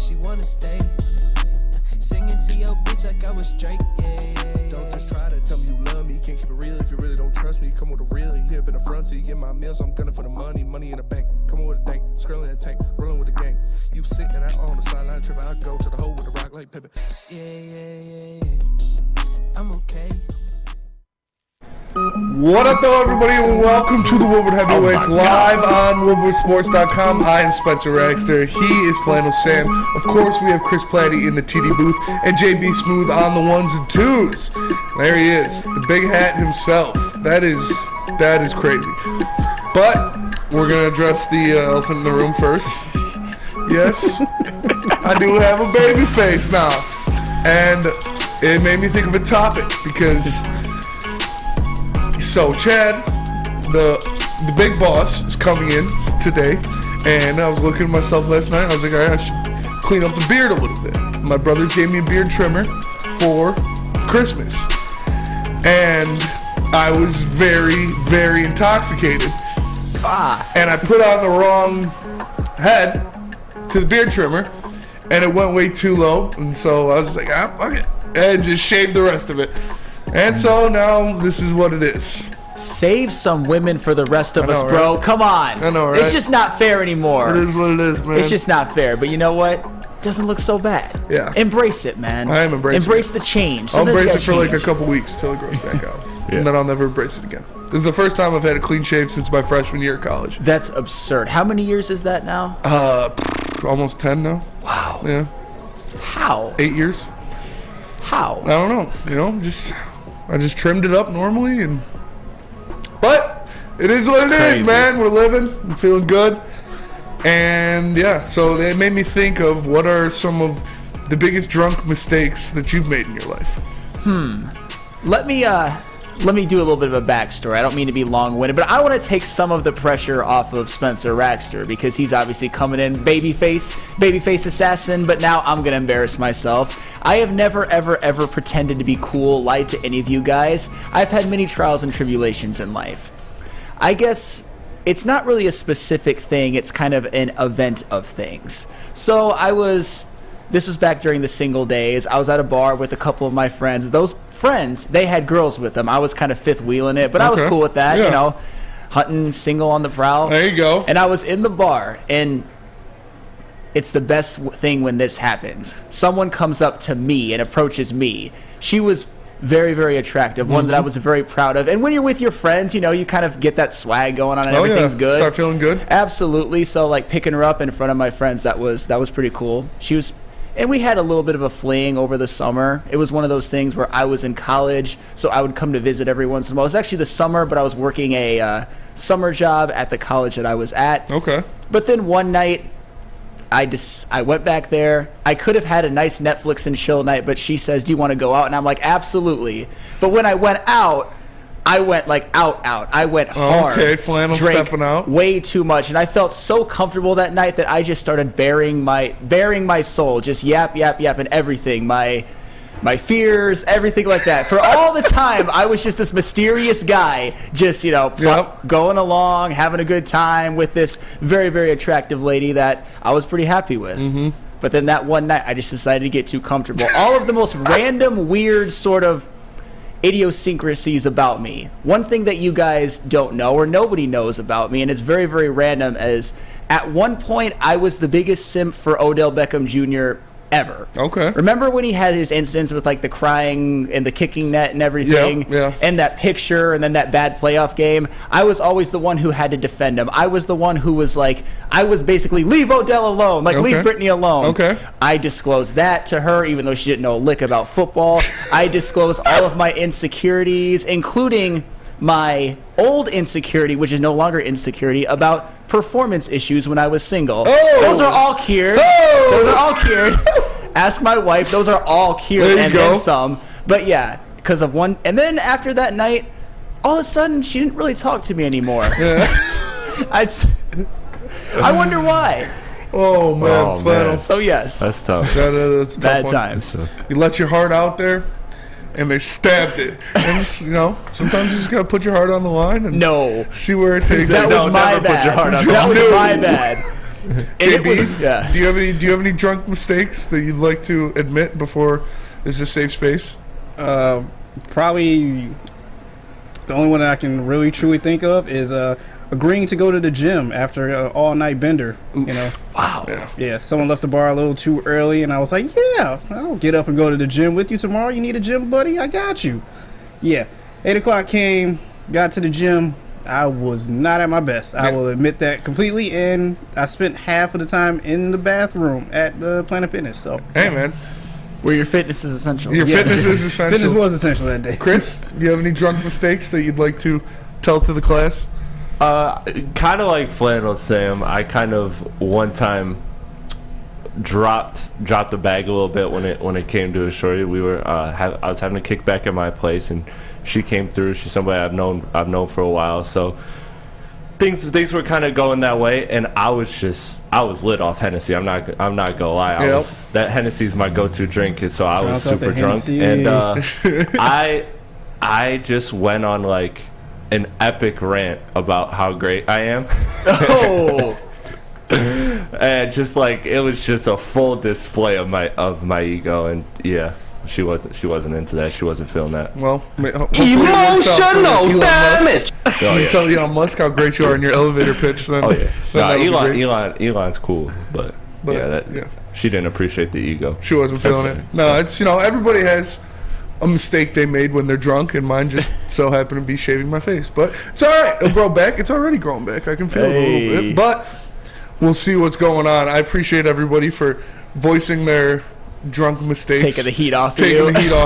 she wanna stay. Singing to your bitch like I was Drake, yeah. Don't just try to tell me you love me. Can't keep it real if you really don't trust me. Come with a real, you hip in the front, so you get my meals. I'm gunning for the money in the bank. Come with a dank, scrolling in the tank, rolling with the gang. You sitting out on the sideline tripping. I go to the hole with the rock like Pippin. Yeah. I'm okay. What up, though, everybody, and welcome to the Woodward Heavyweights live on WoodwardSports.com. I am Spencer Raxter. He is Flannel Sam. Of course, we have Chris Platty in the TD booth and JB Smooth on the ones and twos. There he is, the big hat himself. That is crazy. But we're gonna address the elephant in the room first. Yes, I do have a baby face now, and it made me think of a topic because. So Chad, the big boss, is coming in today, and I was looking at myself last night. I was like, all right, I should clean up the beard a little bit. My brothers gave me a beard trimmer for Christmas, and I was very, very intoxicated. And I put on the wrong head to the beard trimmer, and it went way too low, and so I was like, fuck it, and just shaved the rest of it. And so now this is what it is. Save some women for the rest of us, bro. Right? Come on. I know, right? It's just not fair anymore. It is what it is, man. It's just not fair. But you know what? It doesn't look so bad. Yeah. Embrace it, man. I am embracing Embrace the change. I'll Sometimes embrace it for change. like a couple weeks till it grows back out. And then I'll never embrace it again. This is the first time I've had a clean shave since my freshman year of college. That's absurd. How many years is that now? Almost 10 now. Wow. Yeah. How? 8 years. How? I don't know. You know, I just trimmed it up normally, but it is what it is, man. We're living. I'm feeling good. And yeah, so it made me think of what are some of the biggest drunk mistakes that you've made in your life. Let me do a little bit of a backstory. I don't mean to be long-winded, but I want to take some of the pressure off of Spencer Raxter because he's obviously coming in babyface assassin, but now I'm going to embarrass myself. I have never, ever, ever pretended to be cool, lied to any of you guys. I've had many trials and tribulations in life. I guess it's not really a specific thing. It's kind of an event of things. So this was back during the single days. I was at a bar with a couple of my friends. Those friends, they had girls with them. I was kind of fifth wheeling it, but I was cool with that, you know, hunting single on the prowl. There you go. And I was in the bar, and it's the best thing when this happens. Someone comes up to me and approaches me. She was very, very attractive, one that I was very proud of. And when you're with your friends, you know, you kind of get that swag going on and everything's good. Start feeling good. Absolutely. So, like, picking her up in front of my friends, that was pretty cool. And we had a little bit of a fling over the summer. It was one of those things where I was in college, so I would come to visit every once in a while. It was actually the summer, but I was working a summer job at the college that I was at. Okay. But then one night, I went back there. I could have had a nice Netflix and chill night, but she says, "Do you want to go out?" And I'm like, "Absolutely." But when I went out, I went like out. I went hard. Okay, Flannel stepping out. Way too much, and I felt so comfortable that night that I just started bearing my soul, just yap, and everything. My fears, everything like that. For all the time, I was just this mysterious guy, just, you know, going along, having a good time with this very, very attractive lady that I was pretty happy with. But then that one night, I just decided to get too comfortable. All of the most random, weird sort of idiosyncrasies about me. One thing that you guys don't know or nobody knows about me, and it's very, very random, is at one point I was the biggest simp for Odell Beckham Jr. ever. Okay. Remember when he had his incidents with like the crying and the kicking net and everything? Yeah. And that picture and then that bad playoff game? I was always the one who had to defend him. I was the one who was like, I was basically, leave Odell alone. Like, leave Brittany alone. Okay. I disclosed that to her, even though she didn't know a lick about football. I disclosed all of my insecurities, including my old insecurity, which is no longer insecurity, about performance issues when I was single. Those are all cured. Those are all cured. Ask my wife. Those are all cured and then some. But yeah, because of one. And then after that night, all of a sudden, she didn't really talk to me anymore. I wonder why. Oh, man. Man. So yes. That's tough. That's a tough Bad one. times. You let your heart out there, and they stabbed it. And, you know, sometimes you just got to put your heart on the line and see where it takes you. That was my bad. That was my bad. it JB, was, yeah. do you have any drunk mistakes that you'd like to admit before this is a safe space? Probably the only one that I can really truly think of is agreeing to go to the gym after an all-night bender. Oof. You know, Wow. yeah. Someone left the bar a little too early, and I was like, "Yeah, I'll get up and go to the gym with you tomorrow. You need a gym buddy? I got you." Yeah. 8 o'clock came, got to the gym. I was not at my best. I will admit that completely, and I spent half of the time in the bathroom at the Planet Fitness. So, Hey, man. Where your fitness is essential. Your fitness is essential. fitness was essential that day. Chris, do you have any drunk mistakes that you'd like to tell to the class? Kind of like Flannel Sam. I kind of one time dropped the bag a little bit when it came to a shorty. We were I was having a kickback at my place, and she came through. She's somebody I've known for a while, so things were kind of going that way, and I was lit off Hennessy. I'm not gonna lie. That Hennessy's my go-to drink, so I was super drunk, and I just went on like an epic rant about how great I am. Oh. And just like it was just a full display of my ego, and yeah, she wasn't into that. She wasn't feeling that. Well, Emotional damage. Let me tell Elon Musk how great you are in your elevator pitch. Then, Oh yeah, then that would be great. Elon's cool, but she didn't appreciate the ego. She wasn't feeling it. No, it's everybody has a mistake they made when they're drunk, and mine just so happened to be shaving my face. But it's all right. It'll grow back. It's already grown back. I can feel it a little bit, but we'll see what's going on. I appreciate everybody for voicing their drunk mistakes, Taking the heat off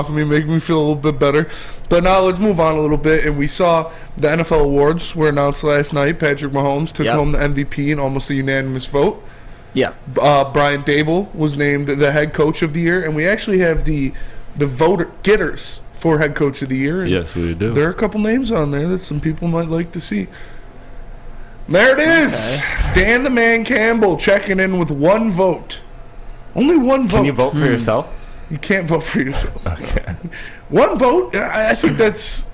of me, making me feel a little bit better. But now let's move on a little bit. And we saw the NFL awards were announced last night. Patrick Mahomes took home the MVP in almost a unanimous vote. Yeah. Brian Dable was named the head coach of the year, and we actually have the voter getters for head coach of the year. And yes, we do. There are a couple names on there that some people might like to see. There it is. Dan the Man Campbell checking in with one vote. Only one vote. Can you vote for yourself? You can't vote for yourself. Okay. One vote? I think that's...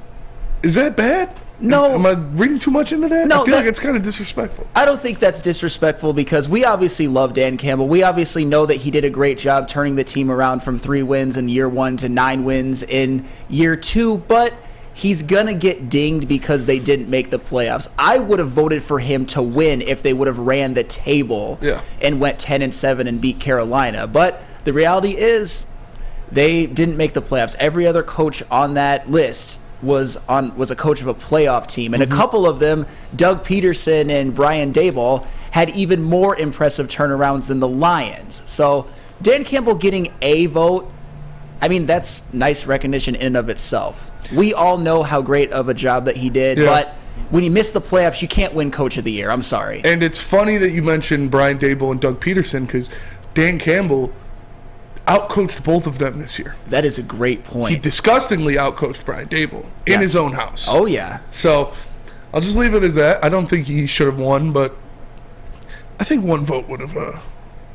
Is that bad? No. Am I reading too much into that? No, I feel like it's kind of disrespectful. I don't think that's disrespectful because we obviously love Dan Campbell. We obviously know that he did a great job turning the team around from 3 wins in year 1 to 9 wins in year 2, but he's going to get dinged because they didn't make the playoffs. I would have voted for him to win if they would have ran the table and went 10-7 and beat Carolina. But the reality is they didn't make the playoffs. Every other coach on that list was a coach of a playoff team, and a couple of them, Doug Peterson and Brian Daboll, had even more impressive turnarounds than the Lions. So Dan Campbell getting a vote, I mean, that's nice recognition in and of itself. We all know how great of a job that he did, but when you miss the playoffs, you can't win coach of the year. I'm sorry. And it's funny that you mentioned Brian Daboll and Doug Peterson because Dan Campbell outcoached both of them this year. That is a great point. He disgustingly outcoached Brian Daboll in his own house. Oh, yeah. So I'll just leave it as that. I don't think he should have won, but I think one vote would have...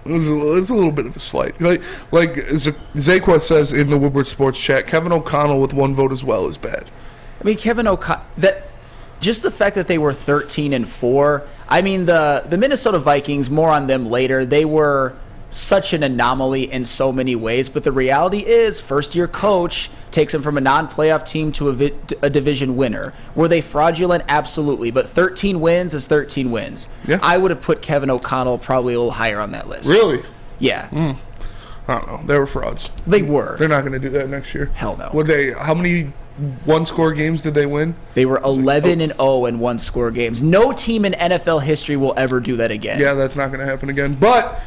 It's a little bit of a slight. Like Zaquan says in the Woodward Sports chat, Kevin O'Connell with one vote as well is bad. I mean, Kevin O'Connell... Just the fact that they were 13-4. I mean, the Minnesota Vikings, more on them later, they were such an anomaly in so many ways, but the reality is first-year coach takes them from a non-playoff team to a division winner. Were they fraudulent? Absolutely, but 13 wins is 13 wins. Yeah. I would have put Kevin O'Connell probably a little higher on that list. Really? Yeah. I don't know. They were frauds. They were. They're not going to do that next year. Hell no. Would they? How many one-score games did they win? They were 11-0 in one-score games. No team in NFL history will ever do that again. Yeah, that's not going to happen again. But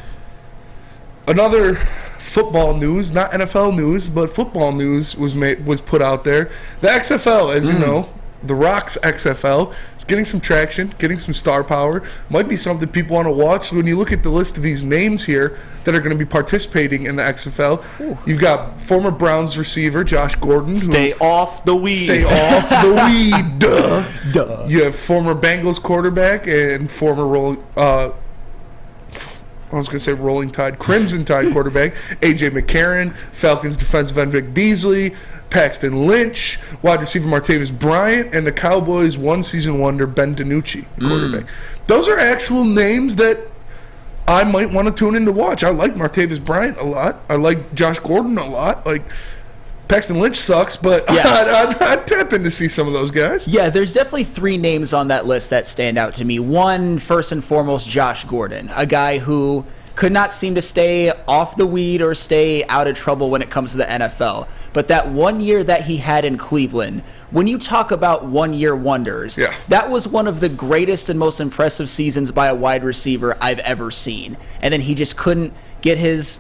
another football news, not NFL news, but football news was put out there. The XFL, as you know, the Rock's XFL, is getting some traction, getting some star power. Might be something people want to watch. When you look at the list of these names here that are going to be participating in the XFL, you've got former Browns receiver Josh Gordon. Stay off the weed. Stay off the weed. Duh. You have former Bengals quarterback and former Rolling Tide, Crimson Tide quarterback, A.J. McCarron, Falcons defensive end Vic Beasley, Paxton Lynch, wide receiver Martavis Bryant, and the Cowboys' one-season wonder Ben DiNucci, quarterback. Those are actual names that I might want to tune in to watch. I like Martavis Bryant a lot. I like Josh Gordon a lot. Like, Paxton Lynch sucks, but Yes. I'd tap in to see some of those guys. Yeah, there's definitely 3 names on that list that stand out to me. One, first and foremost, Josh Gordon, a guy who could not seem to stay off the weed or stay out of trouble when it comes to the NFL. But that 1 year that he had in Cleveland, when you talk about one-year wonders, that was one of the greatest and most impressive seasons by a wide receiver I've ever seen. And then he just couldn't get his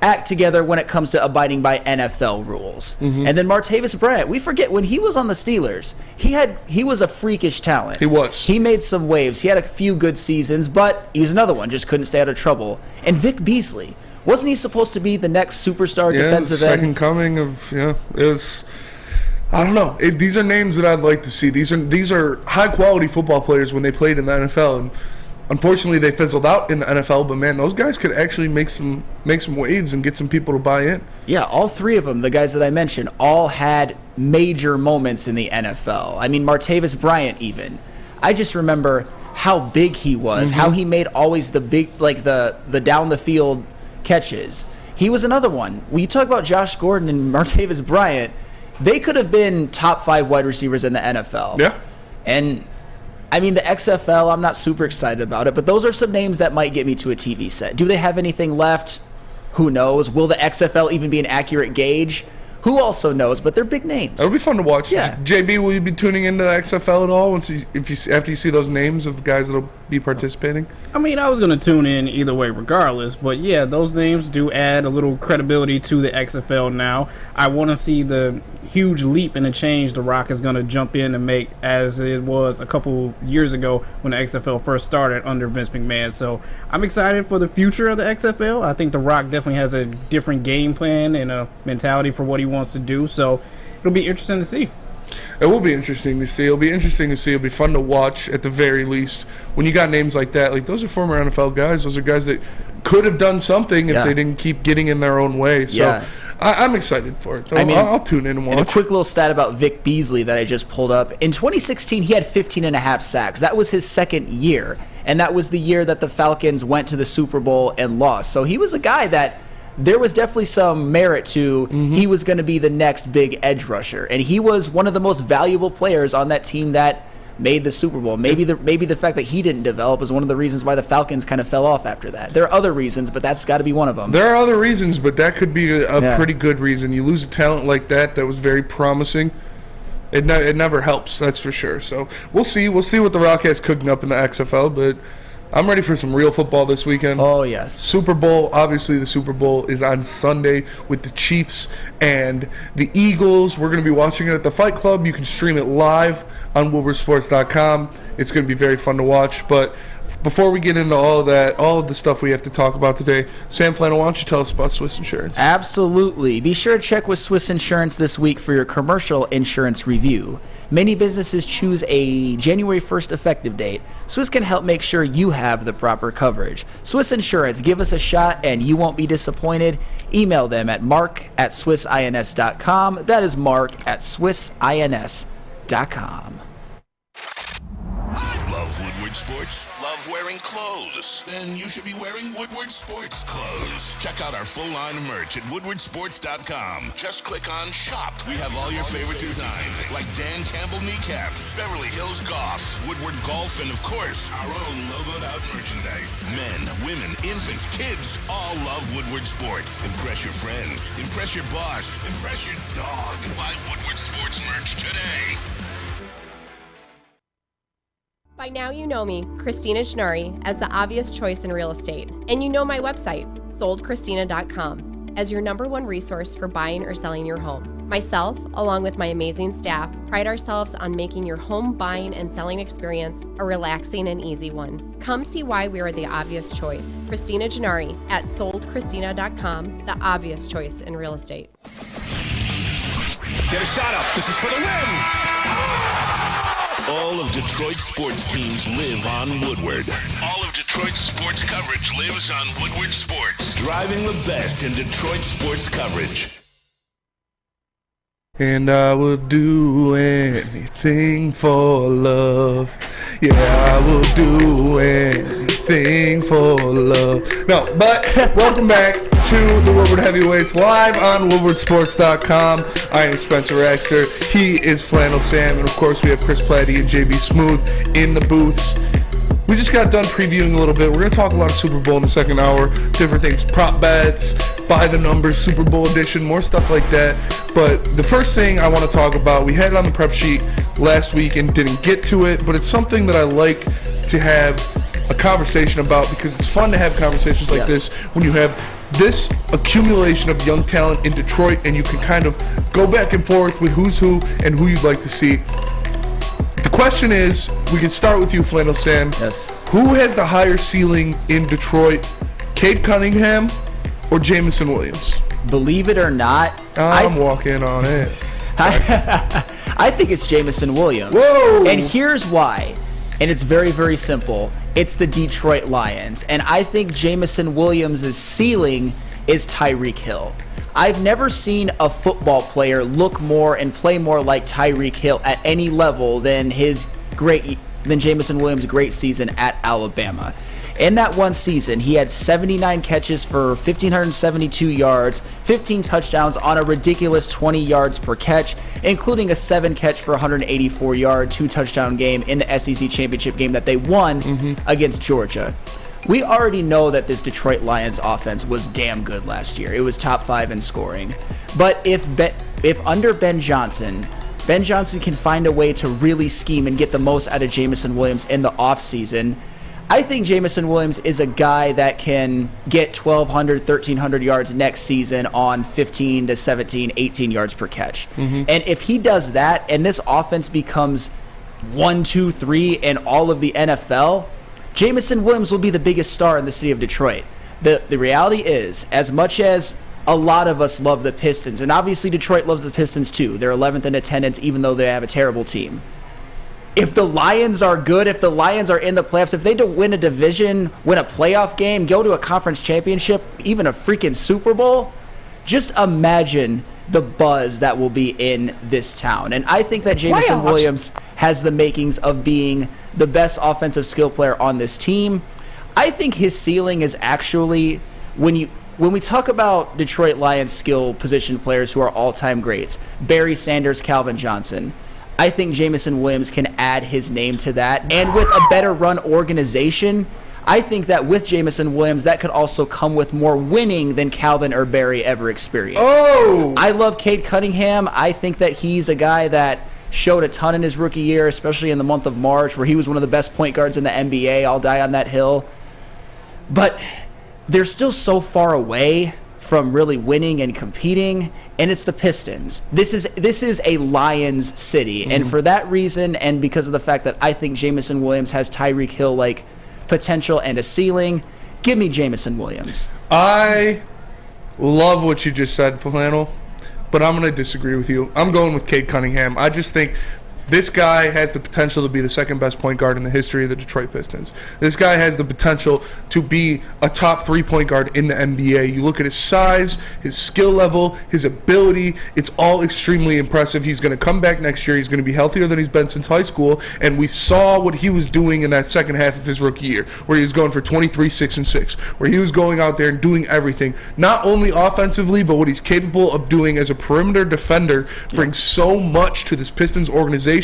act together when it comes to abiding by NFL rules. And then Martavis Bryant, we forget when he was on the Steelers, he was a freakish talent. He was. He made some waves. He had a few good seasons, but he was another one, just couldn't stay out of trouble. And Vic Beasley, wasn't he supposed to be the next superstar defensive the second end? coming of, it was, I don't know. These are names that I'd like to see. These are high-quality football players when they played in the NFL, and unfortunately, they fizzled out in the NFL, but man, those guys could actually make some waves and get some people to buy in. Yeah, all 3 of them, the guys that I mentioned, all had major moments in the NFL. I mean, Martavis Bryant even. I just remember how big he was, how he made always the big, like the down the field catches. He was another one. When you talk about Josh Gordon and Martavis Bryant, they could have been top 5 wide receivers in the NFL. Yeah. And I mean, the XFL, I'm not super excited about it, but those are some names that might get me to a TV set. Do they have anything left? Who knows? Will the XFL even be an accurate gauge? Who also knows? But they're big names. It'll be fun to watch. Yeah. JB, will you be tuning into the XFL at all after you see those names of guys that'll be participating? I mean, I was going to tune in either way regardless, but yeah, those names do add a little credibility to the XFL now. I want to see the huge leap and the change The Rock is going to jump in and make, as it was a couple years ago when the XFL first started under Vince McMahon. So I'm excited for the future of the XFL. I think The Rock definitely has a different game plan and a mentality for what he wants to do. So it'll be interesting to see. It will be interesting to see. It'll be interesting to see. It'll be fun to watch at the very least. When you got names like that, like those are former NFL guys. Those are guys that could have done something if they didn't keep getting in their own way. So I'm excited for it. I mean, I'll tune in and watch. And a quick little stat about Vic Beasley that I just pulled up. In 2016, he had 15.5 sacks. That was his second year. And that was the year that the Falcons went to the Super Bowl and lost. So he was a guy that there was definitely some merit to. He was going to be the next big edge rusher. And he was one of the most valuable players on that team that made the Super Bowl. Maybe the fact that he didn't develop is one of the reasons why the Falcons kind of fell off after that. There are other reasons, but that's got to be one of them. There are other reasons, but that could be a pretty good reason. You lose a talent like that was very promising. It never helps, that's for sure. So we'll see. We'll see what The Rock has cooking up in the XFL, but I'm ready for some real football this weekend. Oh, yes. Super Bowl. Obviously, the Super Bowl is on Sunday with the Chiefs and the Eagles. We're going to be watching it at the Fight Club. You can stream it live on woodwardsports.com. It's going to be very fun to watch. But before we get into all of that, all of the stuff we have to talk about today, Sam Flannel, why don't you tell us about Swiss Insurance? Absolutely. Be sure to check with Swiss Insurance this week for your commercial insurance review. Many businesses choose a January 1st effective date. Swiss can help make sure you have the proper coverage. Swiss Insurance, give us a shot and you won't be disappointed. Email them at mark@swissins.com. That is mark@swissins.com. Love Woodward Sports? Love wearing clothes? Then you should be wearing Woodward Sports clothes. Check out our full line of merch at woodwardsports.com. Just click on shop. We have all your favorite designs, like Dan Campbell kneecaps, Beverly Hills Golf, Woodward Golf, and of course, our own logoed out merchandise. Men, women, infants, kids all love Woodward Sports. Impress your friends. Impress your boss. Impress your dog. Buy Woodward Sports merch today. By now you know me, Christina Gennari, as the obvious choice in real estate. And you know my website, soldchristina.com, as your #1 resource for buying or selling your home. Myself, along with my amazing staff, pride ourselves on making your home buying and selling experience a relaxing and easy one. Come see why we are the obvious choice. Christina Gennari at soldchristina.com, the obvious choice in real estate. Get a shot up. This is for the win. All of Detroit's sports teams live on Woodward. All of Detroit's sports coverage lives on Woodward Sports. Driving the best in Detroit sports coverage. And I will do anything for love. Yeah, I will do anything. anything for love. No, but welcome back to the Woodward Heavyweights live on woodwardsports.com. I am Spencer Raxter. He is Flannel Sam. And, of course, we have Chris Platty and JB Smooth in the booths. We just got done previewing a little bit. We're going to talk a lot of Super Bowl in the second hour. Different things, prop bets, by the numbers, Super Bowl edition, more stuff like that. But the first thing I want to talk about, we had it on the prep sheet last week and didn't get to it, but it's something that I like to have a conversation about because it's fun to have conversations like this when you have this accumulation of young talent in Detroit and you can kind of go back and forth with who's who and who you'd like to see. The question is, we can start with you, Flannel Sam. Yes. Who has the higher ceiling in Detroit, Cade Cunningham or Jamison Williams? Believe it or not, I'm walking on it. I think it's Jamison Williams. Whoa! And here's why. And it's very, very simple. It's the Detroit Lions. And I think Jamison Williams' ceiling is Tyreek Hill. I've never seen a football player look more and play more like Tyreek Hill at any level than Jamison Williams' great season at Alabama. In that one season, he had 79 catches for 1,572 yards, 15 touchdowns on a ridiculous 20 yards per catch, including a 7-catch for 184-yard, 2-touchdown game in the SEC championship game that they won against Georgia. We already know that this Detroit Lions offense was damn good last year. It was top 5 in scoring. But if under Ben Johnson can find a way to really scheme and get the most out of Jamison Williams in the offseason, I think Jamison Williams is a guy that can get 1,200, 1,300 yards next season on 15 to 17, 18 yards per catch. And if he does that and this offense becomes 1, 2, 3 in all of the NFL, Jamison Williams will be the biggest star in the city of Detroit. The reality is, as much as a lot of us love the Pistons, and obviously Detroit loves the Pistons too. They're 11th in attendance even though they have a terrible team. If the Lions are good, if the Lions are in the playoffs, if they win a division, win a playoff game, go to a conference championship, even a freaking Super Bowl, just imagine the buzz that will be in this town. And I think that Jamison Williams has the makings of being the best offensive skill player on this team. I think his ceiling is actually, when we talk about Detroit Lions skill position players who are all-time greats, Barry Sanders, Calvin Johnson, I think Jamison Williams can add his name to that. And with a better run organization, I think that with Jamison Williams, that could also come with more winning than Calvin or Barry ever experienced. Oh! I love Cade Cunningham. I think that he's a guy that showed a ton in his rookie year, especially in the month of March, where he was one of the best point guards in the NBA. I'll die on that hill. But they're still so far away from really winning and competing, and it's the Pistons. This is a Lions city, and for that reason, and because of the fact that I think Jamison Williams has Tyreek Hill like potential and a ceiling, give me Jamison Williams. I love what you just said, Flannel, but I'm going to disagree with you. I'm going with Cade Cunningham. I just think this guy has the potential to be the second best point guard in the history of the Detroit Pistons. This guy has the potential to be a top 3 point guard in the NBA. You look at his size, his skill level, his ability, it's all extremely impressive. He's going to come back next year. He's going to be healthier than he's been since high school, and we saw what he was doing in that second half of his rookie year, where he was going for 23, 6, and 6, where he was going out there and doing everything, not only offensively, but what he's capable of doing as a perimeter defender brings so much to this Pistons organization.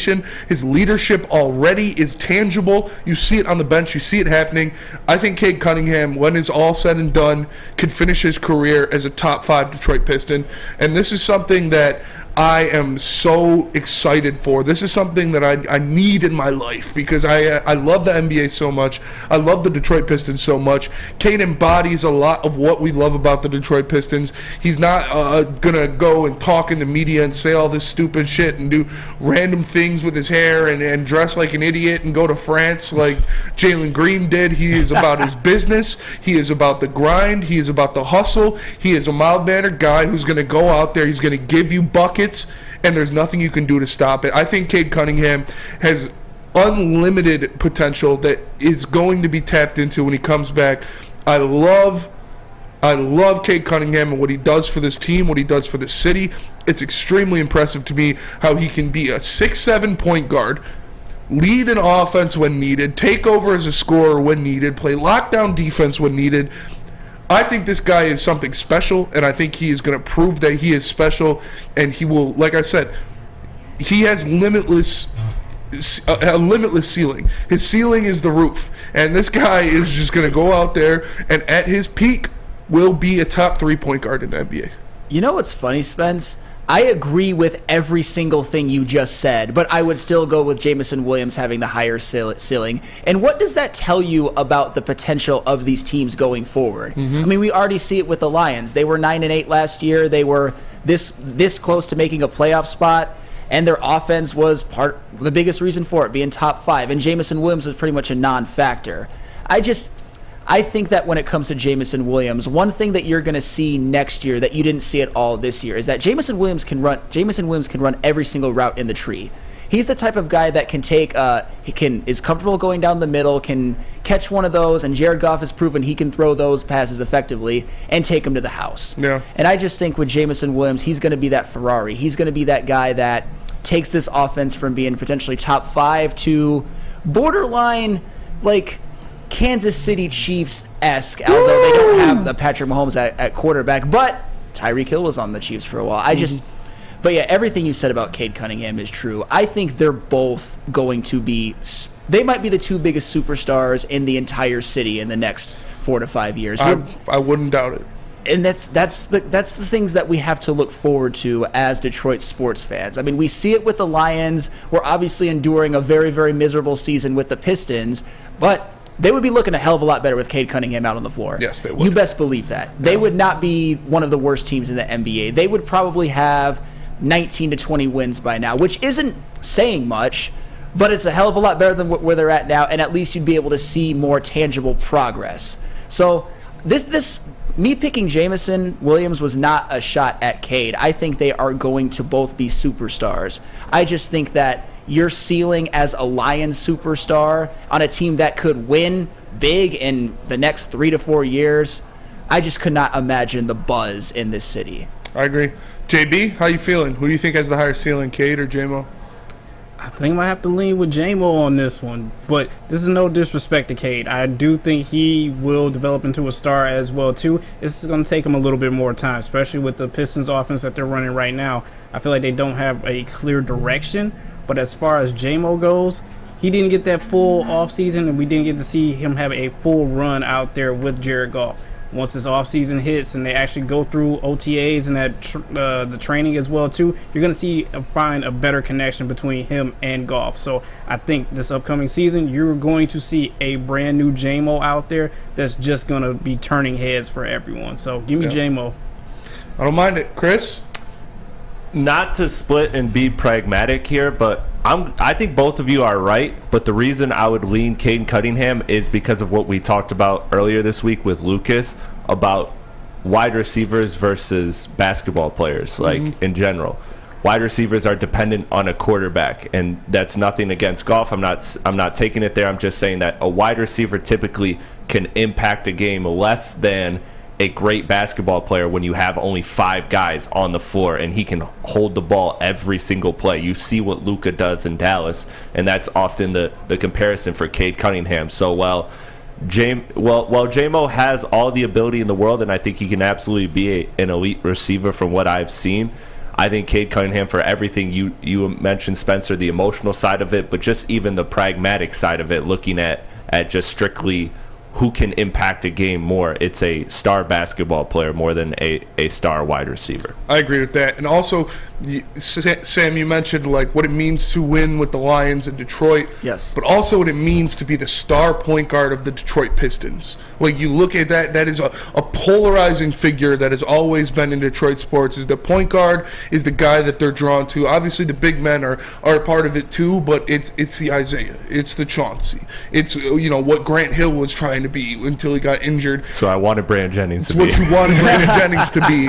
His leadership already is tangible. You see it on the bench. You see it happening. I think Cade Cunningham, when it's all said and done, could finish his career as a top 5 Detroit Piston. And this is something that I am so excited for. This is something that I need in my life because I love the NBA so much. I love the Detroit Pistons so much. Cade embodies a lot of what we love about the Detroit Pistons. He's not going to go and talk in the media and say all this stupid shit and do random things with his hair and dress like an idiot and go to France like Jalen Green did. He is about his business. He is about the grind. He is about the hustle. He is a mild-mannered guy who's going to go out there. He's going to give you buckets, and there's nothing you can do to stop it. I think Cade Cunningham has unlimited potential that is going to be tapped into when he comes back. I love Cade Cunningham and what he does for this team, what he does for this city. It's extremely impressive to me how he can be a 6'7" point guard lead an offense when needed, take over as a scorer when needed, play lockdown defense when needed. I think this guy is something special, and I think he is going to prove that he is special, and he will, like I said, he has a limitless ceiling. His ceiling is the roof, and this guy is just going to go out there and at his peak will be a top 3 point guard in the NBA. You know what's funny, Spence? I agree with every single thing you just said, but I would still go with Jamison Williams having the higher ceiling. And what does that tell you about the potential of these teams going forward? I mean, we already see it with the Lions. They were 9-8 last year. They were this close to making a playoff spot, and their offense was the biggest reason for it, being top 5. And Jamison Williams was pretty much a non-factor. I think that when it comes to Jamison Williams, one thing that you're going to see next year that you didn't see at all this year is that Jamison Williams can run every single route in the tree. He's the type of guy that can is comfortable going down the middle, can catch one of those, and Jared Goff has proven he can throw those passes effectively and take them to the house. Yeah. And I just think with Jamison Williams, he's going to be that Ferrari. He's going to be that guy that takes this offense from being potentially top 5 to borderline, like, Kansas City Chiefs-esque, although they don't have the Patrick Mahomes at quarterback, but Tyreek Hill was on the Chiefs for a while. But yeah, everything you said about Cade Cunningham is true. I think they're both going to they might be the 2 biggest superstars in the entire city in the next 4 to 5 years. I wouldn't doubt it. And that's the things that we have to look forward to as Detroit sports fans. I mean, we see it with the Lions. We're obviously enduring a very, very miserable season with the Pistons, but they would be looking a hell of a lot better with Cade Cunningham out on the floor. Yes, they would. You best believe that. Yeah. They would not be one of the worst teams in the NBA. They would probably have 19 to 20 wins by now, which isn't saying much, but it's a hell of a lot better than where they're at now, and at least you'd be able to see more tangible progress. So me picking Jamison Williams was not a shot at Cade. I think they are going to both be superstars. I just think that your ceiling as a Lions superstar on a team that could win big in the next 3 to 4 years, I just could not imagine the buzz in this city. I agree. JB, how you feeling? Who do you think has the higher ceiling, Cade or J-Mo? I think I might have to lean with J-Mo on this one, but this is no disrespect to Cade. I do think he will develop into a star as well, too. It's going to take him a little bit more time, especially with the Pistons offense that they're running right now. I feel like they don't have a clear direction. But as far as J-Mo goes, he didn't get that full offseason, and we didn't get to see him have a full run out there with Jared Goff. Once this offseason hits and they actually go through OTAs and that the training as well too, you're going to find a better connection between him and Goff. So I think this upcoming season, you're going to see a brand new J-Mo out there that's just going to be turning heads for everyone. So give me J-Mo. I don't mind it. Chris? Not to split and be pragmatic here, but I think both of you are right. But the reason I would lean Cade Cunningham is because of what we talked about earlier this week with Lucas about wide receivers versus basketball players, like in general. Wide receivers are dependent on a quarterback, and that's nothing against Goff. I'm not taking it there. I'm just saying that a wide receiver typically can impact a game less than a great basketball player when you have only 5 guys on the floor and he can hold the ball every single play. You see what Luka does in Dallas, and that's often the comparison for Cade Cunningham. So while J-Mo has all the ability in the world, and I think he can absolutely be an elite receiver from what I've seen, I think Cade Cunningham, for everything you mentioned, Spencer, the emotional side of it, but just even the pragmatic side of it, looking at just strictly who can impact a game more. It's a star basketball player more than a star wide receiver. I agree with that. And also, Sam, you mentioned like what it means to win with the Lions in Detroit. Yes. But also what it means to be the star point guard of the Detroit Pistons. Like you look at that is a polarizing figure that has always been in Detroit sports. Is the point guard is the guy that they're drawn to. Obviously the big men are a part of it too, but it's the Isaiah. It's the Chauncey. It's what Grant Hill was trying to be until he got injured. So I wanted Brandon Jennings to be. It's what you wanted Brandon Jennings to be.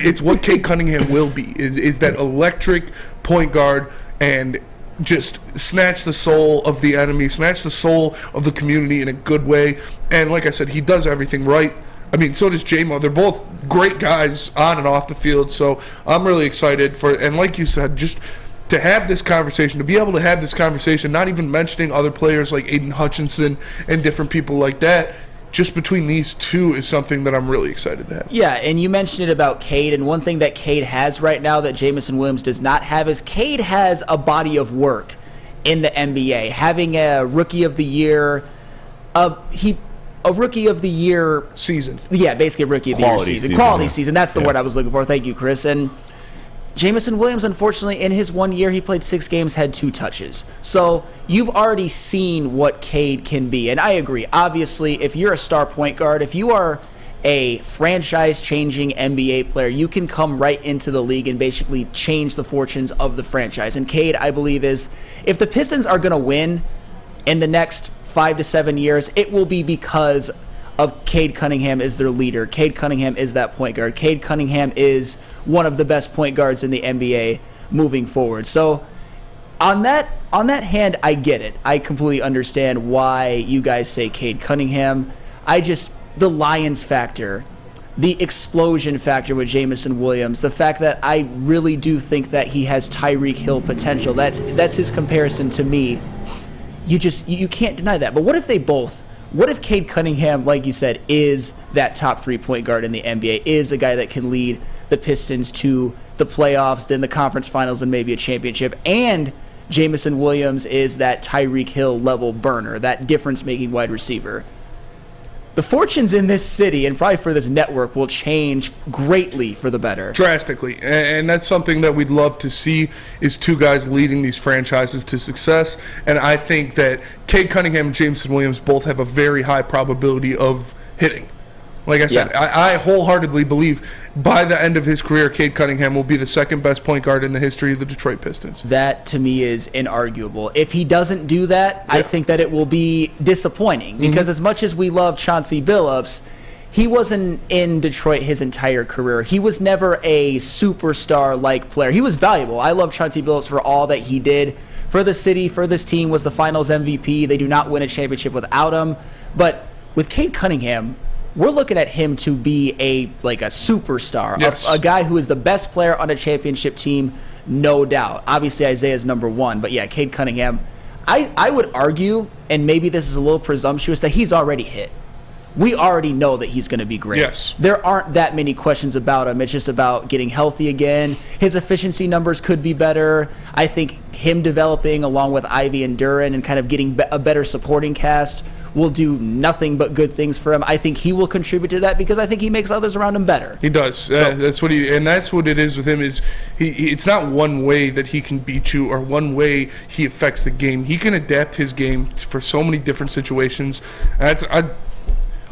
It's what Cade Cunningham will be. Is that electric point guard and just snatch the soul of the enemy, snatch the soul of the community in a good way. And like I said, he does everything right. I mean, so does J-Mo. They're both great guys on and off the field. So I'm really excited for, and like you said, just to have this conversation, to be able to have this conversation, not even mentioning other players like Aiden Hutchinson and different people like that, just between these two is something that I'm really excited to have. Yeah, and you mentioned it about Cade, and one thing that Cade has right now that Jamison Williams does not have is Cade has a body of work in the NBA. Having a Rookie of the Year, a Rookie of the Year season. Yeah, basically a Rookie of the Year season. Quality season. That's the word I was looking for. Thank you, Chris. And Jamison Williams, unfortunately, in his 1 year, he played 6 games, had 2 touches. So you've already seen what Cade can be. And I agree. Obviously, if you're a star point guard, if you are a franchise-changing NBA player, you can come right into the league and basically change the fortunes of the franchise. And Cade, I believe, is if the Pistons are going to win in the next 5 to 7 years, it will be because of Cade Cunningham is their leader. Cade Cunningham is that point guard. Cade Cunningham is one of the best point guards in the NBA moving forward. So on that hand, I get it. I completely understand why you guys say Cade Cunningham. The Lions factor, the explosion factor with Jamison Williams, the fact that I really do think that he has Tyreek Hill potential. That's his comparison to me. You can't deny that. But what if Cade Cunningham, like you said, is that top 3 point guard in the NBA, is a guy that can lead the Pistons to the playoffs, then the conference finals, and maybe a championship, and Jamison Williams is that Tyreek Hill level burner, that difference-making wide receiver? The fortunes in this city and probably for this network will change greatly for the better. Drastically. And that's something that we'd love to see, is 2 guys leading these franchises to success. And I think that Cade Cunningham and Jamison Williams both have a very high probability of hitting. Like I said, I wholeheartedly believe by the end of his career, Cade Cunningham will be the second best point guard in the history of the Detroit Pistons. That, to me, is inarguable. If he doesn't do that, I think that it will be disappointing. Because as much as we love Chauncey Billups, he wasn't in Detroit his entire career. He was never a superstar-like player. He was valuable. I love Chauncey Billups for all that he did for the city, for this team, was the finals MVP. They do not win a championship without him. But with Cade Cunningham, we're looking at him to be a superstar, a guy who is the best player on a championship team, no doubt. Obviously, Isaiah's number 1, but yeah, Cade Cunningham, I would argue, and maybe this is a little presumptuous, that he's already hit. We already know that he's going to be great. Yes. There aren't that many questions about him. It's just about getting healthy again. His efficiency numbers could be better. I think him developing along with Ivy and Duran and kind of getting a better supporting cast will do nothing but good things for him. I think he will contribute to that because I think he makes others around him better. He does. That's what it is with him. Is it's not one way that he can beat you or one way he affects the game. He can adapt his game for so many different situations.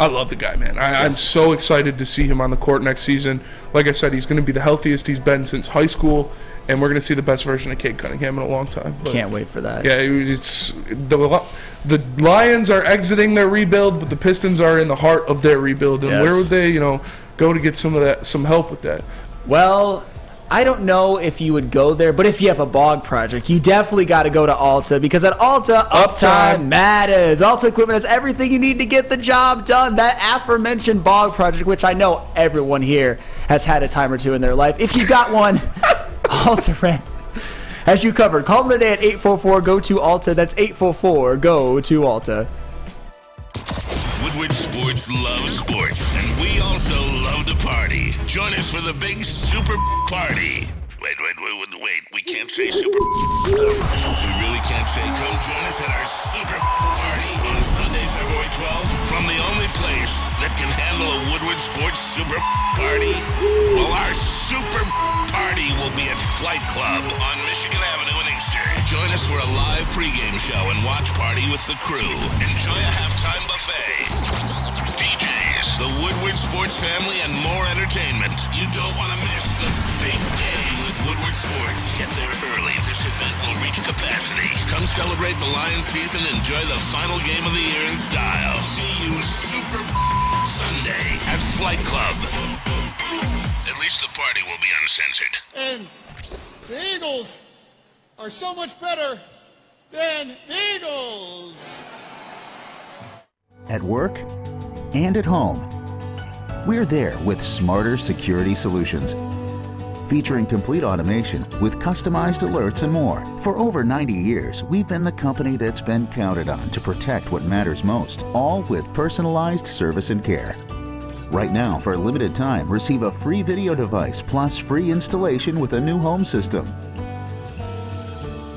I love the guy, man. I'm so excited to see him on the court next season. Like I said, he's going to be the healthiest he's been since high school, and we're going to see the best version of Cade Cunningham in a long time. But can't wait for that. Yeah, it's the Lions are exiting their rebuild, but the Pistons are in the heart of their rebuild. And where would they, go to get some help with that? Well, I don't know if you would go there, but if you have a bog project, you definitely got to go to Alta, because at Alta, uptime matters. Alta Equipment has everything you need to get the job done. That aforementioned bog project, which I know everyone here has had a time or two in their life. If you got one, Alta Rent has you covered. Call them today at 844-GO-TO-ALTA. That's 844-GO-TO-ALTA. Woodward Sports loves sports, and we also love to party. Join us for the big super party. Wait, we can't say super. We really can't say come join us at our super party on Sunday, February 12th, from the only place that can handle a Woodward Sports super party. Well, our super party will be at Flight Club on Michigan Avenue in Inkster. Join us for a live pregame show and watch party with the crew. Enjoy a halftime buffet, DJs, the Woodward Sports family, and more entertainment. You don't want to miss the big game with Woodward Sports. Get there early. This event will reach capacity. Come celebrate the Lions season and enjoy the final game of the year in style. See you Super Sunday at Flight Club. At least the party will be uncensored. And the Eagles are so much better than the Eagles. At work and at home, we're there with smarter security solutions. featuring complete automation with customized alerts and more. For over 90 years, we've been the company that's been counted on to protect what matters most, all with personalized service and care. Right now, for a limited time, receive a free video device plus free installation with a new home system.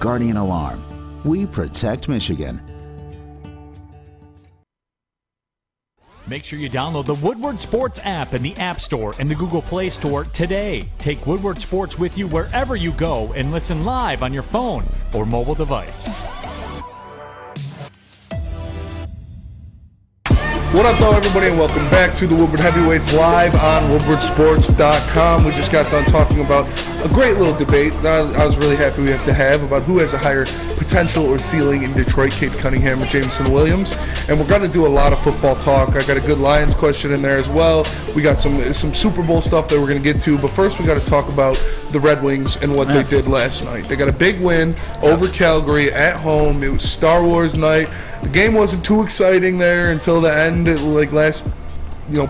Guardian Alarm. We protect Michigan. Make sure you download the Woodward Sports app in the App Store and the Google Play Store today. Take Woodward Sports with you wherever you go and listen live on your phone or mobile device. What up, though, everybody, and welcome back to the Woodward Heavyweights live on woodwardsports.com. We just got done talking about a great little debate that I was really happy we have to have about who has a higher potential or ceiling in Detroit, Cade Cunningham or Jameson Williams. And we're going to do a lot of football talk. I got a good Lions question in there as well. We got some Super Bowl stuff that we're going to get to. But first, we got to talk about the Red Wings and what they did last night. They got a big win over Calgary at home. It was Star Wars night. The game wasn't too exciting there until the end, like last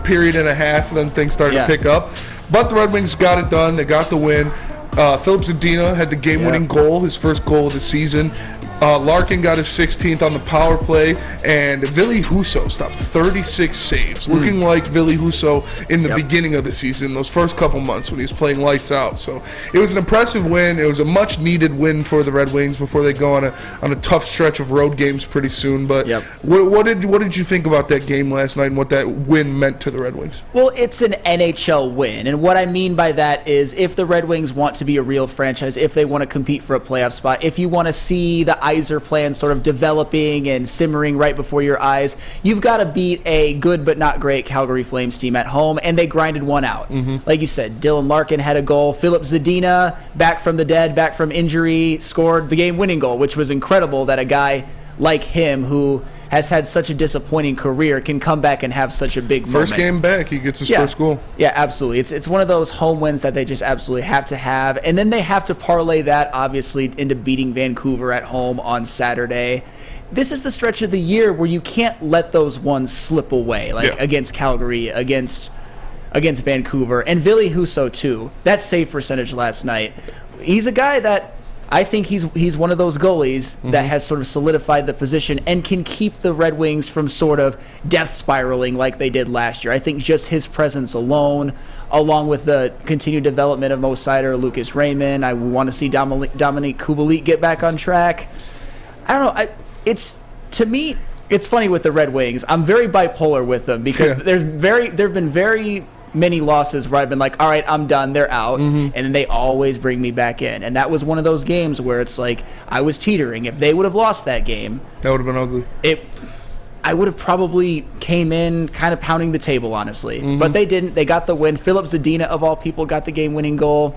period and a half, and then things started to pick up. But the Red Wings got it done. They got the win. Philip Zadina had the game-winning goal, his first goal of the season. Larkin got his 16th on the power play, and Ville Husso stopped 36 saves, looking like Ville Husso in the beginning of the season, those first couple months when he was playing lights out. So it was an impressive win. It was a much-needed win for the Red Wings before they go on a tough stretch of road games pretty soon. But what did you think about that game last night and what that win meant to the Red Wings? Well, it's an NHL win, and what I mean by that is if the Red Wings want to be a real franchise, if they want to compete for a playoff spot, if you want to see the Iser plan sort of developing and simmering right before your eyes, you've got to beat a good but not great Calgary Flames team at home, and they grinded one out. Like you said, Dylan Larkin had a goal. Philip Zadina, back from the dead, back from injury, scored the game-winning goal, which was incredible that a guy like him who has had such a disappointing career can come back and have such a big moment. First game back, he gets his first goal. Yeah, absolutely. It's one of those home wins that they just absolutely have to have. And then they have to parlay that, obviously, into beating Vancouver at home on Saturday. This is the stretch of the year where you can't let those ones slip away, like against Calgary, against Vancouver, and Ville Husso, too. That save percentage last night. He's a guy that I think he's one of those goalies that has sort of solidified the position and can keep the Red Wings from sort of death spiraling like they did last year. I think just his presence alone, along with the continued development of Mo Seider, Lucas Raymond, I want to see Dominique Kubalik get back on track. I don't know. To me, it's funny with the Red Wings. I'm very bipolar with them because there have been very many losses where I've been like, all right, I'm done, they're out, and then they always bring me back in. And that was one of those games where it's like I was teetering. If they would have lost that game, that would have been ugly. I would have probably came in kind of pounding the table, honestly. But they didn't. They got the win. Philip Zadina, of all people, got the game-winning goal.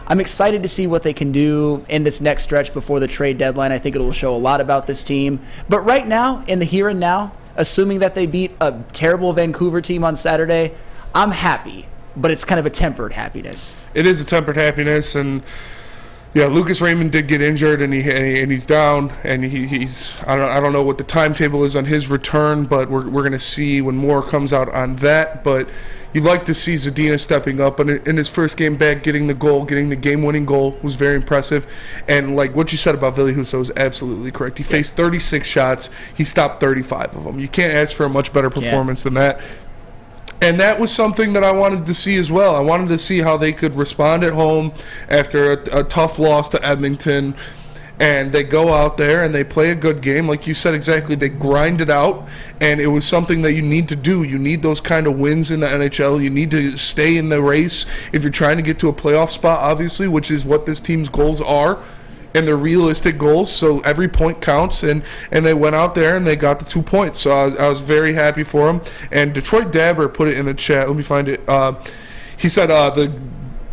I'm excited to see what they can do in this next stretch before the trade deadline. I think it will show a lot about this team. But right now, in the here and now, assuming that they beat a terrible Vancouver team on Saturday, I'm happy, but it's kind of a tempered happiness. It is a tempered happiness, and Lucas Raymond did get injured, and he's down, and he's I don't know what the timetable is on his return, but we're gonna see when more comes out on that. But you'd like to see Zadina stepping up, and in his first game back, getting the game-winning goal was very impressive. And like what you said about Ville Husso is absolutely correct. He faced 36 shots, he stopped 35 of them. You can't ask for a much better performance than that. And that was something that I wanted to see as well. I wanted to see how they could respond at home after a tough loss to Edmonton. And they go out there and they play a good game. Like you said exactly, they grind it out. And it was something that you need to do. You need those kind of wins in the NHL. You need to stay in the race if you're trying to get to a playoff spot, obviously, which is what this team's goals are. And they're realistic goals, so every point counts, and they went out there and they got the 2 points. So I was very happy for them. And Detroit Dabber put it in the chat. Let me find it. He said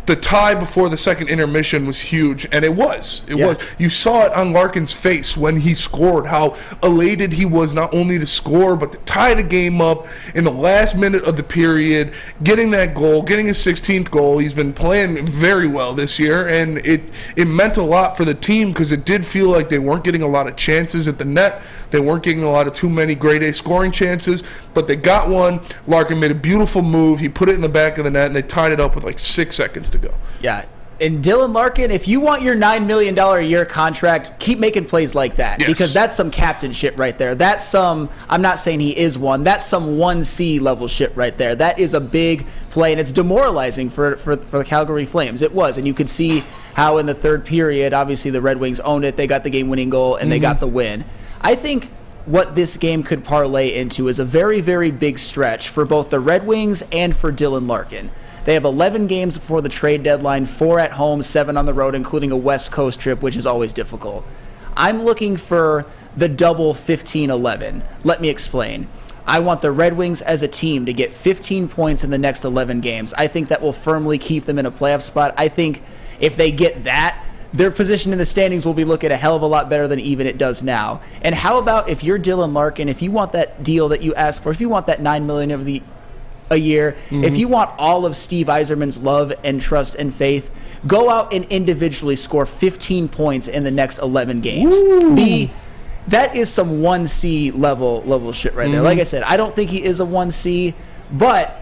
the tie before the second intermission was huge, and it was. It was. You saw it on Larkin's face when he scored, how elated he was not only to score, but to tie the game up in the last minute of the period, getting that goal, getting his 16th goal. He's been playing very well this year, and it meant a lot for the team because it did feel like they weren't getting a lot of chances at the net. They weren't getting a lot of too many grade A scoring chances, but they got one. Larkin made a beautiful move. He put it in the back of the net, and they tied it up with like 6 seconds to go. Yeah, And Dylan Larkin, if you want your $9 million a year contract, keep making plays like that. Yes. Because that's some captain shit right there. That's some, I'm not saying he is one, that's some 1C level shit right there. That is a big play, and it's demoralizing for the Calgary Flames. It was, and you could see how in the third period, obviously the Red Wings owned it. They got the game-winning goal, and they got the win. I think what this game could parlay into is a very, very big stretch for both the Red Wings and for Dylan Larkin. They have 11 games before the trade deadline, 4 at home, 7 on the road, including a West Coast trip, which is always difficult. I'm looking for the double 15-11. Let me explain. I want the Red Wings as a team to get 15 points in the next 11 games. I think that will firmly keep them in a playoff spot. I think if they get that, their position in the standings will be looking a hell of a lot better than even it does now. And how about if you're Dylan Larkin, if you want that deal that you asked for, if you want that $9 million a year, if you want all of Steve Yzerman's love and trust and faith, go out and individually score 15 points in the next 11 games. That is some 1C level shit right there. Like I said, I don't think he is a 1C, but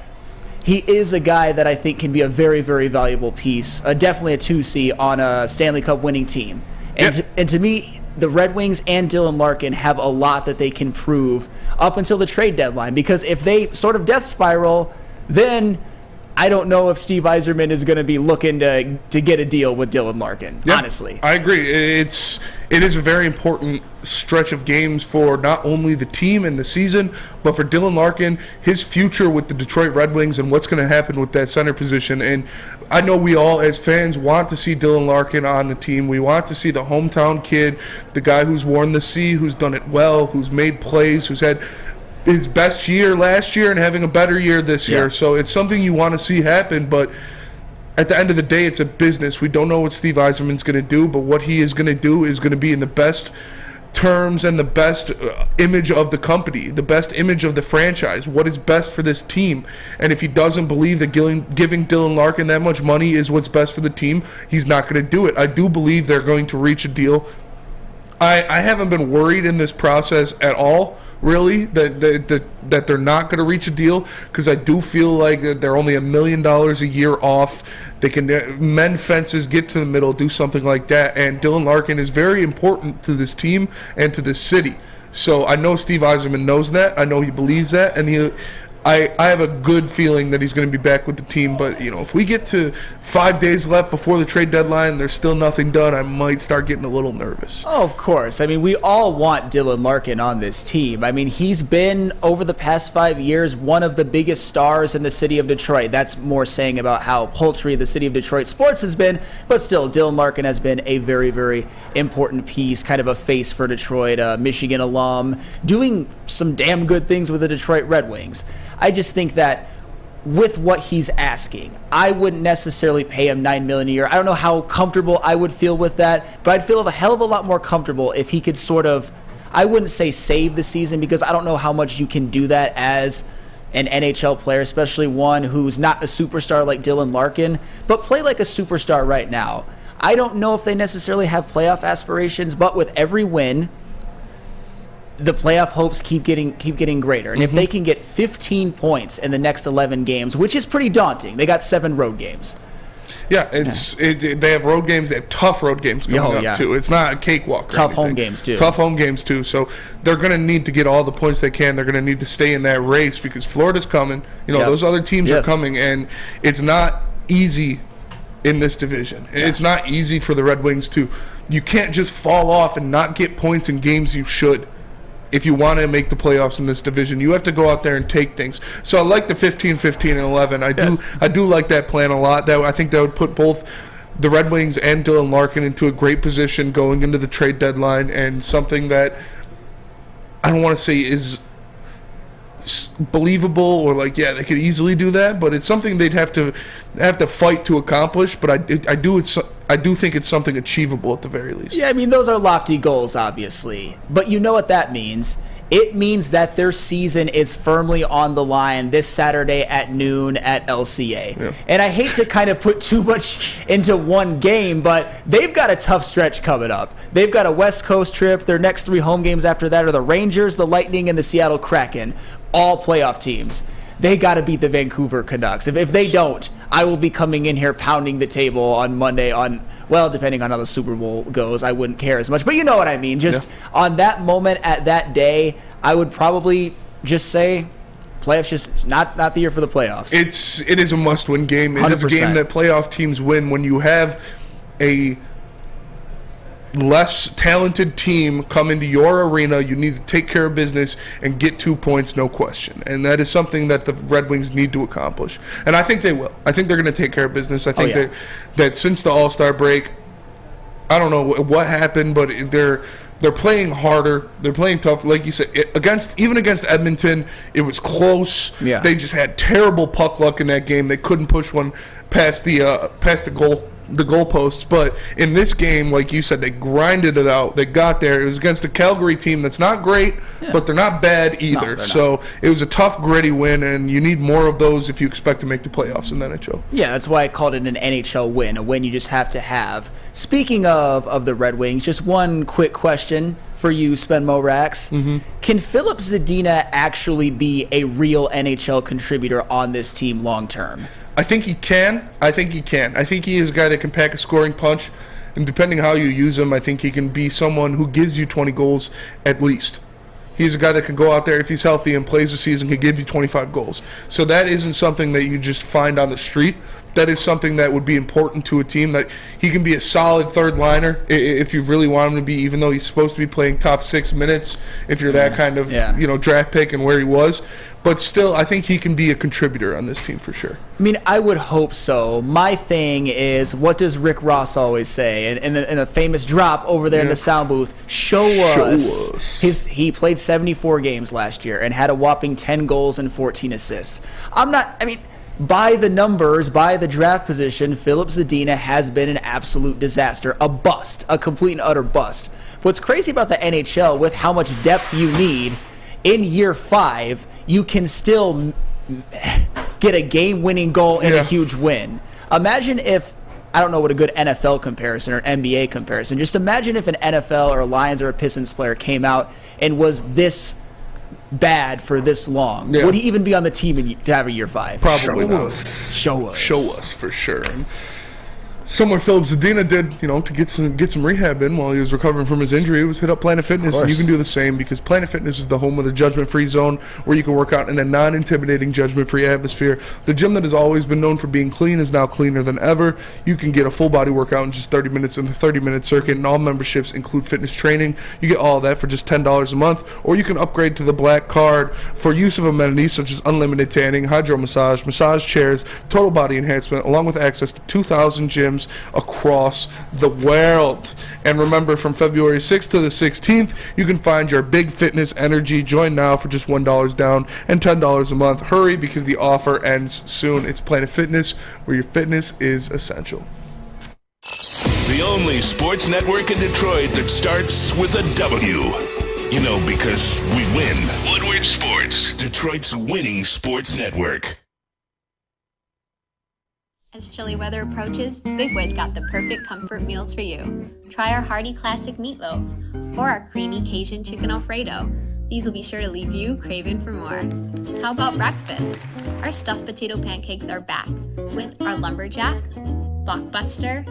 he is a guy that I think can be a very, very valuable piece, definitely a 2C on a Stanley Cup winning team. And to me, the Red Wings and Dylan Larkin have a lot that they can prove up until the trade deadline, because if they sort of death spiral, then I don't know if Steve Yzerman is going to be looking to get a deal with Dylan Larkin, honestly. I agree. It is a very important stretch of games for not only the team and the season, but for Dylan Larkin, his future with the Detroit Red Wings and what's going to happen with that center position. And I know we all, as fans, want to see Dylan Larkin on the team. We want to see the hometown kid, the guy who's worn the C, who's done it well, who's made plays, who's had his best year last year and having a better year this year. So it's something you want to see happen, but at the end of the day, it's a business. We don't know what Steve Yzerman's going to do, but what he is going to do is going to be in the best terms and the best image of the company, the best image of the franchise, what is best for this team. And if he doesn't believe that giving Dylan Larkin that much money is what's best for the team, he's not going to do it. I do believe they're going to reach a deal. I haven't been worried in this process at all, really, that they're not going to reach a deal, because I do feel like they're only $1 million a year off. They can mend fences, get to the middle, do something like that. And Dylan Larkin is very important to this team and to this city. So I know Steve Yzerman knows that. I know he believes that, and I have a good feeling that he's going to be back with the team. But, if we get to 5 days left before the trade deadline, there's still nothing done, I might start getting a little nervous. Oh, of course. I mean, we all want Dylan Larkin on this team. I mean, he's been, over the past 5 years, one of the biggest stars in the city of Detroit. That's more saying about how paltry the city of Detroit sports has been. But still, Dylan Larkin has been a very, very important piece, kind of a face for Detroit, a Michigan alum, doing some damn good things with the Detroit Red Wings. I just think that with what he's asking, I wouldn't necessarily pay him $9 million a year. I don't know how comfortable I would feel with that, but I'd feel a hell of a lot more comfortable if he could sort of, I wouldn't say save the season, because I don't know how much you can do that as an NHL player, especially one who's not a superstar like Dylan Larkin, but play like a superstar right now. I don't know if they necessarily have playoff aspirations, but with every win, the playoff hopes keep getting greater. And if they can get 15 points in the next 11 games, which is pretty daunting. They got 7 road games. Yeah, they have road games. They have tough road games coming up, too. It's not a cakewalk. Tough home games, too. Tough home games, too. So they're going to need to get all the points they can. They're going to need to stay in that race, because Florida's coming. Those other teams are coming, and it's not easy in this division. It's not easy for the Red Wings to. You can't just fall off and not get points in games you should. If you want to make the playoffs in this division, you have to go out there and take things. So I like the 15, 15, and 11. I do like that plan a lot. I think that would put both the Red Wings and Dylan Larkin into a great position going into the trade deadline, and something that I don't want to say is believable or like, they could easily do that, but it's something they'd have to fight to accomplish. But I do think it's something achievable at the very least. Yeah, I mean, those are lofty goals, obviously, but you know what that means. It means that their season is firmly on the line this Saturday at noon at LCA. Yeah. And I hate to kind of put too much into one game, but they've got a tough stretch coming up. They've got a West Coast trip. Their next 3 home games after that are the Rangers, the Lightning, and the Seattle Kraken, all playoff teams. they got to beat the Vancouver Canucks. If they don't, I will be coming in here pounding the table on Monday depending on how the Super Bowl goes, I wouldn't care as much. But you know what I mean. Just on that moment at that day, I would probably just say playoffs just not the year for the playoffs. It is a must-win game. It 100%. Is a game that playoff teams win when you have a less talented team come into your arena. You need to take care of business and get 2 points, no question. And that is something that the Red Wings need to accomplish. And I think they will. I think they're going to take care of business. I think that since the All-Star break, I don't know what happened, but they're playing harder. They're playing tough. Like you said, even against Edmonton, it was close. Yeah. They just had terrible puck luck in that game. They couldn't push one past the goalposts. But in this game, like you said, they grinded it out. They got there. It was against a Calgary team that's not great, but they're not bad either. So it was a tough, gritty win, and you need more of those if you expect to make the playoffs in the NHL. Yeah, that's why I called it an NHL win, a win you just have to have. Speaking of the Red Wings, just one quick question for you, Spenmo Rax. Mm-hmm. Can Filip Zadina actually be a real NHL contributor on this team long term? I think he can. I think he is a guy that can pack a scoring punch, and depending how you use him, I think he can be someone who gives you 20 goals at least. He's a guy that can go out there, if he's healthy and plays the season, can give you 25 goals. So that isn't something that you just find on the street. That is something that would be important to a team, that he can be a solid third liner if you really want him to be, even though he's supposed to be playing top 6 minutes if you're that kind of draft pick and where he was. But still, I think he can be a contributor on this team for sure. I mean, I would hope so. My thing is, what does Rick Ross always say? In the famous drop over there in the sound booth, show us. He played 74 games last year and had a whopping 10 goals and 14 assists. By the numbers, by the draft position, Filip Zadina has been an absolute disaster, a bust, a complete and utter bust. What's crazy about the NHL, with how much depth you need, in year 5, you can still get a game-winning goal and a huge win. Imagine if, I don't know what a good NFL comparison or NBA comparison, just imagine if an NFL or a Lions or a Pistons player came out and was this bad for this long. Would he even be on the team to have a year 5? Probably not. Show us for sure. And somewhere Filip Zadina did, to get some rehab in while he was recovering from his injury, was hit up Planet Fitness, and you can do the same, because Planet Fitness is the home of the judgment-free zone, where you can work out in a non-intimidating, judgment-free atmosphere. The gym that has always been known for being clean is now cleaner than ever. You can get a full-body workout in just 30 minutes in the 30-minute circuit, and all memberships include fitness training. You get all of that for just $10 a month, or you can upgrade to the Black Card for use of amenities such as unlimited tanning, hydro massage, massage chairs, total body enhancement, along with access to 2,000 gyms across the world. And remember, from February 6th to the 16th, you can find your big fitness energy. Join now for just $1 down and $10 a month. Hurry, because the offer ends soon. It's Planet Fitness, where your fitness is essential. The only sports network in Detroit that starts with a W. Because we win. Woodward Sports, Detroit's winning sports network. As chilly weather approaches, Big Boy's got the perfect comfort meals for you. Try our hearty classic meatloaf or our creamy Cajun chicken Alfredo. These will be sure to leave you craving for more. How about breakfast? Our stuffed potato pancakes are back with our lumberjack, blockbuster,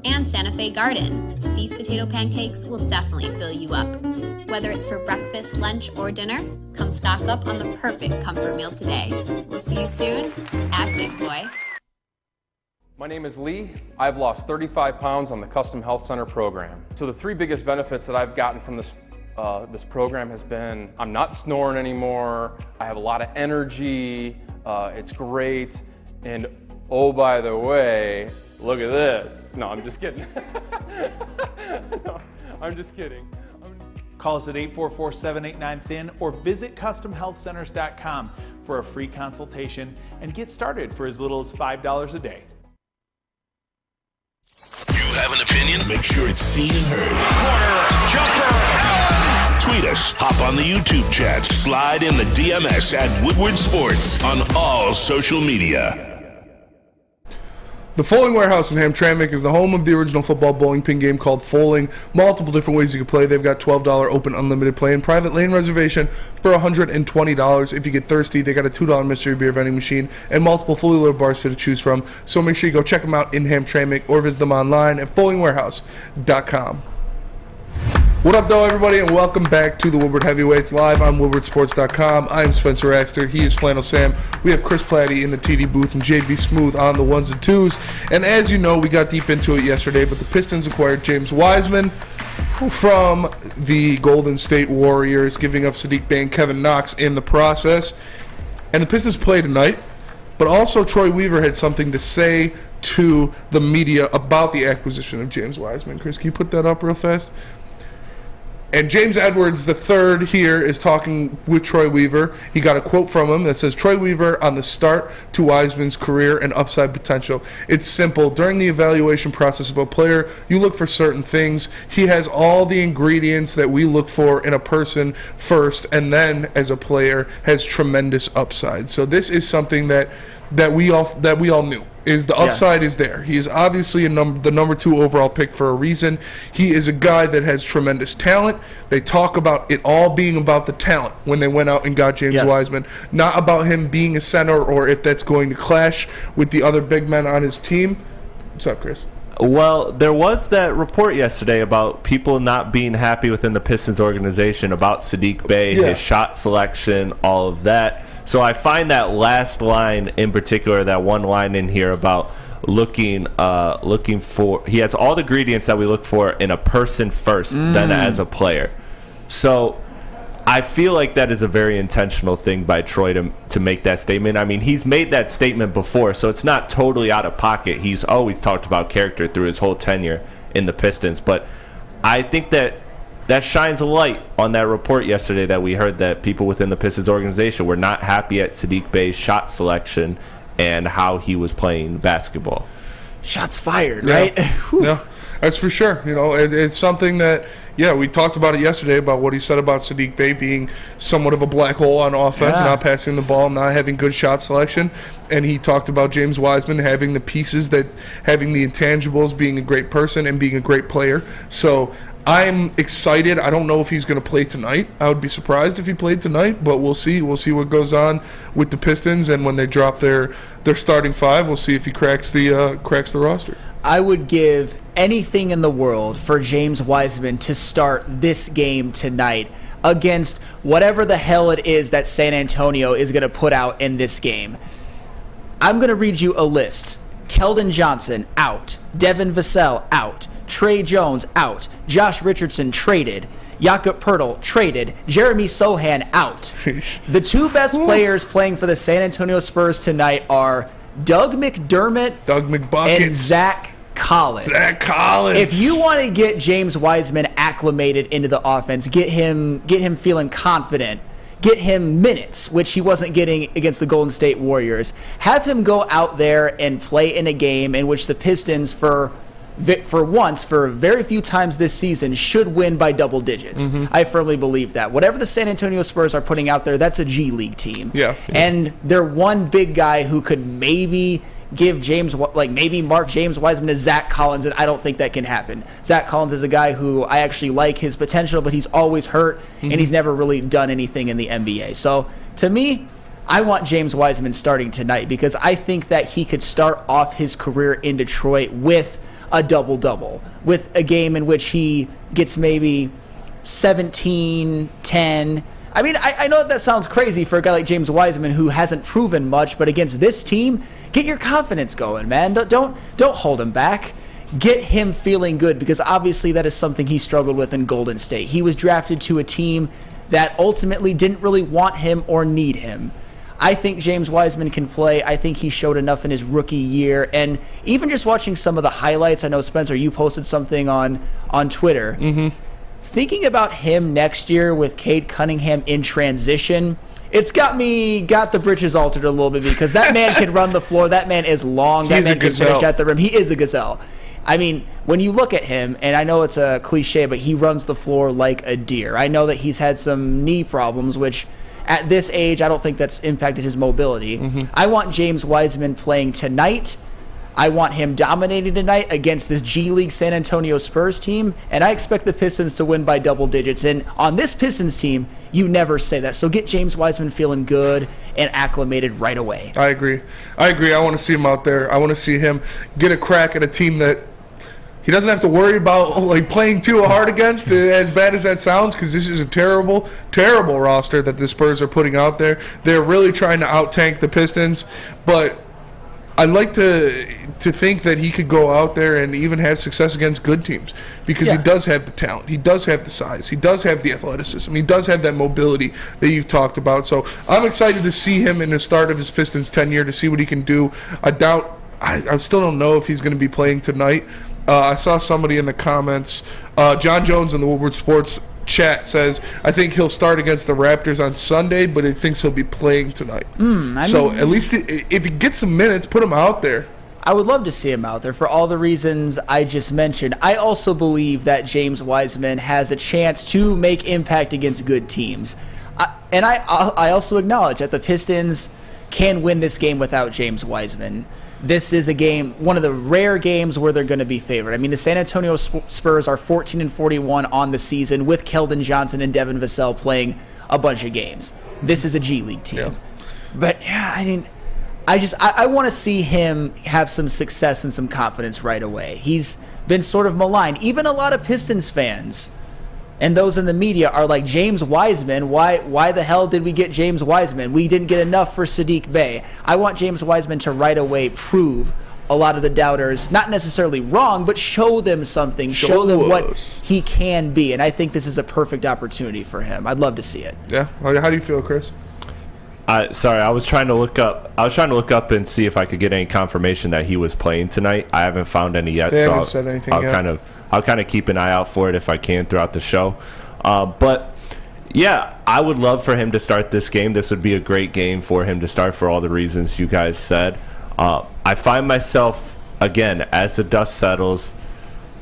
and Santa Fe Garden. These potato pancakes will definitely fill you up. Whether it's for breakfast, lunch, or dinner, come stock up on the perfect comfort meal today. We'll see you soon at Big Boy. My name is Lee. I've lost 35 pounds on the Custom Health Center program. So the 3 biggest benefits that I've gotten from this program has been, I'm not snoring anymore, I have a lot of energy, it's great, and oh, by the way, look at this. No, I'm just kidding. No, I'm just kidding. Call us at 844-789-THIN or visit CustomHealthCenters.com for a free consultation and get started for as little as $5 a day. You have an opinion? Make sure it's seen and heard. Corner, jumper, Allen! Tweet us, hop on the YouTube chat, slide in the DMS at Woodward Sports on all social media. The Foaling Warehouse in Hamtramck is the home of the original football bowling pin game called Foaling. Multiple different ways you can play. They've got $12 open unlimited play and private lane reservation for $120. If you get thirsty, they got a $2 mystery beer vending machine and multiple fully loaded bars for you to choose from. So make sure you go check them out in Hamtramck or visit them online at foalingwarehouse.com. What up, though, everybody, and welcome back to the Woodward Heavyweights live on woodwardsports.com. I am Spencer Axter. He is Flannel Sam. We have Chris Platty in the TD booth and JB Smooth on the ones and twos. And as you know, we got deep into it yesterday, but the Pistons acquired James Wiseman from the Golden State Warriors, giving up Sadiq Bey and Kevin Knox in the process. And the Pistons play tonight, but also Troy Weaver had something to say to the media about the acquisition of James Wiseman. Chris, can you put that up real fast? And James Edwards III here is talking with Troy Weaver. He got a quote from him that says, Troy Weaver on the start to Wiseman's career and upside potential. It's simple. During the evaluation process of a player, you look for certain things. He has all the ingredients that we look for in a person first, and then as a player has tremendous upside. So this is something that we all knew. Is the upside is there. He is obviously the number 2 overall pick for a reason. He is a guy that has tremendous talent. They talk about it all being about the talent when they went out and got James Wiseman, not about him being a center or if that's going to clash with the other big men on his team. What's up, Chris? Well, there was that report yesterday about people not being happy within the Pistons organization about Sadiq Bey, his shot selection, all of that. So I find that last line in particular, that one line in here about looking for, he has all the ingredients that we look for in a person first, then as a player. So I feel like that is a very intentional thing by Troy to make that statement. I mean, he's made that statement before, so it's not totally out of pocket. He's always talked about character through his whole tenure in the Pistons. But I think that shines a light on that report yesterday that we heard that people within the Pistons organization were not happy at Sadiq Bey's shot selection and how he was playing basketball. Shots fired, right? Yeah, that's for sure. You know, it's something that, we talked about it yesterday about what he said about Sadiq Bey being somewhat of a black hole on offense, not passing the ball, not having good shot selection. And he talked about James Wiseman having the pieces, having the intangibles, being a great person and being a great player. So I'm excited. I don't know if he's going to play tonight. I would be surprised if he played tonight, but we'll see. We'll see what goes on with the Pistons, and when they drop their starting 5, we'll see if he cracks the roster. I would give anything in the world for James Wiseman to start this game tonight against whatever the hell it is that San Antonio is going to put out in this game. I'm going to read you a list. Keldon Johnson, out. Devin Vassell, out. Trey Jones, out. Josh Richardson, traded. Jakob Poeltl, traded. Jeremy Sohan, out. The 2 best players playing for the San Antonio Spurs tonight are Doug McDermott and Zach Collins. If you want to get James Wiseman acclimated into the offense, get him feeling confident, get him minutes, which he wasn't getting against the Golden State Warriors, have him go out there and play in a game in which the Pistons, for very few times this season, should win by double digits. I firmly believe that. Whatever the San Antonio Spurs are putting out there, that's a G League team. And they're one big guy who could maybe give mark James Wiseman to Zach Collins, and I don't think that can happen. Zach Collins is a guy who I actually like his potential, but he's always hurt, and he's never really done anything in the NBA. So, to me, I want James Wiseman starting tonight because I think that he could start off his career in Detroit with a double-double, with a game in which he gets maybe 17, 10. I mean, I know that sounds crazy for a guy like James Wiseman who hasn't proven much, but against this team, get your confidence going, man. Don't hold him back. Get him feeling good, because obviously that is something he struggled with in Golden State. He was drafted to a team that ultimately didn't really want him or need him. I think James Wiseman can play. I think he showed enough in his rookie year. And even just watching some of the highlights, I know, Spencer, you posted something on Twitter. Thinking about him next year with Cade Cunningham in transition, it's got the britches altered a little bit, because that man can run the floor. That man is long. That man can finish at the rim. He is a gazelle. I mean, when you look at him, and I know it's a cliche, but he runs the floor like a deer. I know that he's had some knee problems, which at this age, I don't think that's impacted his mobility. I want James Wiseman playing tonight. I want him dominating tonight against this G League San Antonio Spurs team, and I expect the Pistons to win by double digits. And on this Pistons team, you never say that. So get James Wiseman feeling good and acclimated right away. I agree. I want to see him out there. I want to see him get a crack at a team that he doesn't have to worry about like playing too hard against, as bad as that sounds, because this is a terrible, terrible roster that the Spurs are putting out there. They're really trying to out-tank the Pistons, but I'd like to think that he could go out there and even have success against good teams, because he does have the talent, he does have the size, he does have the athleticism, he does have that mobility that you've talked about. So I'm excited to see him in the start of his Pistons tenure, to see what he can do. I still don't know if he's going to be playing tonight. I saw somebody in the comments, John Jones in the Woodward Sports chat says, I think he'll start against the Raptors on Sunday, but he thinks he'll be playing tonight. So at least if he gets some minutes, put him out there. I would love to see him out there for all the reasons I just mentioned. I also believe that James Wiseman has a chance to make impact against good teams. I also acknowledge that the Pistons can win this game without James Wiseman. This is a game, one of the rare games where they're going to be favored. I mean, the San Antonio Spurs are 14-41 on the season with Keldon Johnson and Devin Vassell playing a bunch of games. This is a G League team. Yeah. But, yeah, I mean, I want to see him have some success and some confidence right away. He's been sort of maligned. Even a lot of Pistons fans and those in the media are like, James Wiseman, why the hell did we get James Wiseman? We didn't get enough for Saddiq Bey. I want James Wiseman to right away prove a lot of the doubters, not necessarily wrong, but show them something, show them what he can be. And I think this is a perfect opportunity for him. I'd love to see it. Yeah. How do you feel, Chris? Sorry, I was trying to look up and see if I could get any confirmation that he was playing tonight. I haven't found any yet. They haven't said anything yet. I'll kind of keep an eye out for it if I can throughout the show. But yeah, I would love for him to start this game. This would be a great game for him to start for all the reasons you guys said. I find myself, again, as the dust settles,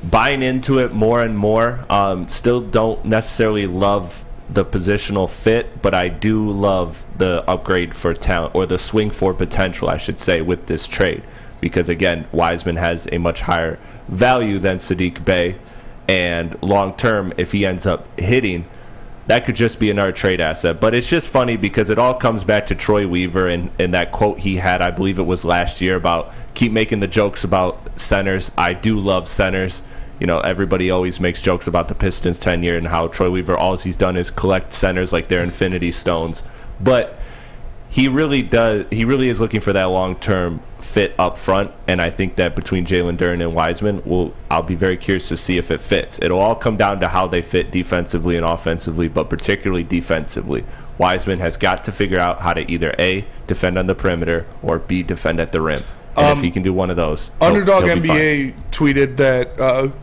buying into it more and more. Still don't necessarily love the positional fit, but I do love the upgrade for talent, or the swing for potential, I should say, with this trade. Because, again, Wiseman has a much higher value than Saddiq Bey, and long-term, if he ends up hitting, that could just be another trade asset. But it's just funny because it all comes back to Troy Weaver and that quote he had, I believe it was last year, about keep making the jokes about centers. I do love centers. You know, everybody always makes jokes about the Pistons' tenure and how Troy Weaver, all he's done is collect centers like they're infinity stones. But he really is looking for that long-term fit up front, and I think that between Jalen Duren and Wiseman, I'll be very curious to see if it fits. It'll all come down to how they fit defensively and offensively, but particularly defensively. Wiseman has got to figure out how to either A, defend on the perimeter, or B, defend at the rim. And if he can do one of those, Underdog NBA tweeted that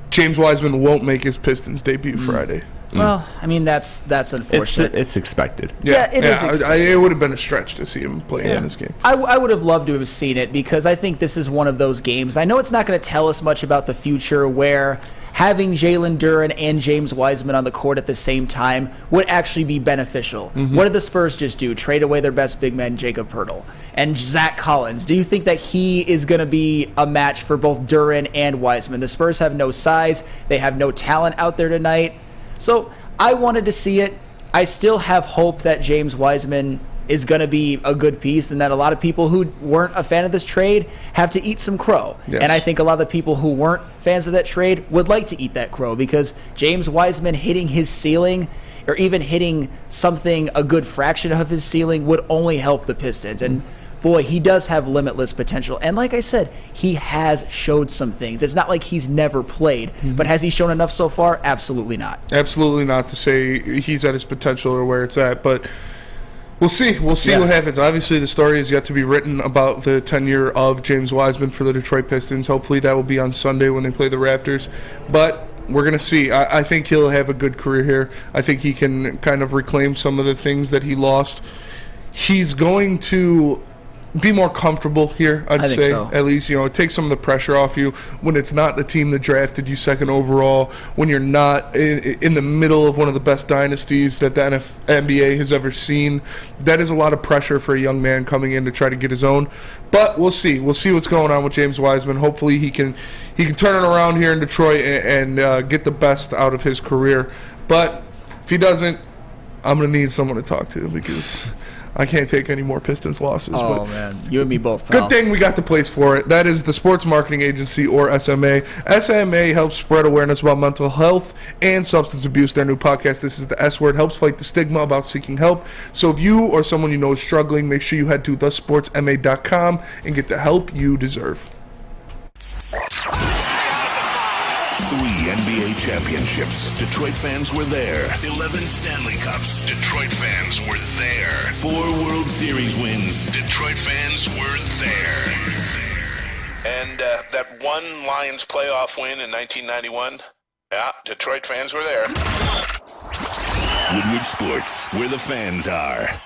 James Wiseman won't make his Pistons debut Friday. Well, I mean, that's unfortunate. It's expected. Yeah, it is expected. It would have been a stretch to see him play in this game. I would have loved to have seen it, because I think this is one of those games. I know it's not going to tell us much about the future, where having Jalen Duren and James Wiseman on the court at the same time would actually be beneficial. What did the Spurs just do? Trade away their best big man, Jakob Poeltl, and Zach Collins. Do you think that he is going to be a match for both Duren and Wiseman? The Spurs have no size. They have no talent out there tonight. So I wanted to see it. I still have hope that James Wiseman is going to be a good piece, and that a lot of people who weren't a fan of this trade have to eat some crow. Yes. And I think a lot of the people who weren't fans of that trade would like to eat that crow, because James Wiseman hitting his ceiling, or even hitting something a good fraction of his ceiling, would only help the Pistons. And boy, he does have limitless potential. And like I said, he has showed some things. It's not like he's never played. But has he shown enough so far? Absolutely not. Absolutely not to say he's at his potential or where it's at. But we'll see. We'll see what happens. Obviously, the story is yet to be written about the tenure of James Wiseman for the Detroit Pistons. Hopefully that will be on Sunday when they play the Raptors. But we're going to see. I think he'll have a good career here. I think he can kind of reclaim some of the things that he lost. He's going to be more comfortable here, I'd think say. so. At least, it takes some of the pressure off you when it's not the team that drafted you second overall, when you're not in the middle of one of the best dynasties that the NBA has ever seen. That is a lot of pressure for a young man coming in to try to get his own. But we'll see. We'll see what's going on with James Wiseman. Hopefully he can turn it around here in Detroit and get the best out of his career. But if he doesn't, I'm going to need someone to talk to because I can't take any more Pistons losses. Oh, man. You and me both, pal. Good thing we got the place for it. That is the Sports Marketing Agency, or SMA. SMA helps spread awareness about mental health and substance abuse. Their new podcast, This is the S Word, helps fight the stigma about seeking help. So if you or someone you know is struggling, make sure you head to thesportsma.com and get the help you deserve. 3 NBA championships. Detroit fans were there. 11 Stanley Cups. Detroit fans were there. 4 World Series wins. Detroit fans were there. And that one Lions playoff win in 1991. Yeah, Detroit fans were there. Woodward Sports, where the fans are.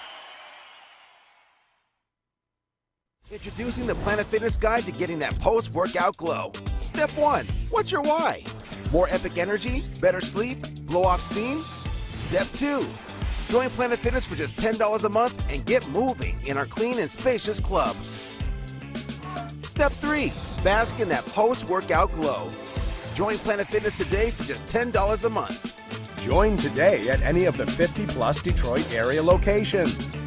Introducing the Planet Fitness Guide to getting that post-workout glow. Step 1, what's your why? More epic energy, better sleep, blow off steam? Step 2, join Planet Fitness for just $10 a month and get moving in our clean and spacious clubs. Step 3, bask in that post-workout glow. Join Planet Fitness today for just $10 a month. Join today at any of the 50-plus Detroit area locations.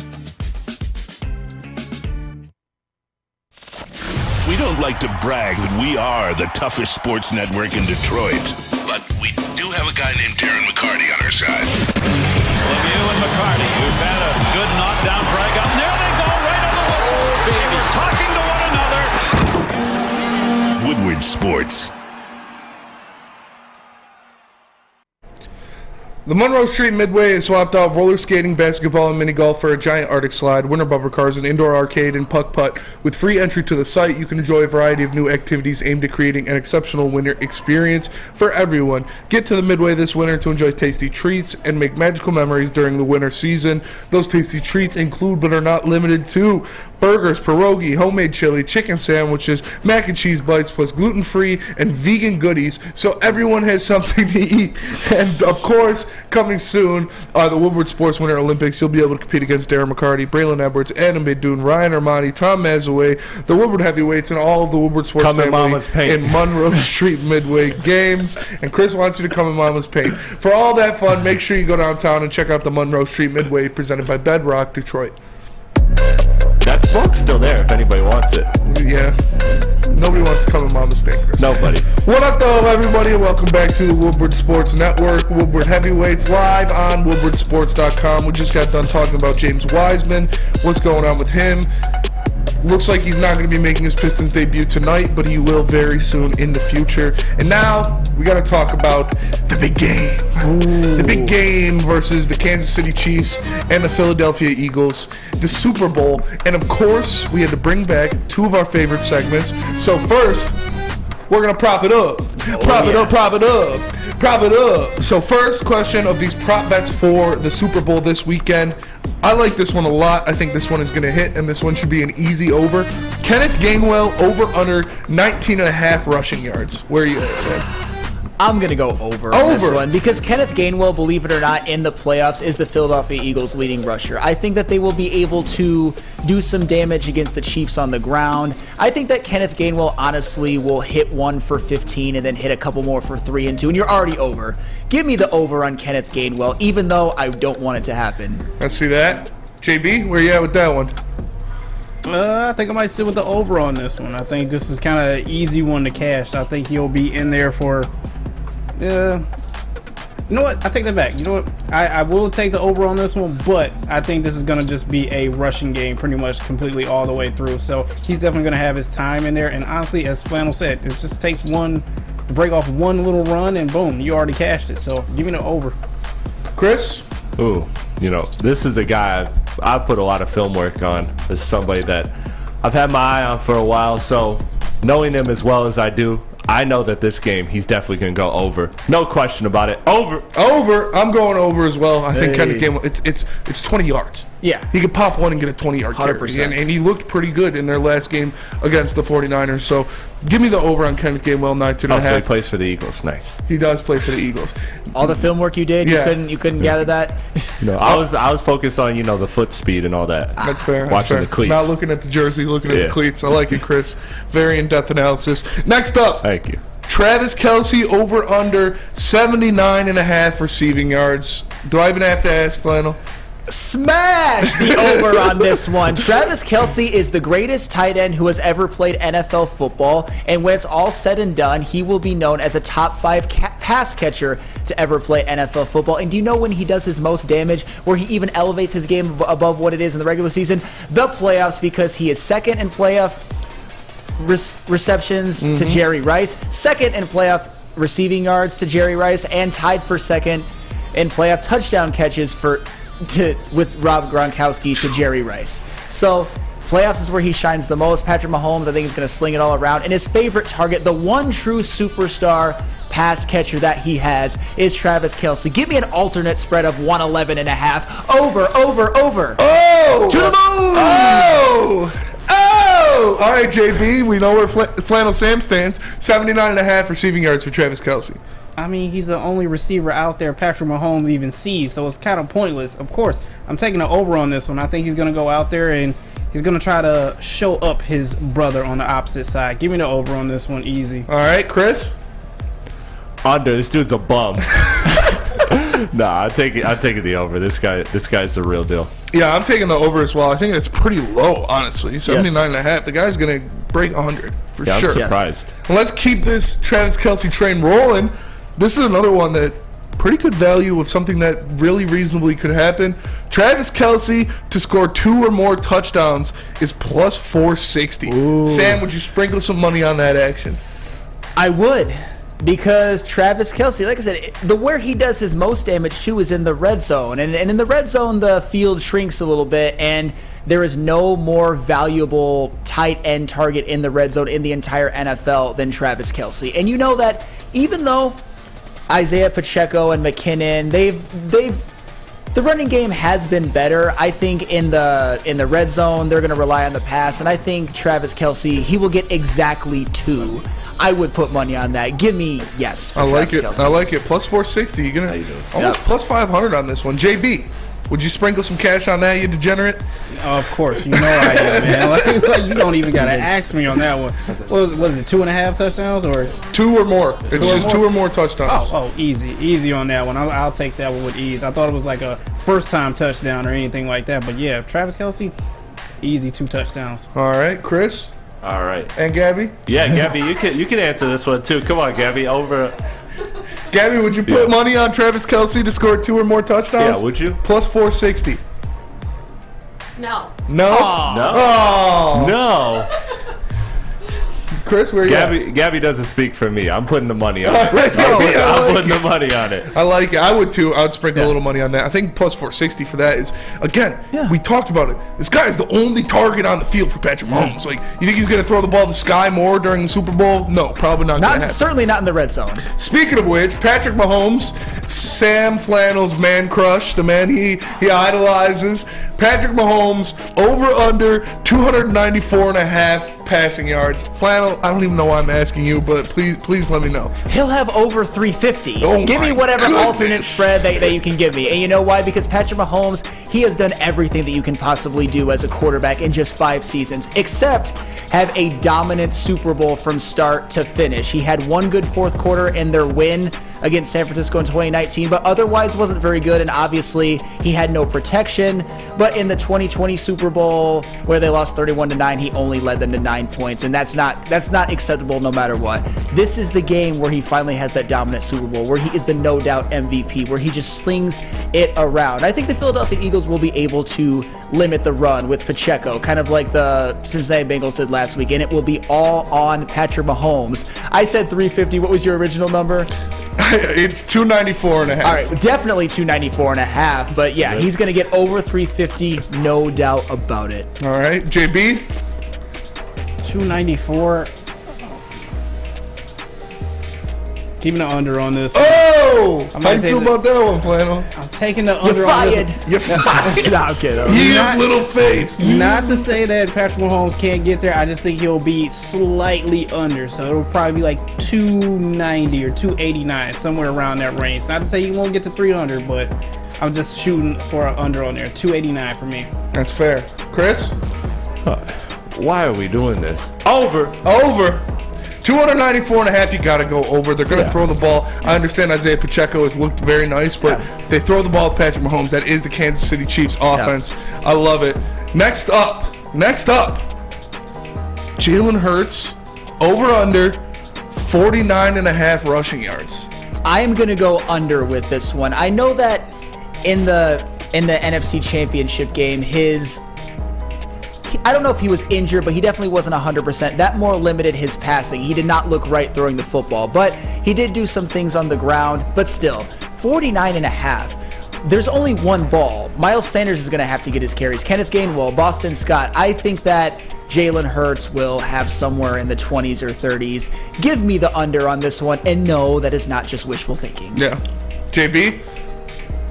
We don't like to brag that we are the toughest sports network in Detroit, but we do have a guy named Darren McCarty on our side. Lemieux and McCarty, who've had a good knockdown drag up. There they go, right on the whistle. They were talking to one another. Woodward Sports. The Monroe Street Midway has swapped out roller skating, basketball, and mini golf for a giant Arctic slide, winter bumper cars, an indoor arcade, and puck putt. With free entry to the site, you can enjoy a variety of new activities aimed at creating an exceptional winter experience for everyone. Get to the Midway this winter to enjoy tasty treats and make magical memories during the winter season. Those tasty treats include, but are not limited to, burgers, pierogi, homemade chili, chicken sandwiches, mac and cheese bites, plus gluten-free and vegan goodies, so everyone has something to eat. And, of course, coming soon are the Woodward Sports Winter Olympics. You'll be able to compete against Darren McCarty, Braylon Edwards, Adam Beydoun, Ryan Ermanni, Tom Mazaway, the Woodward Heavyweights, and all of the Woodward Sports family in Monroe Street Midway games. And Chris wants you to come in Mama's Paint. For all that fun, make sure you go downtown and check out the Monroe Street Midway presented by Bedrock Detroit. That smoke's still there if anybody wants it. Yeah. Nobody wants to come in Mama's Paint, Chris. Nobody. What up, though, everybody, and welcome back to the Woodward Sports Network. Woodward Heavyweights live on woodwardsports.com. We just got done talking about James Wiseman. What's going on with him? Looks like he's not going to be making his Pistons debut tonight, but he will very soon in the future. And now we got to talk about the big game. Ooh. The big game versus the Kansas City Chiefs and the Philadelphia Eagles, the Super Bowl. And, of course, we had to bring back 2 of our favorite segments. So first, we're going to prop it up. Prop it up. Prop it up. So first question of these prop bets for the Super Bowl this weekend. I like this one a lot. I think this one is going to hit, and this one should be an easy over. Kenneth Gainwell over under 19.5 rushing yards. Where are you at, Sam? I'm going to go over on this one because Kenneth Gainwell, believe it or not, in the playoffs is the Philadelphia Eagles' leading rusher. I think that they will be able to do some damage against the Chiefs on the ground. I think that Kenneth Gainwell honestly will hit one for 15 and then hit a couple more for 3 and 2, and you're already over. Give me the over on Kenneth Gainwell, even though I don't want it to happen. Let's see that. JB, where you at with that one? I think I might sit with the over on this one. I think this is kind of an easy one to cash. I think he'll be in there for... you know what? I take that back. You know what? I will take the over on this one, but I think this is going to just be a rushing game pretty much completely all the way through. So he's definitely going to have his time in there. And honestly, as Flannel said, it just takes one to break off one little run and boom, you already cashed it. So give me the over. Chris? Ooh, this is a guy I've put a lot of film work on. This is somebody that I've had my eye on for a while. So knowing him as well as I do, I know that this game, he's definitely going to go over. No question about it. Over. I'm going over as well. I think Kenneth Gainwell, it's 20 yards. Yeah. He could pop one and get a 20-yard 100%. carry. And he looked pretty good in their last game against the 49ers. So give me the over on Kenneth Gainwell, 19.5. So he plays for the Eagles. Nice. He does play for the Eagles. All the film work you did, you couldn't gather that? No, I was focused on, the foot speed and all that. That's fair. Watching the cleats. Not looking at the jersey, looking at the cleats. I like it, Chris. Very in-depth analysis. Next up. Thank you. Travis Kelce over under 79.5 receiving yards. Do I even have to ask, Flannel? Smash the over on this one. Travis Kelce is the greatest tight end who has ever played NFL football, and when it's all said and done, he will be known as a top 5 pass catcher to ever play NFL football. And do you know when he does his most damage, where he even elevates his game above what it is in the regular season? The playoffs, because he is second in playoff receptions to Jerry Rice, second in playoff receiving yards to Jerry Rice, and tied for second in playoff touchdown catches with Rob Gronkowski to Jerry Rice. So playoffs is where he shines the most. Patrick Mahomes, I think, is going to sling it all around. And his favorite target, the one true superstar pass catcher that he has, is Travis Kelce. Give me an alternate spread of 111.5. Over. Oh! To the moon! Oh! All right, JB, we know where Flannel Sam stands. 79.5 receiving yards for Travis Kelce. I mean, he's the only receiver out there Patrick Mahomes even sees, so it's kind of pointless. Of course, I'm taking an over on this one. I think he's going to go out there and he's going to try to show up his brother on the opposite side. Give me the over on this one, easy. All right, Chris? Under. This dude's a bum. Nah, I'm taking the over. This guy's the real deal. Yeah, I'm taking the over as well. I think it's pretty low, honestly. 79.5. The guy's going to break 100 for sure. I'm surprised. And let's keep this Travis Kelce train rolling. This is another one that pretty good value of something that really reasonably could happen. Travis Kelce to score 2 or more touchdowns is plus 460. Ooh. Sam, would you sprinkle some money on that action? I would. Because Travis Kelce, like I said, where he does his most damage too is in the red zone. And in the red zone, the field shrinks a little bit, and there is no more valuable tight end target in the red zone in the entire NFL than Travis Kelce. And you know that even though Isaiah Pacheco and McKinnon, the running game has been better. I think in the red zone, they're going to rely on the pass, and I think Travis Kelce, he will get exactly 2. I would put money on that. Give me yes for Travis Kelce. I like it. Plus 460. You're going to almost plus 500 on this one. JB, would you sprinkle some cash on that, you degenerate? Of course. You know I do, man. Like, you don't even got to ask me on that one. What is it, 2.5 touchdowns? Or 2 or more. It's just 2 or more touchdowns. Oh, easy on that one. I'll take that one with ease. I thought it was like a first-time touchdown or anything like that. But, yeah, Travis Kelce, easy 2 touchdowns. All right, Chris? All right. And Gabby? Yeah, Gabby, you can answer this one too. Come on, Gabby. Over. Gabby, would you put money on Travis Kelce to score 2 or more touchdowns? Yeah, would you? Plus 460. No. No? No. No. Chris, where are you at? Gabby doesn't speak for me. I'm putting the money on it. Let's go. I'm putting the money on it. I like it. I would too. I would sprinkle a little money on that. I think plus 460 for that is, again, we talked about it. This guy is the only target on the field for Patrick Mahomes. Like, you think he's going to throw the ball to the sky more during the Super Bowl? No, probably not going to happen. Certainly not in the red zone. Speaking of which, Patrick Mahomes, Sam Flannel's man crush, the man he idolizes. Patrick Mahomes, over under 294.5 passing yards. Flannel, I don't even know why I'm asking you, but please let me know. He'll have over 350. Oh, give me whatever alternate spread that you can give me. And you know why? Because Patrick Mahomes, he has done everything that you can possibly do as a quarterback in just 5 seasons, except have a dominant Super Bowl from start to finish. He had one good fourth quarter in their win against San Francisco in 2019, but otherwise wasn't very good, and obviously he had no protection. But in the 2020 Super Bowl, where they lost 31-9, he only led them to 9 points, and that's not acceptable no matter what. This is the game where he finally has that dominant Super Bowl, where he is the no doubt MVP, where he just slings it around. I think the Philadelphia Eagles will be able to limit the run with Pacheco, kind of like the Cincinnati Bengals did last week, and it will be all on Patrick Mahomes. I said 350. What was your original number? It's 294.5. All right, definitely 294.5. But yeah, he's going to get over 350, no doubt about it. All right, JB? 294. Keeping the under on this. Oh! How you feel about that one, Flannel? I'm taking the under on this. You're fired. No, I'm kidding. You have little faith. Not to say that Patrick Mahomes can't get there. I just think he'll be slightly under. So it'll probably be like 290 or 289, somewhere around that range. Not to say he won't get to 300, but I'm just shooting for an under on there. 289 for me. That's fair. Chris? Why are we doing this? Over. 294.5, you got to go over. They're going to throw the ball. I understand Isaiah Pacheco has looked very nice, but they throw the ball with Patrick Mahomes. That is the Kansas City Chiefs offense. I love it. Next up, Jalen Hurts, over-under, 49.5 rushing yards. I am going to go under with this one. I know that in the NFC Championship game, I don't know if he was injured, but he definitely wasn't 100%. That more limited his passing. He did not look right throwing the football, but he did do some things on the ground. But still, 49.5. There's only one ball. Miles Sanders is going to have to get his carries. Kenneth Gainwell, Boston Scott. I think that Jalen Hurts will have somewhere in the 20s or 30s. Give me the under on this one, and no, that is not just wishful thinking. Yeah. JB,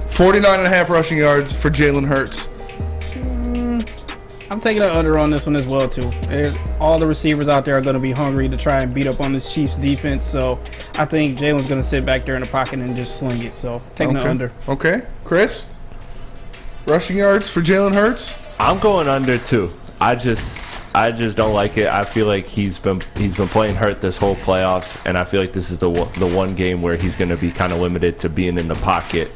49.5 rushing yards for Jalen Hurts. I'm taking an under on this one as well, too. All the receivers out there are going to be hungry to try and beat up on this Chiefs defense, so I think Jalen's going to sit back there in the pocket and just sling it. So taking the under. Okay. Chris? Rushing yards for Jalen Hurts? I'm going under too. I just don't like it. I feel like he's been playing hurt this whole playoffs, and I feel like this is the one game where he's going to be kind of limited to being in the pocket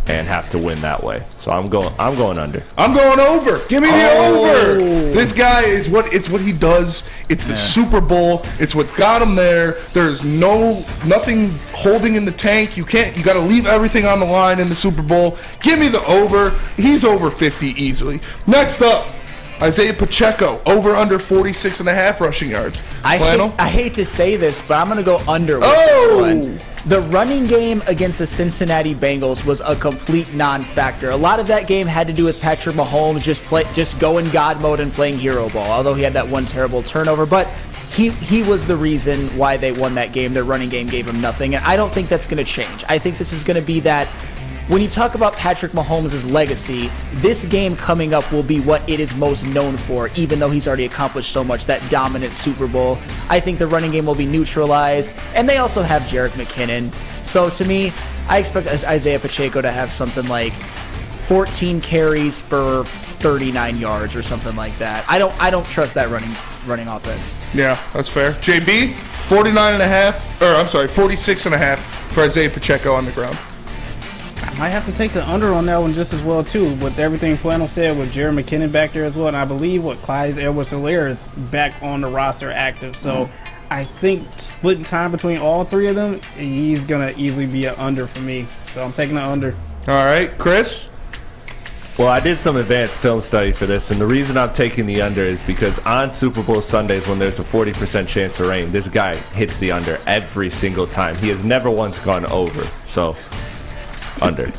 and have to win that way. So I'm going under. I'm going over. Give me the over. This guy is what he does. It's the Super Bowl. It's what got him there. There's nothing holding in the tank. You got to leave everything on the line in the Super Bowl. Give me the over. He's over 50 easily. Next up, Isaiah Pacheco, over under 46.5 rushing yards. I hate to say this, but I'm going to go under with this one. The running game against the Cincinnati Bengals was a complete non-factor. A lot of that game had to do with Patrick Mahomes just going God mode and playing hero ball, although he had that one terrible turnover. But he was the reason why they won that game. Their running game gave him nothing, and I don't think that's going to change. I think this is going to be that. When you talk about Patrick Mahomes' legacy, this game coming up will be what it is most known for, even though he's already accomplished so much, that dominant Super Bowl. I think the running game will be neutralized, and they also have Jerick McKinnon. So to me, I expect Isaiah Pacheco to have something like 14 carries for 39 yards or something like that. I don't trust that running offense. Yeah, that's fair. JB, 46.5 for Isaiah Pacheco on the ground. I might have to take the under on that one just as well, too, with everything Flannel said with Jerick McKinnon back there as well. And I believe Clyde Edwards-Helaire is back on the roster active. So I think splitting time between all three of them, he's going to easily be an under for me. So I'm taking the under. All right. Chris? Well, I did some advanced film study for this, and the reason I'm taking the under is because on Super Bowl Sundays when there's a 40% chance of rain, this guy hits the under every single time. He has never once gone over. So under.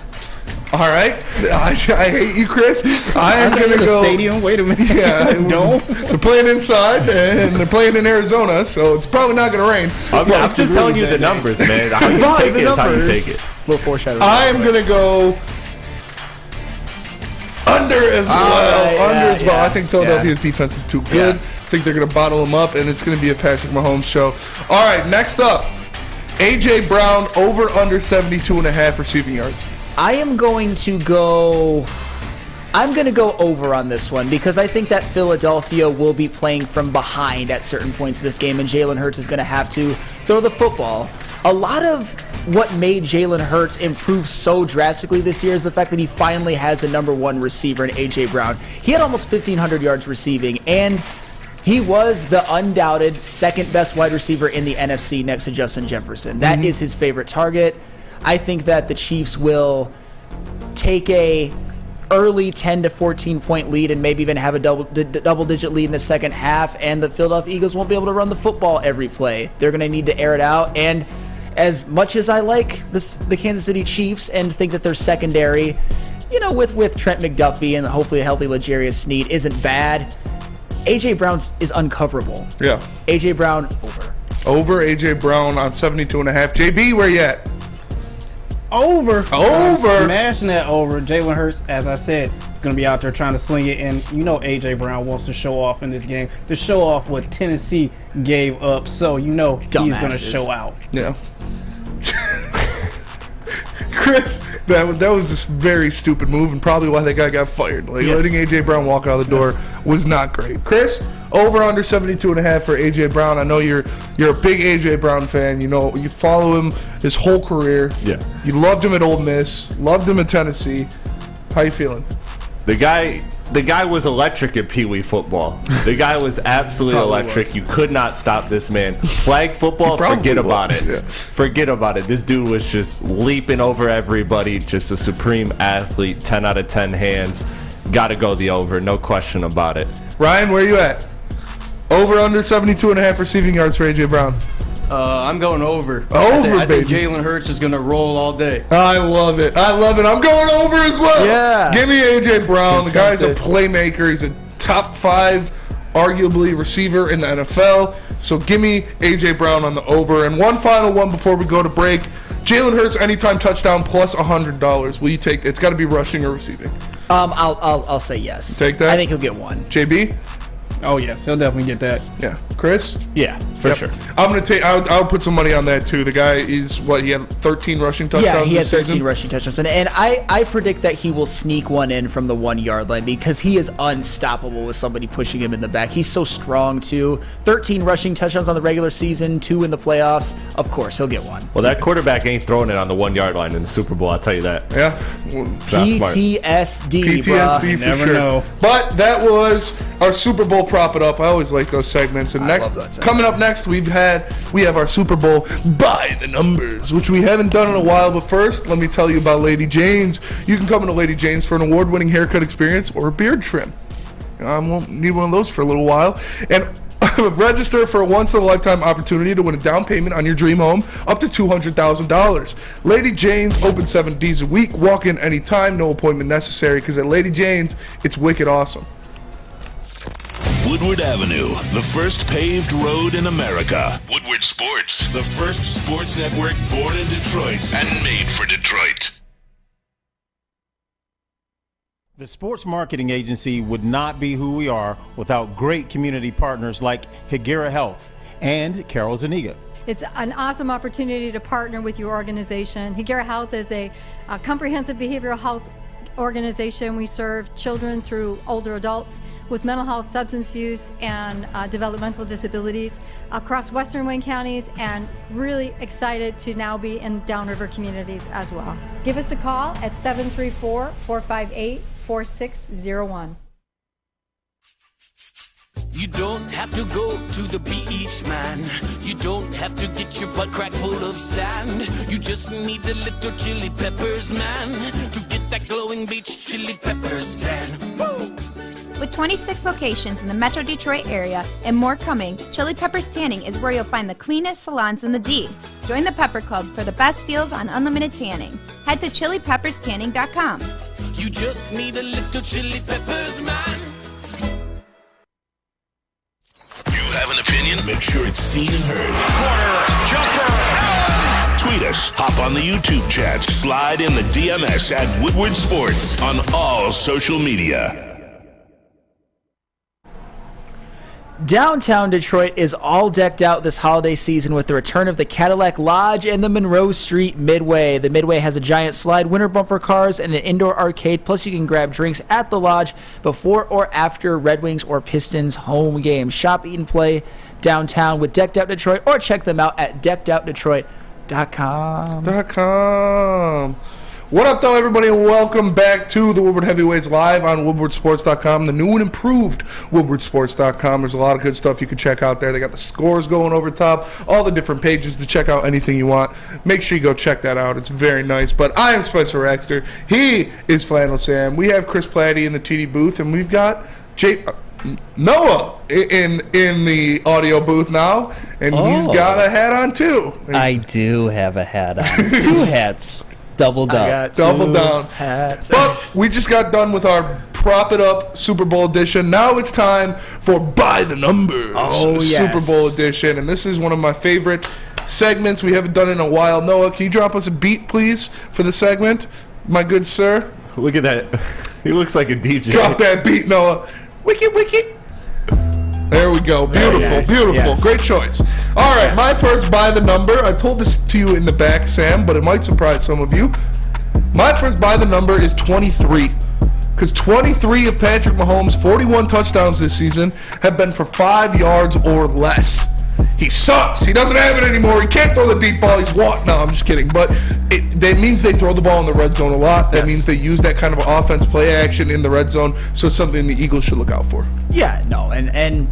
All right. I hate you, Chris. I am going to go. Stadium. Wait a minute. Yeah. No. They're playing inside, and they're playing in Arizona, so it's probably not going to rain. I'm just telling you the numbers, man. How you take it is how you take it. A little foreshadowing. I am going to go under as well. I think Philadelphia's defense is too good. I think they're going to bottle them up, and it's going to be a Patrick Mahomes show. All right. Next up. A.J. Brown, over under 72.5 receiving yards. I'm going to go over on this one because I think that Philadelphia will be playing from behind at certain points of this game, and Jalen Hurts is going to have to throw the football. A lot of what made Jalen Hurts improve so drastically this year is the fact that he finally has a number one receiver in A.J. Brown. He had almost 1,500 yards receiving, and he was the undoubted second best wide receiver in the NFC next to Justin Jefferson. That is his favorite target. I think that the Chiefs will take a early 10 to 14 point lead and maybe even have a double-digit lead in the second half, and the Philadelphia Eagles won't be able to run the football every play. They're going to need to air it out, and as much as I like the Kansas City Chiefs and think that their secondary, with Trent McDuffie and hopefully a healthy L'Jarius Sneed isn't bad, A.J. Brown is uncoverable. Yeah. A.J. Brown, over. Over A.J. Brown on 72.5. JB, where you at? Over. I'm smashing that over. Jalen Hurts, as I said, is going to be out there trying to sling it. And you know A.J. Brown wants to show off in this game. To show off what Tennessee gave up. So you know he's going to show out. Yeah. Chris, that was this very stupid move and probably why that guy got fired. Like letting A.J. Brown walk out of the door was not great. Chris, over under 72.5 for A.J. Brown. I know you're a big A.J. Brown fan. You know, you follow him his whole career. Yeah. You loved him at Ole Miss, loved him at Tennessee. How you feeling? The guy was electric at Pee Wee football. The guy was absolutely electric. You could not stop this man. Flag football, forget about it. Yeah. Forget about it. This dude was just leaping over everybody. Just a supreme athlete. 10 out of 10 hands. Got to go the over. No question about it. Ryan, where you at? Over under 72.5 receiving yards for A.J. Brown. I'm going over. Over, I think Jalen Hurts is going to roll all day. I love it. I'm going over as well. Yeah. Give me A.J. Brown. Consensus. The guy's a playmaker. He's a top 5, arguably, receiver in the NFL. So give me A.J. Brown on the over. And one final one before we go to break. Jalen Hurts, anytime touchdown plus $100. Will you take it? It's got to be rushing or receiving. I'll say yes. Take that? I think he'll get one. JB? Oh, yes. He'll definitely get that. Yeah. Chris? Yeah, for sure. I'm going to take, I'll put some money on that too. The guy is, he had 13 rushing touchdowns Yeah, he had this 13 season? rushing touchdowns. And I predict that he will sneak one in from the 1 yard line because he is unstoppable with somebody pushing him in the back. He's so strong too. 13 rushing touchdowns on the regular season, 2 in the playoffs. Of course, he'll get one. Well, that quarterback ain't throwing it on the 1 yard line in the Super Bowl, I'll tell you that. Yeah. PTSD, PTSD for sure. Know. But that was our Super Bowl Prop It Up. I always like those segments. And I love that segment. Coming up next, we have our Super Bowl By the Numbers, which we haven't done in a while. But first, let me tell you about Lady Jane's. You can come into Lady Jane's for an award-winning haircut experience or a beard trim. I won't need one of those for a little while. And register for a once-in-a-lifetime opportunity to win a down payment on your dream home up to $200,000. Lady Jane's open 7 days a week. Walk in anytime, no appointment necessary, because at Lady Jane's, it's wicked awesome. Woodward Avenue, the first paved road in America. Woodward Sports, the first sports network born in Detroit and made for Detroit. The sports marketing agency would not be who we are without great community partners like Higuera Health and Carol Zuniga. It's an awesome opportunity to partner with your organization. Higuera Health is a comprehensive behavioral health organization. We serve children through older adults with mental health, substance use, and developmental disabilities across Western Wayne counties, and really excited to now be in downriver communities as well. Give us a call at 734-458-4601. You don't have to go to the beach, man. You don't have to get your butt crack full of sand. You just need a little chili peppers, man, to get that glowing beach chili peppers tan. Woo! With 26 locations in the Metro Detroit area and more coming, Chili Peppers Tanning is where you'll find the cleanest salons in the D. Join the Pepper Club for the best deals on unlimited tanning. Head to chilipepperstanning.com. You just need a little chili peppers, man. Have an opinion? Make sure it's seen and heard. Corner, jumper, tweet us, hop on the YouTube chat, slide in the DMS at Woodward Sports on all social media. Downtown Detroit is all decked out this holiday season with the return of the Cadillac Lodge and the Monroe Street Midway. The Midway has a giant slide, winter bumper cars, and an indoor arcade, plus you can grab drinks at the Lodge before or after Red Wings or Pistons home games. Shop, eat, and play downtown with Decked Out Detroit, or check them out at deckedoutdetroit.com. What up, though, everybody, and welcome back to the Woodward Heavyweights live on WoodwardSports.com, the new and improved WoodwardSports.com. There's a lot of good stuff you can check out there. They got the scores going over top, all the different pages to check out anything you want. Make sure you go check that out. It's very nice. But I am Spencer Raxter. He is Flannel Sam. We have Chris Platty in the TD booth, and we've got Noah in the audio booth now, and he's got a hat on, too. I do have a hat on. 2 hats. Double down. I got Double two down. hats. But we just got done with our Prop It Up Super Bowl edition. Now it's time for By the Numbers Super Bowl edition. And this is one of my favorite segments. We haven't done it in a while. Noah, can you drop us a beat, please, for the segment? My good sir. Look at that. He looks like a DJ. Drop that beat, Noah. Wicked, wicked. There we go. Beautiful, beautiful. Yes. Great choice. All right, my first By the Number. I told this to you in the back, Sam, but it might surprise some of you. My first By the Number is 23. Because 23 of Patrick Mahomes' 41 touchdowns this season have been for 5 yards or less. He sucks. He doesn't have it anymore. He can't throw the deep ball. He's walked. No, I'm just kidding. But that means they throw the ball in the red zone a lot. That means they use that kind of offense, play action in the red zone. So it's something the Eagles should look out for. Yeah, no, and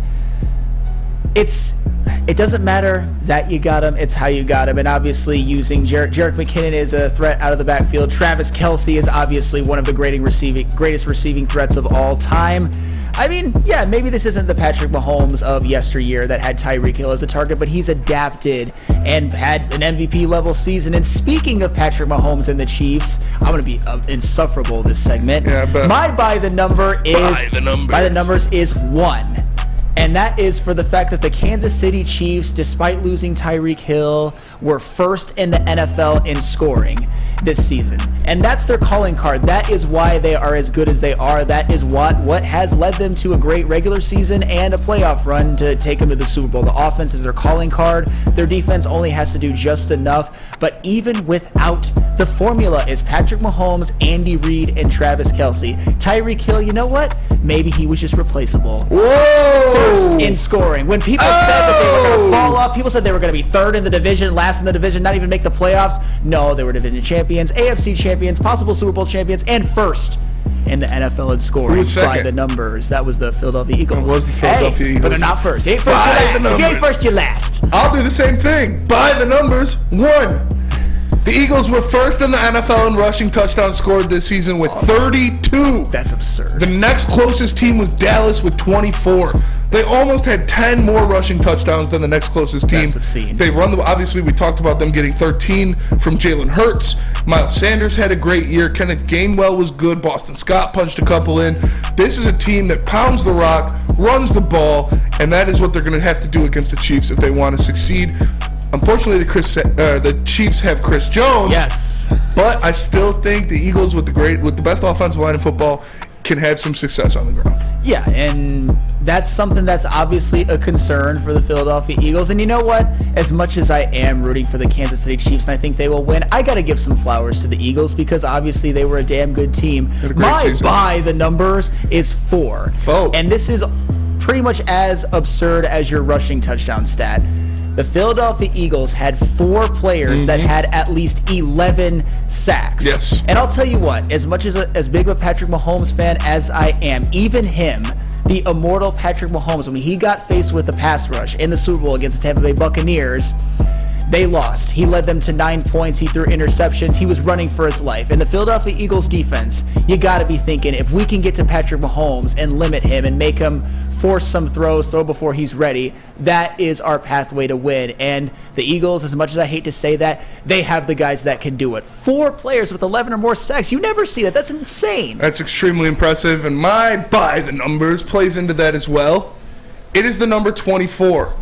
it doesn't matter that you got him, it's how you got him. And obviously using Jerick McKinnon is a threat out of the backfield. Travis Kelce is obviously one of the greatest receiving threats of all time. I mean, yeah, maybe this isn't the Patrick Mahomes of yesteryear that had Tyreek Hill as a target, but he's adapted and had an MVP level season. And speaking of Patrick Mahomes and the Chiefs, I'm going to be insufferable this segment. Yeah, but my by the numbers is 1. And that is for the fact that the Kansas City Chiefs, despite losing Tyreek Hill, were first in the NFL in scoring this season. And that's their calling card. That is why they are as good as they are. That is what has led them to a great regular season and a playoff run to take them to the Super Bowl. The offense is their calling card. Their defense only has to do just enough. But even without the formula is Patrick Mahomes, Andy Reid, and Travis Kelce. Tyreek Hill, you know what? Maybe he was just replaceable. Whoa! First in scoring. When people said that they were going to fall off, people said they were going to be third in the division, last in the division, not even make the playoffs. No, they were division champions, AFC champions, possible Super Bowl champions, and first in the NFL in scoring by the numbers. That was the Philadelphia Eagles. It was the Philadelphia Eagles. But they're not first. You ain't first, you last. If you ain't first, you last. I'll do the same thing. By the numbers, 1. The Eagles were first in the NFL in rushing touchdowns scored this season with 32. That's absurd. The next closest team was Dallas with 24. They almost had 10 more rushing touchdowns than the next closest team. That's obscene. They run obviously, we talked about them getting 13 from Jalen Hurts. Miles Sanders had a great year. Kenneth Gainwell was good. Boston Scott punched a couple in. This is a team that pounds the rock, runs the ball, and that is what they're going to have to do against the Chiefs if they want to succeed. Unfortunately, the Chiefs have Chris Jones. Yes, but I still think the Eagles, with the best offensive line in football, can have some success on the ground. Yeah, and that's something that's obviously a concern for the Philadelphia Eagles. And you know what? As much as I am rooting for the Kansas City Chiefs and I think they will win, I got to give some flowers to the Eagles because obviously they were a damn good team. My by the numbers is 4. And this is pretty much as absurd as your rushing touchdown stat. The Philadelphia Eagles had 4 players that had at least 11 sacks. Yes. And I'll tell you what, as much as big of a Patrick Mahomes fan as I am, even him, the immortal Patrick Mahomes, when he got faced with the pass rush in the Super Bowl against the Tampa Bay Buccaneers, they lost. He led them to 9 points. He threw interceptions. He was running for his life. And the Philadelphia Eagles defense, you got to be thinking, if we can get to Patrick Mahomes and limit him and make him force some throws, throw before he's ready, that is our pathway to win. And the Eagles, as much as I hate to say that, they have the guys that can do it. 4 players with 11 or more sacks. You never see that. That's insane. That's extremely impressive. And my by the numbers plays into that as well. It is the number 24.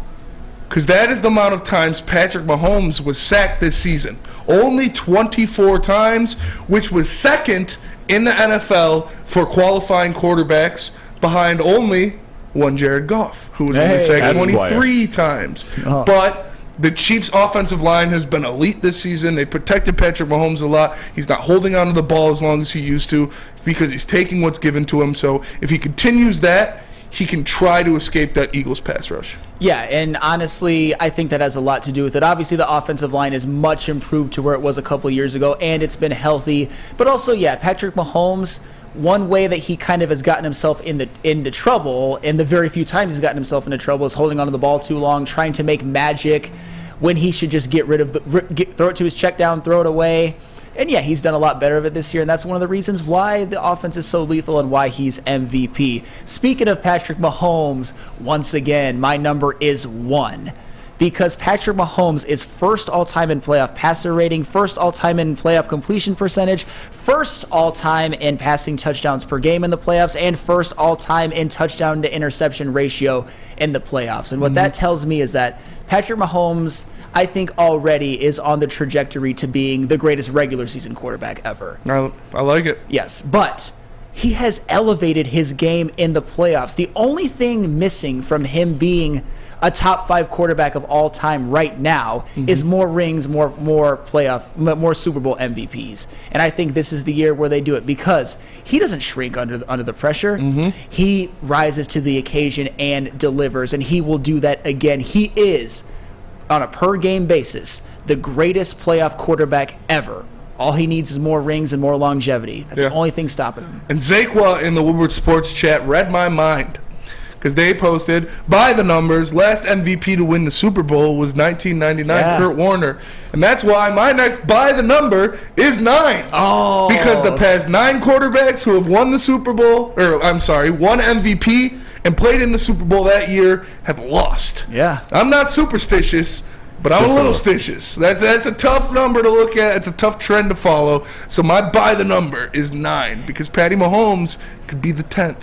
Because that is the amount of times Patrick Mahomes was sacked this season. Only 24 times, which was second in the NFL for qualifying quarterbacks, behind only one Jared Goff, who was only sacked 23 times. Oh. But the Chiefs' offensive line has been elite this season. They protected Patrick Mahomes a lot. He's not holding on to the ball as long as he used to because he's taking what's given to him. So if he continues that, he can try to escape that Eagles pass rush. Yeah, and honestly, I think that has a lot to do with it. Obviously, the offensive line is much improved to where it was a couple years ago, and it's been healthy. But also, yeah, Patrick Mahomes, one way that he kind of has gotten himself into trouble, and the very few times he's gotten himself into trouble, is holding onto the ball too long, trying to make magic when he should just get rid of throw it to his check down, throw it away. And yeah, he's done a lot better of it this year, and that's one of the reasons why the offense is so lethal and why he's MVP. Speaking of Patrick Mahomes, once again, my number is 1. because Patrick Mahomes is first all-time in playoff passer rating, first all-time in playoff completion percentage, first all-time in passing touchdowns per game in the playoffs, and first all-time in touchdown to interception ratio in the playoffs. And what that tells me is that Patrick Mahomes, I think, already is on the trajectory to being the greatest regular season quarterback ever. I like it. Yes, but he has elevated his game in the playoffs. The only thing missing from him being a top 5 quarterback of all time right now is more rings, more Super Bowl MVPs. And I think this is the year where they do it because he doesn't shrink under the pressure. He rises to the occasion and delivers, and he will do that again. He is, on a per-game basis, the greatest playoff quarterback ever. All he needs is more rings and more longevity. That's the only thing stopping him. And Zakwa in the Woodward Sports chat read my mind because they posted, by the numbers, last MVP to win the Super Bowl was 1999 Kurt Warner. And that's why my next by the number is 9. Oh. Because the past 9 quarterbacks who have won the Super Bowl, won MVP and played in the Super Bowl that year have lost. Yeah. I'm not superstitious, but I'm a little stitious. That's a tough number to look at. It's a tough trend to follow. So my by the number is 9 because Patty Mahomes could be the 10th.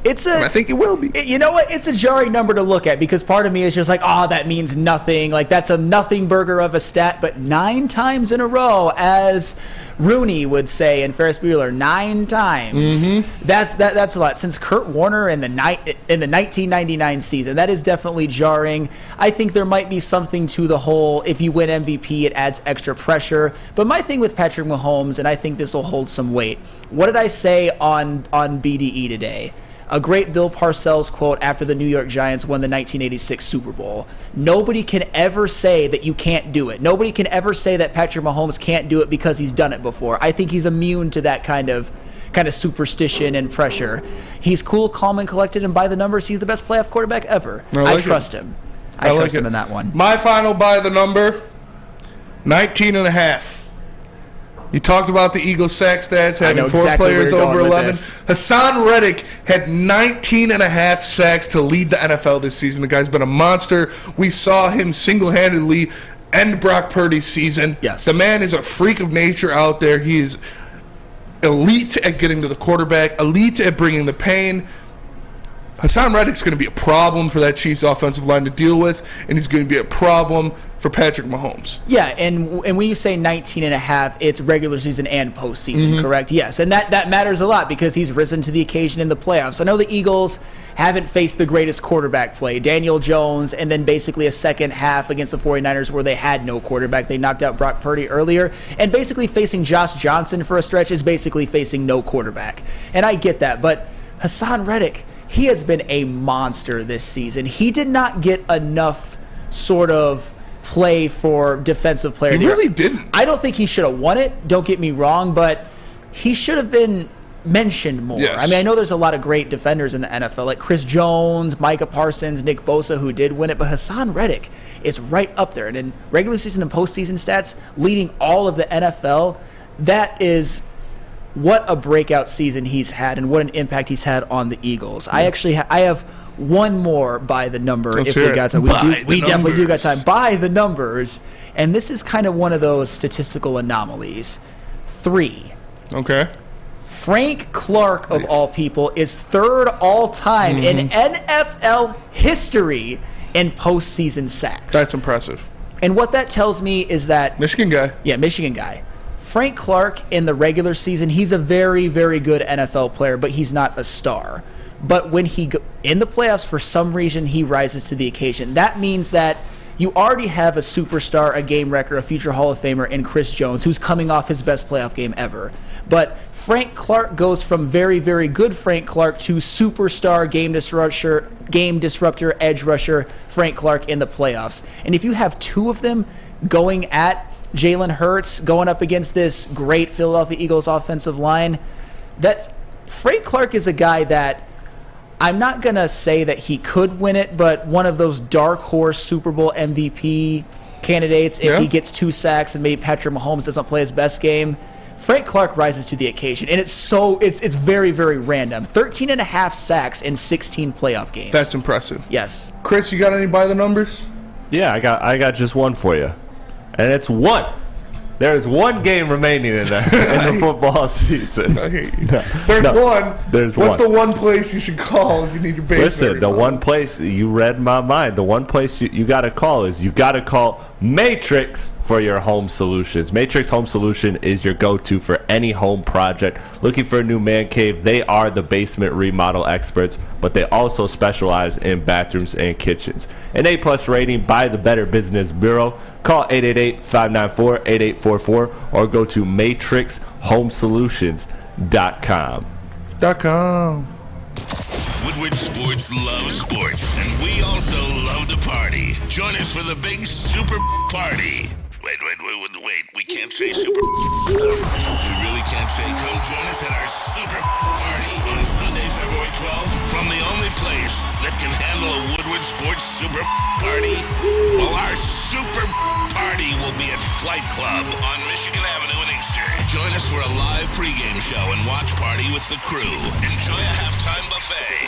And I think it will be. You know what? It's a jarring number to look at because part of me is just like, oh, that means nothing. Like, that's a nothing burger of a stat. But 9 times in a row, as Rooney would say and Ferris Bueller, 9 times. That's a lot. Since Kurt Warner in the 1999 season, that is definitely jarring. I think there might be something to the whole, if you win MVP, it adds extra pressure. But my thing with Patrick Mahomes, and I think this will hold some weight, what did I say on BDE today? A great Bill Parcells quote after the New York Giants won the 1986 Super Bowl. Nobody can ever say that you can't do it. Nobody can ever say that Patrick Mahomes can't do it because he's done it before. I think he's immune to that kind of superstition and pressure. He's cool, calm, and collected, and by the numbers, he's the best playoff quarterback ever. I trust him. I trust him in that one. My final by the number, 19.5. You talked about the Eagles sack stats, having 4 players over 11. Hassan Reddick had 19.5 sacks to lead the NFL this season. The guy's been a monster. We saw him single-handedly end Brock Purdy's season. Yes. The man is a freak of nature out there. He is elite at getting to the quarterback, elite at bringing the pain. Hassan Reddick's going to be a problem for that Chiefs offensive line to deal with, and he's going to be a problem for Patrick Mahomes. Yeah, and when you say 19.5, it's regular season and postseason, correct? Yes, and that matters a lot because he's risen to the occasion in the playoffs. I know the Eagles haven't faced the greatest quarterback play, Daniel Jones, and then basically a second half against the 49ers where they had no quarterback. They knocked out Brock Purdy earlier, and basically facing Josh Johnson for a stretch is basically facing no quarterback. And I get that, but Hassan Reddick, he has been a monster this season. He did not get enough sort of play for defensive player. He really didn't. I don't think he should have won it, don't get me wrong, but he should have been mentioned more. Yes. I mean, I know there's a lot of great defenders in the NFL, like Chris Jones, Micah Parsons, Nick Bosa, who did win it, but Hassan Reddick is right up there. And in regular season and postseason stats, leading all of the NFL, that is what a breakout season he's had and what an impact he's had on the Eagles. I actually I have one more by the number. Let's if hear we got it. time. We definitely do got time. By the numbers. And this is kind of one of those statistical anomalies. 3. Okay. Frank Clark, of all people, is third all-time in NFL history in postseason sacks. That's impressive. And what that tells me is that... Michigan guy. Yeah, Michigan guy. Frank Clark, in the regular season, he's a very, very good NFL player, but he's not a star. But when in the playoffs, for some reason, he rises to the occasion. That means that you already have a superstar, a game wrecker, a future Hall of Famer in Chris Jones, who's coming off his best playoff game ever. But Frank Clark goes from very, very good Frank Clark to superstar, game disruptor, edge rusher Frank Clark in the playoffs. And if you have 2 of them going at Jalen Hurts, going up against this great Philadelphia Eagles offensive line, Frank Clark is a guy that I'm not going to say that he could win it, but one of those dark horse Super Bowl MVP candidates, if he gets 2 sacks and maybe Patrick Mahomes doesn't play his best game, Frank Clark rises to the occasion. And it's very, very random. 13.5 sacks in 16 playoff games. That's impressive. Yes. Chris, you got any by the numbers? Yeah, I got just one for you, and it's one. There's one game remaining in the football season. I hate you. There's one. There's What's one. the one place you should call if you need your basement? Listen, the one place, you read my mind. The one place you got to call is you got to call Matrix for your home solutions. Matrix Home Solution is your go-to for any home project. Looking for a new man cave, they are the basement remodel experts, but they also specialize in bathrooms and kitchens. An A+ rating by the Better Business Bureau. Call 888-594-8844 or go to matrixhomesolutions.com. Woodward Sports loves sports, and we also love to party. Join us for the big super party. Wait, we can't say super. We really can't say. Come join us at our super party on Sunday, February 12th, from the only place that can handle a Woodward Sports super party. Well, our super party will be at Flight Club on Michigan Avenue in Inkster. Join us for a live pregame show and watch party with the crew. Enjoy a halftime buffet,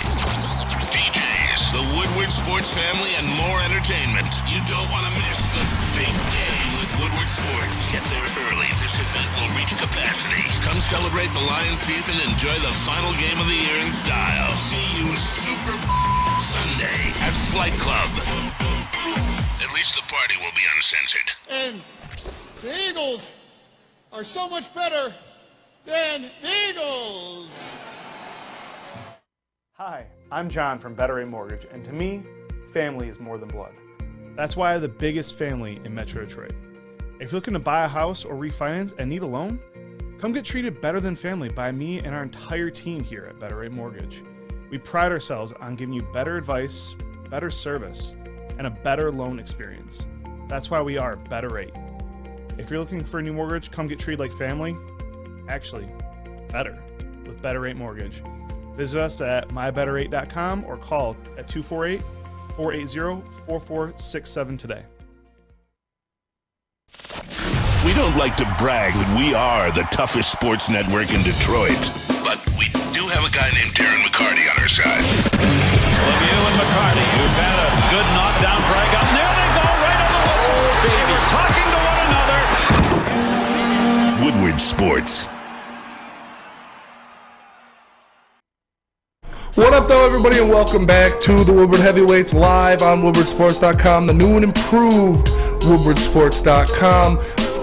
DJs, the Woodward Sports family, and more entertainment. You don't want to miss the big game with Woodward Sports. Get there early. This event will reach capacity. Come celebrate the Lions season. Enjoy the final game of the year in style. See you Super Sunday at Flight Club. At least the party will be uncensored. And the Eagles are so much better than the Eagles. Hi, I'm John from Better Rate Mortgage, and to me, family is more than blood. That's why I have the biggest family in Metro Detroit. If you're looking to buy a house or refinance and need a loan, come get treated better than family by me and our entire team here at Better Rate Mortgage. We pride ourselves on giving you better advice, better service, and a better loan experience. That's why we are Better Rate. If you're looking for a new mortgage, come get treated like family. Actually, better with Better Rate Mortgage. Visit us at mybetterrate.com or call at 248-480-4467 today. We don't like to brag that we are the toughest sports network in Detroit, but we do have a guy named Darren McCarty on our side. Lemieux and McCarty, who've had a good knockdown drag up. There they go, right on the whistle. They were talking to one another. Woodward Sports. What up, though, everybody, and welcome back to the Woodward Heavyweights live on WoodwardSports.com, the new and improved WoodwardSports.com.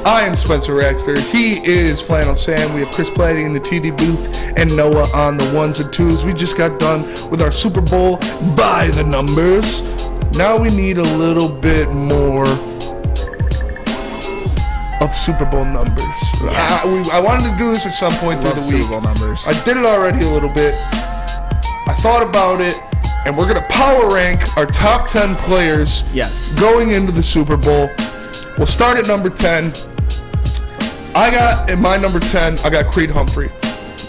I am Spencer Raxter. He is Flannel Sam. We have Chris Platty in the TD booth and Noah on the ones and twos. We just got done with our Super Bowl by the numbers. Now we need a little bit more of Super Bowl numbers. Yes. I wanted to do this at some point through the week. Super Bowl numbers. I did it already a little bit. I thought about it, and we're going to power rank our top 10 players going into the Super Bowl. We'll start at number 10. In my number 10, I got Creed Humphrey,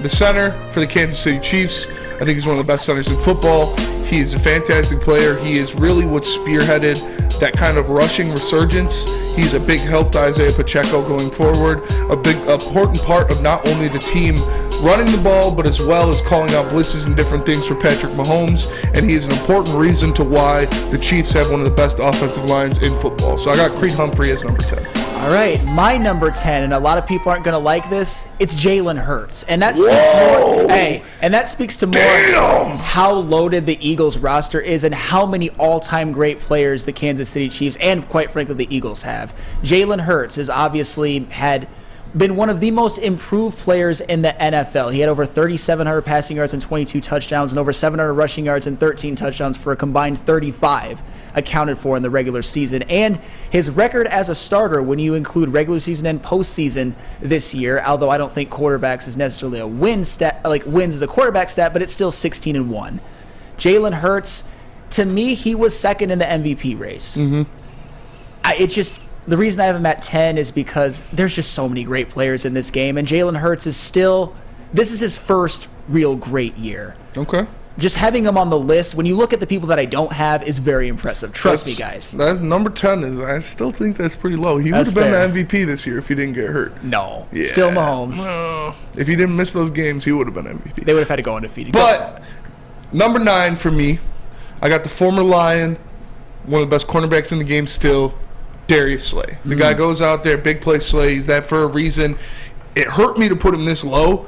the center for the Kansas City Chiefs. I think he's one of the best centers in football. He is a fantastic player. He is really what spearheaded that kind of rushing resurgence. He's a big help to Isaiah Pacheco going forward, a big important part of not only the team running the ball, but as well as calling out blitzes and different things for Patrick Mahomes, and he is an important reason to why the Chiefs have one of the best offensive lines in football. So I got Creed Humphrey as number 10. All right, my number 10, and a lot of people aren't going to like this, it's Jalen Hurts. And that speaks more, and that speaks to more how loaded the Eagles roster is and how many all-time great players the Kansas City Chiefs and, quite frankly, the Eagles have. Jalen Hurts has obviously been one of the most improved players in the NFL. He had over 3,700 passing yards and 22 touchdowns and over 700 rushing yards and 13 touchdowns for a combined 35 accounted for in the regular season. And his record as a starter, when you include regular season and postseason this year, although I don't think quarterbacks is necessarily a win stat, like wins is a quarterback stat, but it's still 16-1. Jalen Hurts, to me, he was second in the MVP race. The reason I have him at 10 is because there's just so many great players in this game, and Jalen Hurts is this is his first real great year. Okay. Just having him on the list, when you look at the people that I don't have, is very impressive. Trust me, guys. That number 10 I still think that's pretty low. He would have been the MVP this year if he didn't get hurt. No. Yeah. Still Mahomes. No. If he didn't miss those games, he would have been MVP. They would have had to go undefeated. But number 9 for me, I got the former Lion, one of the best cornerbacks in the game still, Darius Slay. The guy goes out there, big play Slay. He's that for a reason. It hurt me to put him this low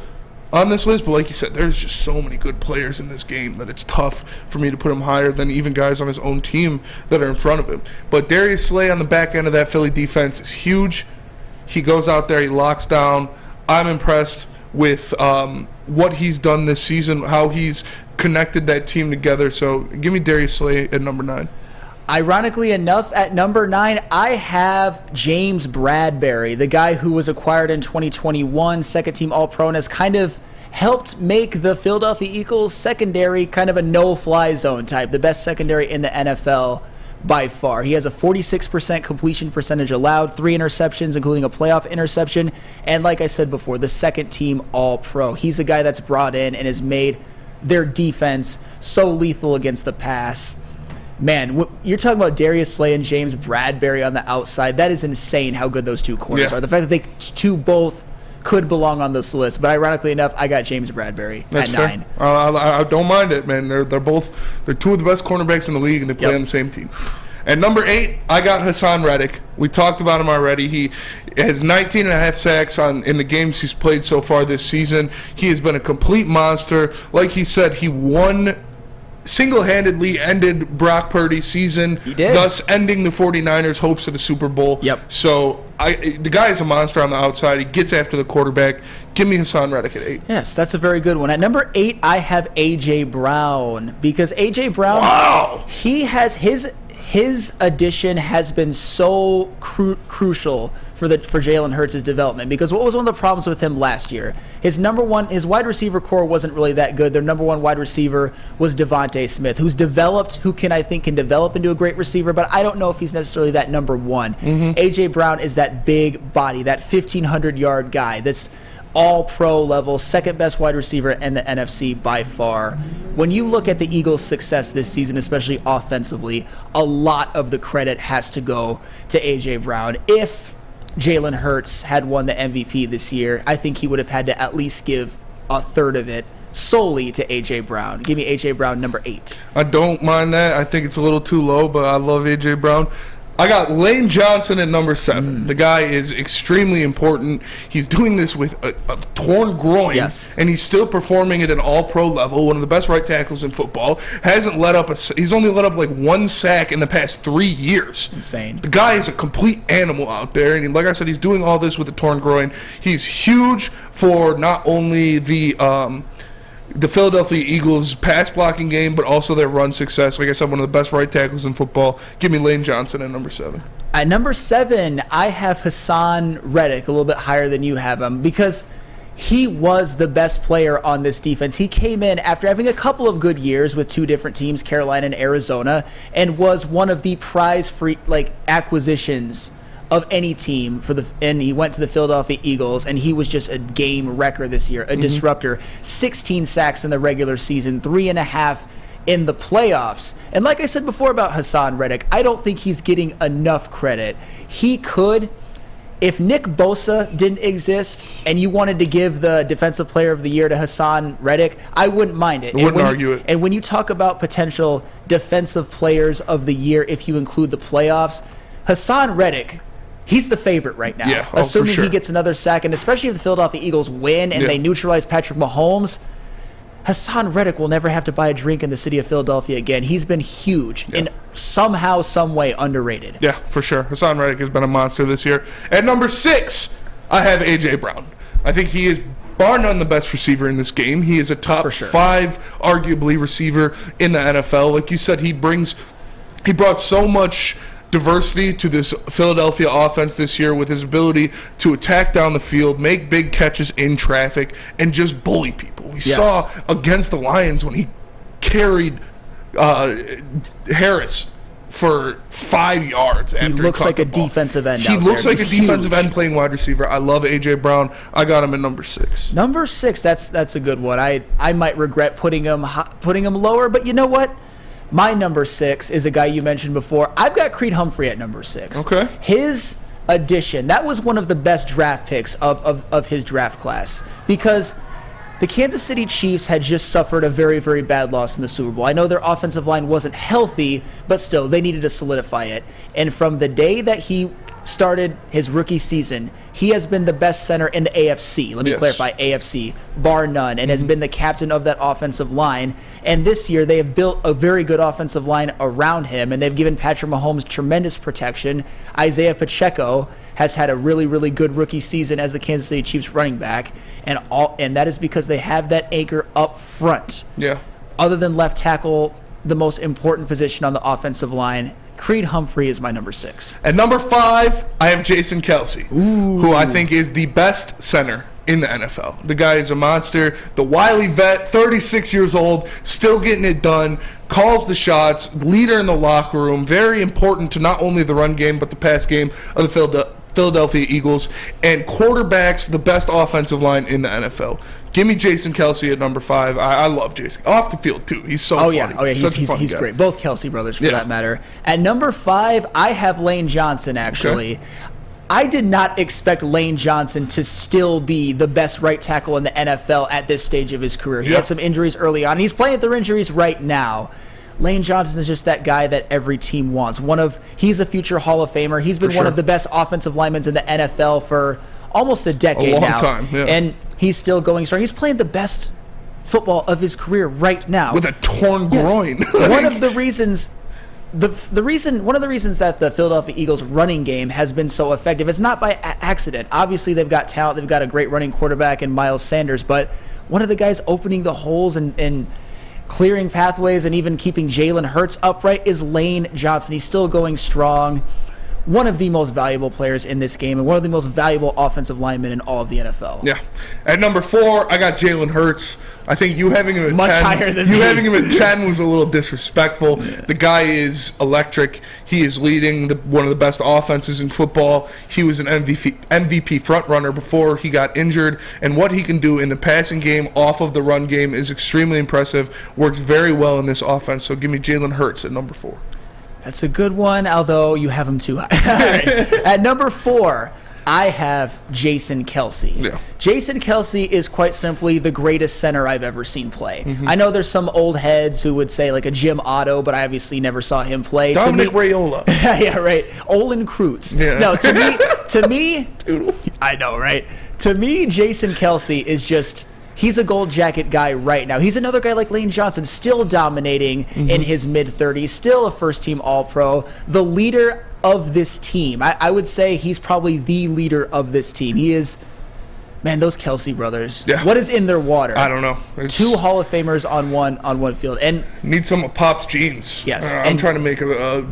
on this list, but like you said, there's just so many good players in this game that it's tough for me to put him higher than even guys on his own team that are in front of him. But Darius Slay on the back end of that Philly defense is huge. He goes out there, he locks down. I'm impressed with what he's done this season, how he's connected that team together. So give me Darius Slay at number 9. Ironically enough, at number 9, I have James Bradbury, the guy who was acquired in 2021, second-team All-Pro, and has kind of helped make the Philadelphia Eagles secondary kind of a no-fly zone type, the best secondary in the NFL by far. He has a 46% completion percentage allowed, 3 interceptions, including a playoff interception, and like I said before, the second-team All-Pro. He's a guy that's brought in and has made their defense so lethal against the pass. Man, you're talking about Darius Slay and James Bradbury on the outside. That is insane how good those two corners are. The fact that they two both could belong on this list, but ironically enough, I got James Bradbury at 9. I don't mind it, man. They're two of the best cornerbacks in the league, and they play on the same team. At number 8, I got Hassan Reddick. We talked about him already. He has 19 and a half sacks in the games he's played so far this season. He has been a complete monster. Like he said, he single-handedly ended Brock Purdy's season, thus ending the 49ers' hopes of the Super Bowl. So the guy is a monster on the outside. He gets after the quarterback. Give me Hassan Reddick at 8. Yes, that's a very good one. At number 8, I have A.J. Brown, because A.J. Brown, he has his addition has been so crucial for Jalen Hurts' development, because what was one of the problems with him last year? His wide receiver core wasn't really that good. Their number one wide receiver was Devontae Smith, who I think can develop into a great receiver, but I don't know if he's necessarily that number one. A.J. Brown is that big body, that 1,500-yard guy that's all-pro level, second-best wide receiver in the NFC by far. When you look at the Eagles' success this season, especially offensively, a lot of the credit has to go to A.J. Brown. If Jalen Hurts had won the MVP this year, I think he would have had to at least give a third of it solely to A.J. Brown. Give me A.J. Brown, number 8. I don't mind that. I think it's a little too low, but I love A.J. Brown. I got Lane Johnson at number 7. The guy is extremely important. He's doing this with a torn groin, and he's still performing at an all-pro level, one of the best right tackles in football. He's only let up like 1 sack in the past 3 years. Insane. The guy is a complete animal out there, and like I said, he's doing all this with a torn groin. He's huge for not only the Philadelphia Eagles' pass blocking game, but also their run success. Like I said, one of the best right tackles in football. Give me Lane Johnson at number 7. At number 7, I have Hassan Reddick, a little bit higher than you have him, because he was the best player on this defense. He came in after having a couple of good years with 2 different teams, Carolina and Arizona, and was one of the prize-free acquisitions of any team and he went to the Philadelphia Eagles, and he was just a game wrecker this year, a disruptor. 16 sacks in the regular season, 3.5 in the playoffs. And like I said before about Hassan Reddick, I don't think he's getting enough credit. He could, if Nick Bosa didn't exist and you wanted to give the Defensive Player of the Year to Hassan Reddick, I wouldn't mind it. I wouldn't argue it. And when you talk about potential Defensive Players of the Year, if you include the playoffs, Hassan Reddick, he's the favorite right now, assuming he gets another sack, and especially if the Philadelphia Eagles win and they neutralize Patrick Mahomes, Hassan Reddick will never have to buy a drink in the city of Philadelphia again. He's been huge and somehow, some way underrated. Yeah, for sure. Hassan Reddick has been a monster this year. At number 6, I have A.J. Brown. I think he is bar none the best receiver in this game. He is a top 5, arguably, receiver in the NFL. Like you said, he brought so much diversity to this Philadelphia offense this year with his ability to attack down the field, make big catches in traffic, and just bully people. We saw against the Lions when he carried Harris for 5 yards. After he looks like a defensive end. He looks like a defensive end playing wide receiver. I love A.J. Brown. I got him at number 6. Number 6, that's a good one. I might regret putting him lower, but you know what? My number 6 is a guy you mentioned before. I've got Creed Humphrey at number 6. Okay. His addition, that was one of the best draft picks of his draft class, because the Kansas City Chiefs had just suffered a very, very bad loss in the Super Bowl. I know their offensive line wasn't healthy, but still, they needed to solidify it. And from the day that he started his rookie season, he has been the best center in the AFC. Let me clarify, AFC, bar none, and has been the captain of that offensive line. And this year, they have built a very good offensive line around him, and they've given Patrick Mahomes tremendous protection. Isaiah Pacheco has had a really, really good rookie season as the Kansas City Chiefs running back, and that is because they have that anchor up front. Yeah. Other than left tackle, the most important position on the offensive line, Creed Humphrey is my number 6. At number 5, I have Jason Kelce, who I think is the best center in the NFL. The guy is a monster. The wily vet, 36 years old, still getting it done, calls the shots, leader in the locker room, very important to not only the run game but the pass game of the Philadelphia Eagles, and quarterbacks the best offensive line in the NFL. Give me Jason Kelce at number 5. I love Jason. Off the field, too. He's so funny. Oh, yeah. He's great. Both Kelce brothers, for that matter. At number 5, I have Lane Johnson, actually. Okay. I did not expect Lane Johnson to still be the best right tackle in the NFL at this stage of his career. He had some injuries early on. He's playing through injuries right now. Lane Johnson is just that guy that every team wants. He's a future Hall of Famer. He's been one of the best offensive linemen in the NFL for almost a decade now. A long time, yeah. And he's still going strong. He's playing the best football of his career right now. With a torn groin. One of the reasons that the Philadelphia Eagles running game has been so effective is not by accident. Obviously, they've got talent. They've got a great running quarterback in Miles Sanders, but one of the guys opening the holes and clearing pathways and even keeping Jalen Hurts upright is Lane Johnson. He's still going strong. One of the most valuable players in this game and one of the most valuable offensive linemen in all of the NFL. Yeah. At number 4, I got Jalen Hurts. I think you having him at much 10, higher than me. having him at 10 was a little disrespectful. Yeah. The guy is electric. He is leading one of the best offenses in football. He was an MVP frontrunner before he got injured, and what he can do in the passing game off of the run game is extremely impressive. Works very well in this offense. So give me Jalen Hurts at number 4. That's a good one, although you have him too high. At number 4, I have Jason Kelce. Yeah. Jason Kelce is quite simply the greatest center I've ever seen play. Mm-hmm. I know there's some old heads who would say like a Jim Otto, but I obviously never saw him play. Dominic Raiola. Yeah, right. Olin Kreutz. Yeah. No, to me, I know, right? To me, Jason Kelce is just... He's a gold jacket guy right now. He's another guy like Lane Johnson, still dominating in his mid-30s, still a first-team All-Pro, the leader of this team. I would say he's probably the leader of this team. He is, man, those Kelce brothers. Yeah. What is in their water? I don't know. 2 Hall of Famers on one field. And need some of Pop's genes. Yes. I'm trying to make a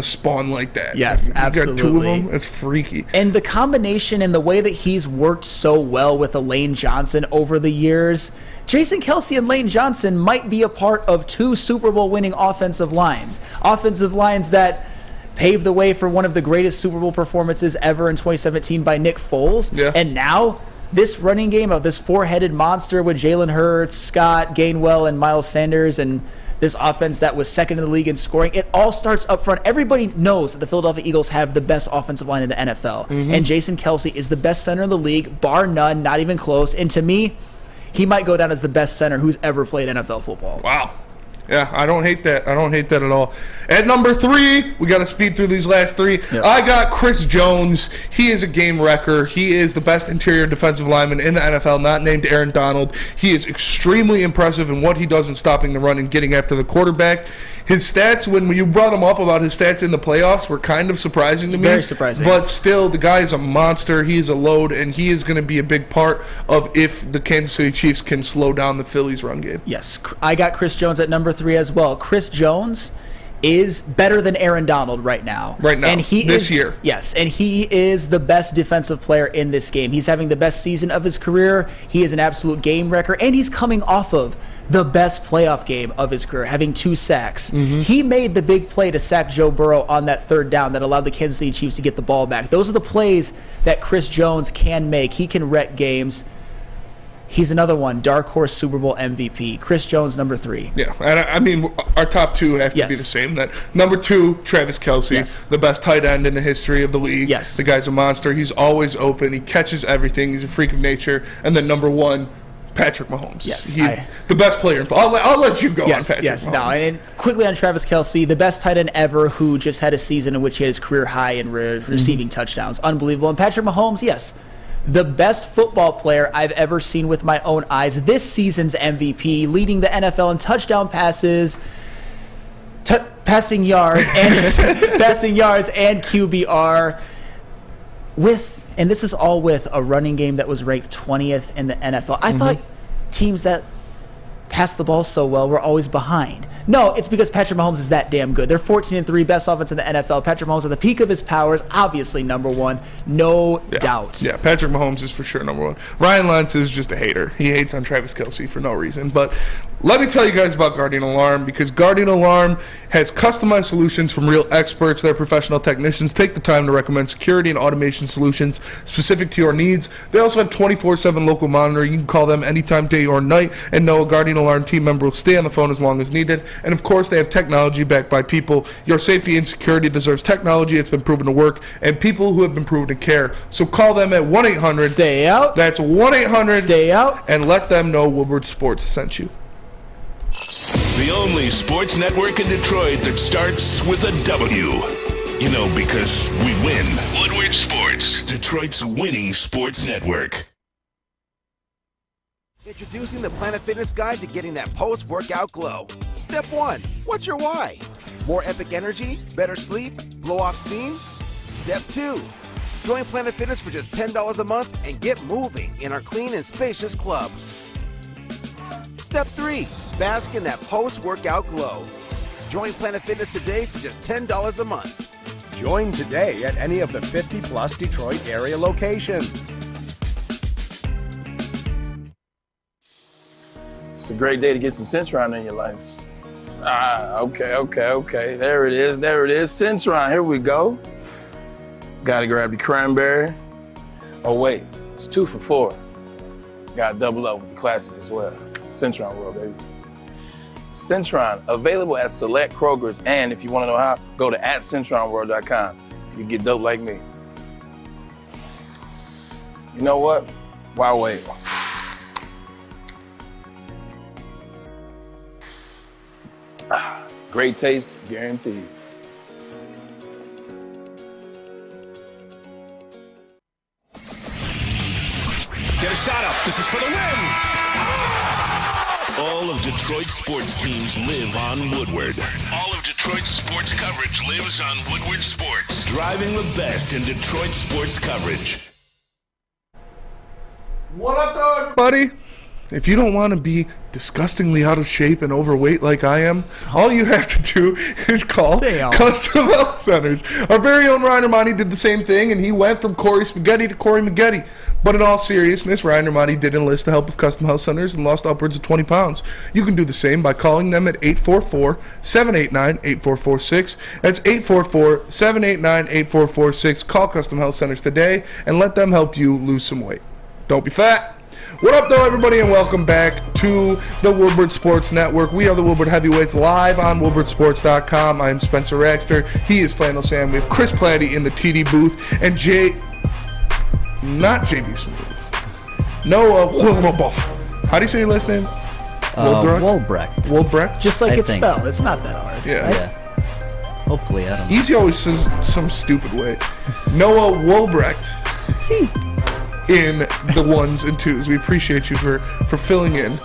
spawn like that. Yes, absolutely. You got 2 of them? It's freaky. And the combination and the way that he's worked so well with Lane Johnson over the years, Jason Kelce and Lane Johnson might be a part of 2 Super Bowl winning offensive lines. Offensive lines that paved the way for one of the greatest Super Bowl performances ever in 2017 by Nick Foles. Yeah. And now this running game of this 4-headed monster with Jalen Hurts, Scott, Gainwell, and Miles Sanders, and this offense that was second in the league in scoring, it all starts up front. Everybody knows that the Philadelphia Eagles have the best offensive line in the NFL. And Jason Kelce is the best center in the league, bar none, not even close. And to me, he might go down as the best center who's ever played NFL football. Wow. Yeah, I don't hate that. I don't hate that at all. At number 3, we got to speed through these last 3. Yep. I got Chris Jones. He is a game wrecker. He is the best interior defensive lineman in the NFL, not named Aaron Donald. He is extremely impressive in what he does in stopping the run and getting after the quarterback. His stats, when you brought him up about his stats in the playoffs, were kind of surprising to me. Very surprising. But still, the guy is a monster. He is a load, and he is going to be a big part of if the Kansas City Chiefs can slow down the Phillies' run game. Yes, I got Chris Jones at number 3 as well. Chris Jones is better than Aaron Donald right now. Right now, and this year. Yes, and he is the best defensive player in this game. He's having the best season of his career. He is an absolute game wrecker, and he's coming off of the best playoff game of his career, having 2 sacks. He made the big play to sack Joe Burrow on that 3rd down that allowed the Kansas City Chiefs to get the ball back. Those are the plays that Chris Jones can make. He can wreck games. He's another one, dark horse Super Bowl MVP. Chris Jones, number 3. Yeah, and I mean, our top 2 have to be the same. That number 2, Travis Kelce, the best tight end in the history of the league. Yes. The guy's a monster. He's always open. He catches everything. He's a freak of nature. And then number 1, Patrick Mahomes. Yes, he's the best player. I'll let you go on Patrick Mahomes. No, and quickly on Travis Kelce, the best tight end ever, who just had a season in which he had his career high in receiving touchdowns. Unbelievable. And Patrick Mahomes, yes, the best football player I've ever seen with my own eyes. This season's MVP, leading the NFL in touchdown passes, passing yards, and QBR. And this is all with a running game that was ranked 20th in the NFL. I thought teams that pass the ball so well were always behind. No, it's because Patrick Mahomes is that damn good. They're 14-3, best offense in the NFL. Patrick Mahomes at the peak of his powers, obviously number one, no doubt. Yeah, Patrick Mahomes is for sure number one. Ryan Lentz is just a hater. He hates on Travis Kelce for no reason. But let me tell you guys about Guardian Alarm, because Guardian Alarm has customized solutions from real experts. Their professional technicians take the time to recommend security and automation solutions specific to your needs. They also have 24/7 local monitoring. You can call them anytime, day or night, and know a Guardian Alarm team member will stay on the phone as long as needed. And of course, they have technology backed by people. Your safety and security deserves technology. It's been proven to work, and people who have been proven to care. So call them at 1-800 Stay Out. That's 1-800 Stay Out, and let them know Woodward Sports sent you. The only sports network in Detroit that starts with a W. You know, because we win. Woodward Sports, Detroit's winning sports network. Introducing the Planet Fitness Guide to getting that post-workout glow. Step 1. What's your why? More epic energy? Better sleep? Blow off steam? Step 2. Join Planet Fitness for just $10 a month and get moving in our clean and spacious clubs. Step 3. Bask in that post-workout glow. Join Planet Fitness today for just $10 a month. Join today at any of the 50-plus Detroit area locations. It's a great day to get some Centron in your life. Okay. There it is. Centron, here we go. Gotta grab the cranberry. Oh wait, it's 2 for $4. Gotta double up with the classic as well. Centron World, baby. Centron, available at select Krogers, and if you want to know how, go to @CentronWorld.com. You get dope like me. You know what? Why wait? Great taste, guaranteed. Get a shot up. This is for the win. All of Detroit's sports teams live on Woodward. All of Detroit's sports coverage lives on Woodward Sports. Driving the best in Detroit sports coverage. What up, though, everybody? If you don't want to be disgustingly out of shape and overweight like I am, all you have to do is call Custom Health Centers. Our very own Ryan Ermanni did the same thing, and he went from Corey Spaghetti to Corey Maggette. But in all seriousness, Ryan Ermanni did enlist the help of Custom Health Centers and lost upwards of 20 pounds. You can do the same by calling them at 844-789-8446. That's 844-789-8446. Call Custom Health Centers today and let them help you lose some weight. Don't be fat. What up, though, everybody, and welcome back to the Woodward Sports Network. We are the Woodward Heavyweights live on WoodwardSports.com. I'm Spencer Raxter. He is Flannel Sam. We have Chris Platty in the TD booth, and not JB Smooth. Noah Woolbuff. How do you say your last name? Woldbrecht. Just like it's spelled. It's not that hard. Yeah. Hopefully, I don't know. Easy always says some stupid way. Noah Woolbrecht. See. In the ones and twos. We appreciate you for filling in.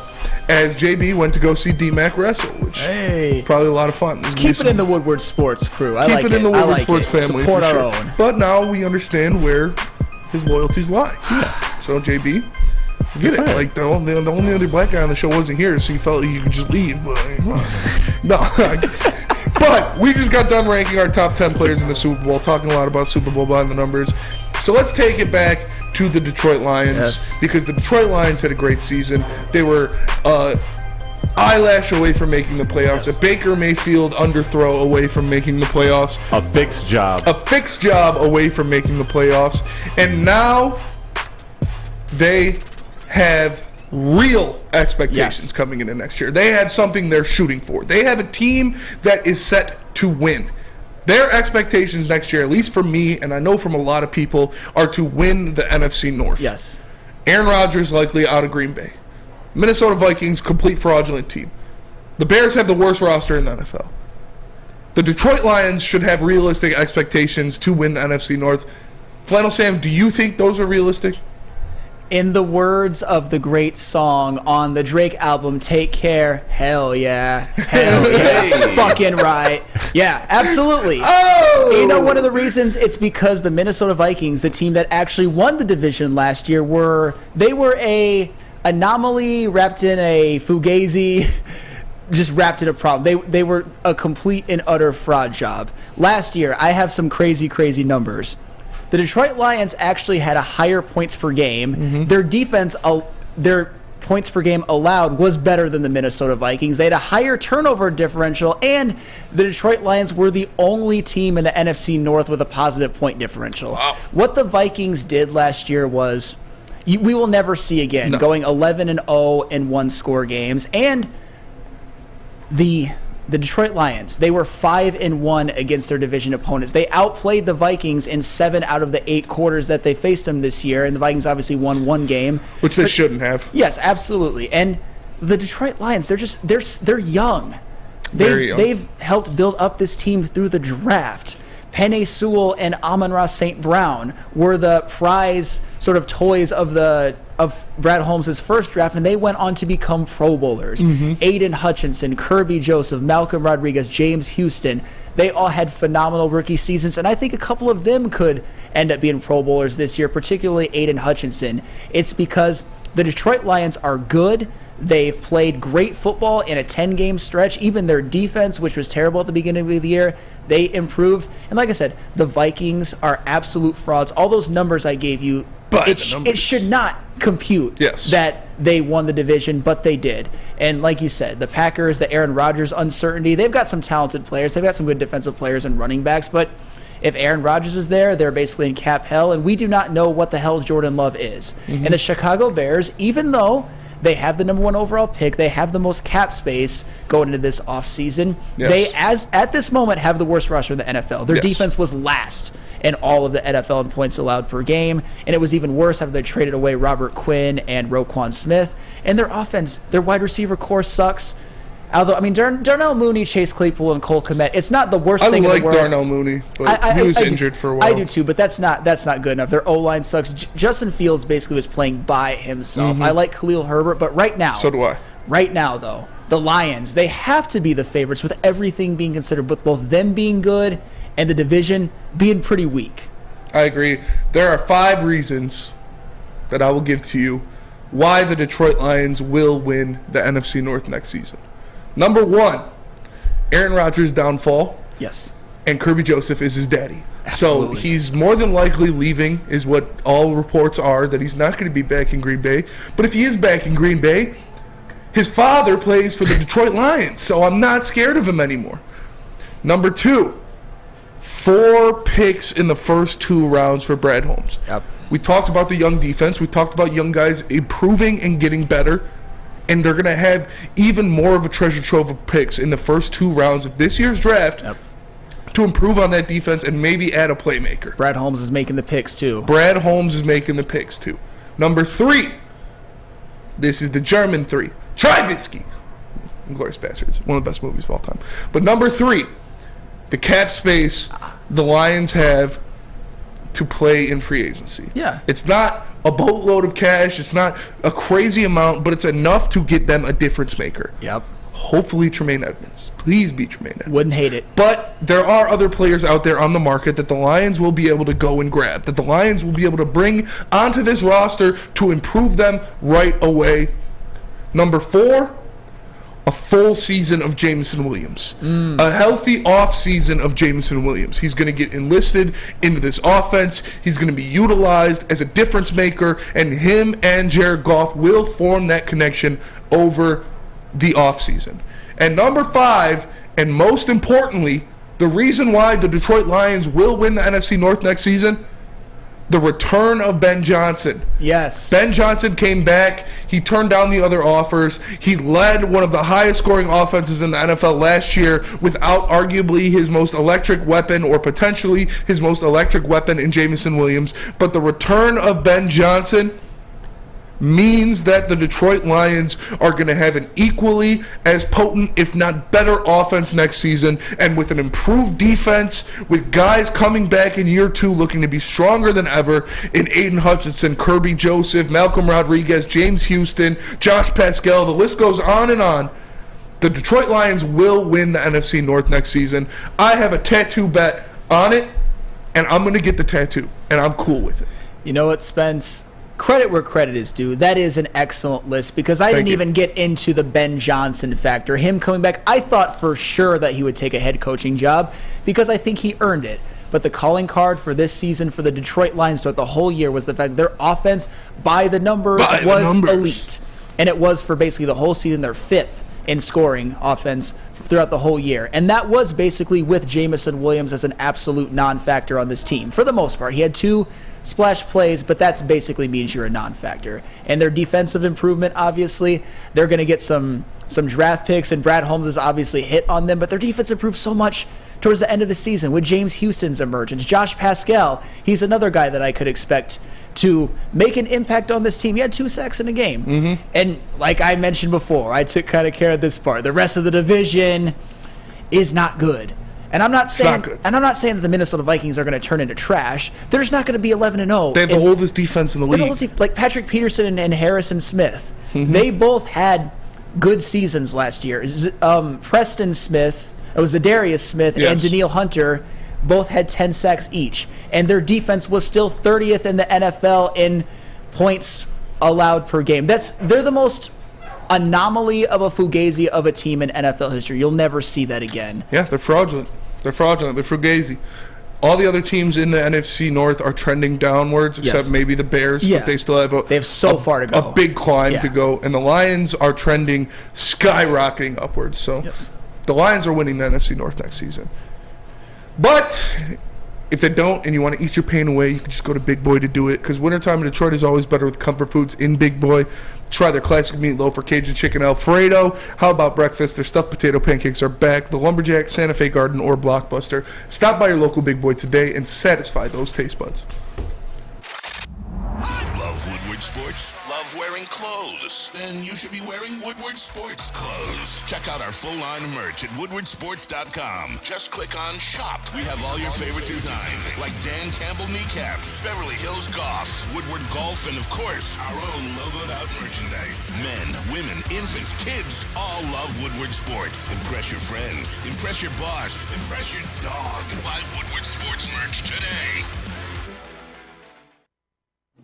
As JB went to go see D-Mac wrestle, which probably a lot of fun. Keep it in the Woodward Sports crew. I like it. Keep it in the Woodward Sports family. Support for our sure. own. But now we understand where his loyalties lie. Yeah. So JB, get it. Like the only other black guy on the show wasn't here, so you felt like you could just leave. But no. But we just got done ranking our top 10 players in the Super Bowl, talking a lot about Super Bowl behind the numbers. So let's take it back to the Detroit Lions, because the Detroit Lions had a great season. They were eyelash away from making the playoffs, a Baker Mayfield underthrow away from making the playoffs, a fixed job away from making the playoffs, and now they have real expectations coming into next year. They have something they're shooting for. They have a team that is set to win. Their expectations next year, at least for me, and I know from a lot of people, are to win the NFC North. Yes. Aaron Rodgers likely out of Green Bay. Minnesota Vikings, complete fraudulent team. The Bears have the worst roster in the NFL. The Detroit Lions should have realistic expectations to win the NFC North. Flannel Sam, do you think those are realistic? In the words of the great song on the Drake album, Take Care, hell yeah. Hell yeah. Fucking right. Yeah, absolutely. Oh! You know, one of the reasons, it's because the Minnesota Vikings, the team that actually won the division last year, were a anomaly wrapped in a fugazi, just wrapped in a problem. They were a complete and utter fraud job. Last year, I have some crazy, crazy numbers. The Detroit Lions actually had a higher points per game. Mm-hmm. Their defense, their points per game allowed was better than the Minnesota Vikings. They had a higher turnover differential, and the Detroit Lions were the only team in the NFC North with a positive point differential. Wow. What the Vikings did last year was we will never see again, going 11-0 in one-score games. And the Detroit Lions, they were 5-1 against their division opponents. They outplayed the Vikings in 7 out of the 8 quarters that they faced them this year, and the Vikings obviously won one game. Which they shouldn't have. Yes, absolutely. And the Detroit Lions, they're young. Very young. They've helped build up this team through the draft. Penei Sewell and Amon-Ra St. Brown were the prize sort of toys of Brad Holmes' first draft, and they went on to become Pro Bowlers. Mm-hmm. Aiden Hutchinson, Kirby Joseph, Malcolm Rodriguez, James Houston, they all had phenomenal rookie seasons, and I think a couple of them could end up being Pro Bowlers this year, particularly Aiden Hutchinson. It's because the Detroit Lions are good. They've played great football in a 10-game stretch. Even their defense, which was terrible at the beginning of the year, they improved. And like I said, the Vikings are absolute frauds. All those numbers I gave you, it should not compute that they won the division, but they did. And like you said, the Packers, the Aaron Rodgers uncertainty, they've got some talented players. They've got some good defensive players and running backs, but if Aaron Rodgers is there, they're basically in cap hell, and we do not know what the hell Jordan Love is. Mm-hmm. And the Chicago Bears, even though they have the number 1 overall pick, they have the most cap space going into this offseason. Yes. They, at this moment, have the worst roster in the NFL. Their defense was last in all of the NFL in points allowed per game, and it was even worse after they traded away Robert Quinn and Roquan Smith. And their offense, their wide receiver core sucks. Although, I mean, Darnell Mooney, Chase Claypool, and Cole Kmet, it's not the worst thing in the world. I like Darnell Mooney, but he was injured for a while. I do too, but that's not good enough. Their O-line sucks. Justin Fields basically was playing by himself. Mm-hmm. I like Khalil Herbert, but right now. So do I. Right now, though, the Lions, they have to be the favorites with everything being considered, with both them being good and the division being pretty weak. I agree. There are 5 reasons that I will give to you why the Detroit Lions will win the NFC North next season. Number 1, Aaron Rodgers' downfall. Yes. And Kirby Joseph is his daddy. Absolutely. So he's more than likely leaving, is what all reports are, that he's not going to be back in Green Bay. But if he is back in Green Bay, his father plays for the Detroit Lions, so I'm not scared of him anymore. Number 2, 4 picks in the first 2 rounds for Brad Holmes. Yep. We talked about the young defense. We talked about young guys improving and getting better. And they're going to have even more of a treasure trove of picks in the first 2 rounds of this year's draft to improve on that defense and maybe add a playmaker. Brad Holmes is making the picks, too. Number 3, this is the German 3, Trubisky. Inglourious Bastards, one of the best movies of all time. But number 3, the cap space the Lions have to play in free agency. Yeah. It's not a boatload of cash. It's not a crazy amount, but it's enough to get them a difference maker. Yep. Hopefully Tremaine Edmonds. Please be Tremaine Edmonds. Wouldn't hate it. But there are other players out there on the market that the Lions will be able to go and grab, that the Lions will be able to bring onto this roster to improve them right away. Number 4, a full season of Jameson Williams. A healthy off season of Jameson Williams. He's going to get enlisted into this offense. He's going to be utilized as a difference maker, and him and Jared Goff will form that connection over the off season. And number 5, and most importantly, the reason why the Detroit Lions will win the NFC North next season, the return of Ben Johnson. Yes. Ben Johnson came back. He turned down the other offers. He led one of the highest scoring offenses in the NFL last year without arguably his most electric weapon, or potentially his most electric weapon, in Jameson Williams. But the return of Ben Johnson means that the Detroit Lions are going to have an equally as potent, if not better, offense next season. And with an improved defense, with guys coming back in year 2 looking to be stronger than ever in Aiden Hutchinson, Kirby Joseph, Malcolm Rodriguez, James Houston, Josh Pascal, the list goes on and on. The Detroit Lions will win the NFC North next season. I have a tattoo bet on it, and I'm going to get the tattoo, and I'm cool with it. You know what, Spence? Credit where credit is due. That is an excellent list because I didn't even get into the Ben Johnson factor. Him coming back, I thought for sure that he would take a head coaching job because I think he earned it. But the calling card for this season for the Detroit Lions throughout the whole year was the fact that their offense, by the numbers, was elite. And it was for basically the whole season, their 5th in scoring offense throughout the whole year. And that was basically with Jamison Williams as an absolute non-factor on this team. For the most part, he had 2 splash plays, but that's basically means you're a non-factor. And their defensive improvement, obviously, they're going to get some draft picks, and Brad Holmes has obviously hit on them, but their defense improved so much towards the end of the season with James Houston's emergence. Josh Pascal, he's another guy that I could expect to make an impact on this team. He had 2 sacks in a game. And like I mentioned before, I took kind of care of this part. The rest of the division is not good. And I'm not saying that the Minnesota Vikings are going to turn into trash. They're just not going to be 11-0. They have the oldest defense in the league. Like Patrick Peterson and Harrison Smith. They both had good seasons last year. Preston Smith, it was Zadarius Smith, and Daniil Hunter both had 10 sacks each. And their defense was still 30th in the NFL in points allowed per game. They're the most anomaly of a fugazi of a team in NFL history. You'll never see that again. Yeah, they're fraudulent. They're fugazi. All the other teams in the NFC North are trending downwards, except maybe the Bears, but they still have far to go. A big climb to go. And the Lions are trending, skyrocketing upwards. So the Lions are winning the NFC North next season. But if they don't and you want to eat your pain away, you can just go to Big Boy to do it, because wintertime in Detroit is always better with comfort foods in Big Boy. Try their classic meatloaf or Cajun chicken Alfredo. How about breakfast? Their stuffed potato pancakes are back. The Lumberjack, Santa Fe Garden, or Blockbuster. Stop by your local Big Boy today and satisfy those taste buds. Love Woodward Sports? Love wearing clothes? Then you should be wearing Woodward Sports clothes. Check out our full line of merch at woodwardsports.com. Just click on Shop. We have all your favorite designs, like Dan Campbell kneecaps, Beverly Hills Golf, Woodward Golf, and of course, our own logoed out merchandise. Men, women, infants, kids all love Woodward Sports. Impress your friends. Impress your boss. Impress your dog. Buy Woodward Sports merch today.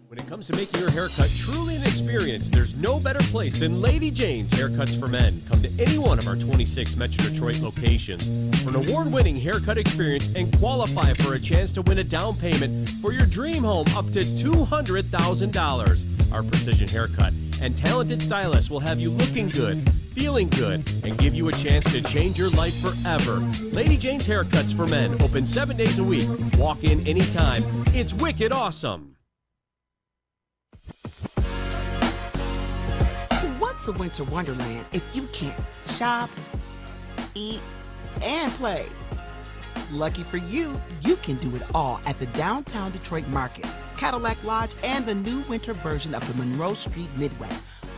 When it comes to making your haircut truly an experience, there's no better place than Lady Jane's Haircuts for Men. Come to any one of our 26 Metro Detroit locations for an award-winning haircut experience and qualify for a chance to win a down payment for your dream home up to $200,000. Our precision haircut and talented stylists will have you looking good, feeling good, and give you a chance to change your life forever. Lady Jane's Haircuts for Men, open 7 days a week. Walk in anytime. It's wicked awesome. What's a winter wonderland if you can't shop, eat, and play? Lucky for you, you can do it all at the Downtown Detroit Market, Cadillac Lodge, and the new winter version of the Monroe Street Midway,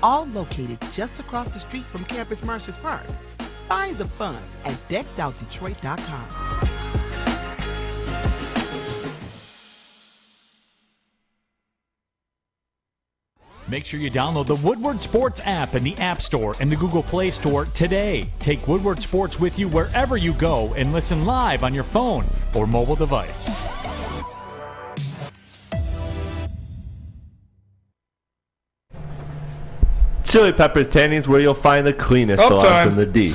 all located just across the street from Campus Martius Park. Find the fun at deckedoutdetroit.com. Make sure you download the Woodward Sports app in the App Store and the Google Play Store today. Take Woodward Sports with you wherever you go and listen live on your phone or mobile device. Chili Peppers Tanning is where you'll find the cleanest salons in the D.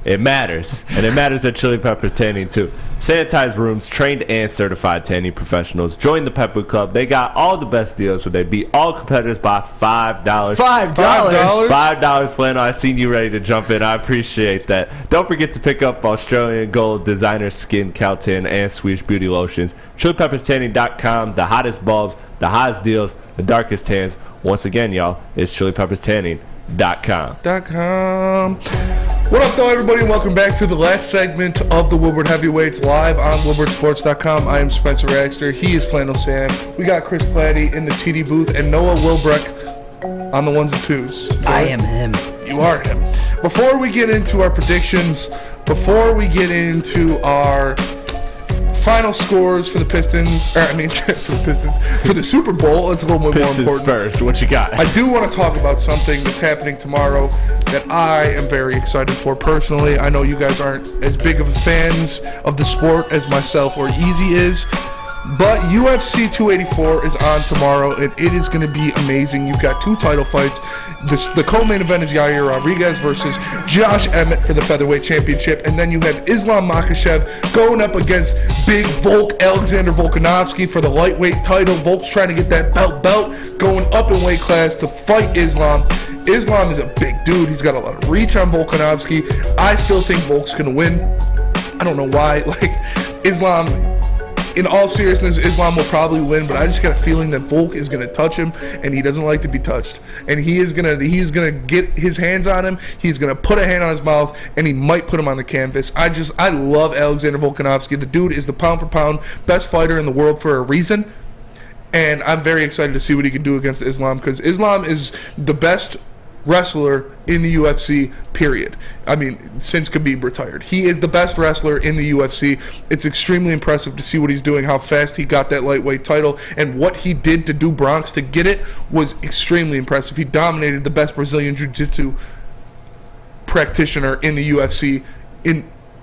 It matters, and it matters at Chili Peppers Tanning too. Sanitized rooms, trained and certified tanning professionals. Join the Pepper Club. They got all the best deals, so they beat all competitors by $5. $5, Flannel. I seen you ready to jump in. I appreciate that. Don't forget to pick up Australian Gold Designer Skin Caltan and Swedish Beauty Lotions. ChiliPeppersTanning.com. The hottest bulbs, the hottest deals, the darkest tans. Once again, y'all, it's ChiliPeppersTanning.com. What up, though, everybody, and welcome back to the last segment of the Woodward Heavyweights live on WoodwardSports.com. I am Spencer Raxter. He is Flannel Sam. We got Chris Platty in the TD booth and Noah Wilbrecht on the ones and twos. I am him. You are him. Before we get into our predictions, before we get into our final scores for the Pistons, for the Pistons, for the Super Bowl, it's a little bit more important. Spurs, what you got? I do want to talk about something that's happening tomorrow that I am very excited for personally. I know you guys aren't as big of fans of the sport as myself or Easy is, but UFC 284 is on tomorrow, and it is going to be amazing. You've got 2 title fights. The co-main event is Yair Rodriguez versus Josh Emmett for the featherweight championship, and then you have Islam Makhachev going up against Big Volk Alexander Volkanovski for the lightweight title. Volk's trying to get that belt going up in weight class to fight Islam. Islam is a big dude. He's got a lot of reach on Volkanovski. I still think Volk's going to win. I don't know why. Islam... In all seriousness, Islam will probably win, but I just got a feeling that Volk is going to touch him, and he doesn't like to be touched. And he's gonna get his hands on him. He's gonna put a hand on his mouth, and he might put him on the canvas. I love Alexander Volkanovski. The dude is the pound for pound best fighter in the world for a reason, and I'm very excited to see what he can do against Islam, because Islam is the best wrestler in the UFC, period. I mean, since Khabib retired. He is the best wrestler in the UFC. It's extremely impressive to see what he's doing, how fast he got that lightweight title, and what he did to do Bronx to get it was extremely impressive. He dominated the best Brazilian Jiu-Jitsu practitioner in the UFC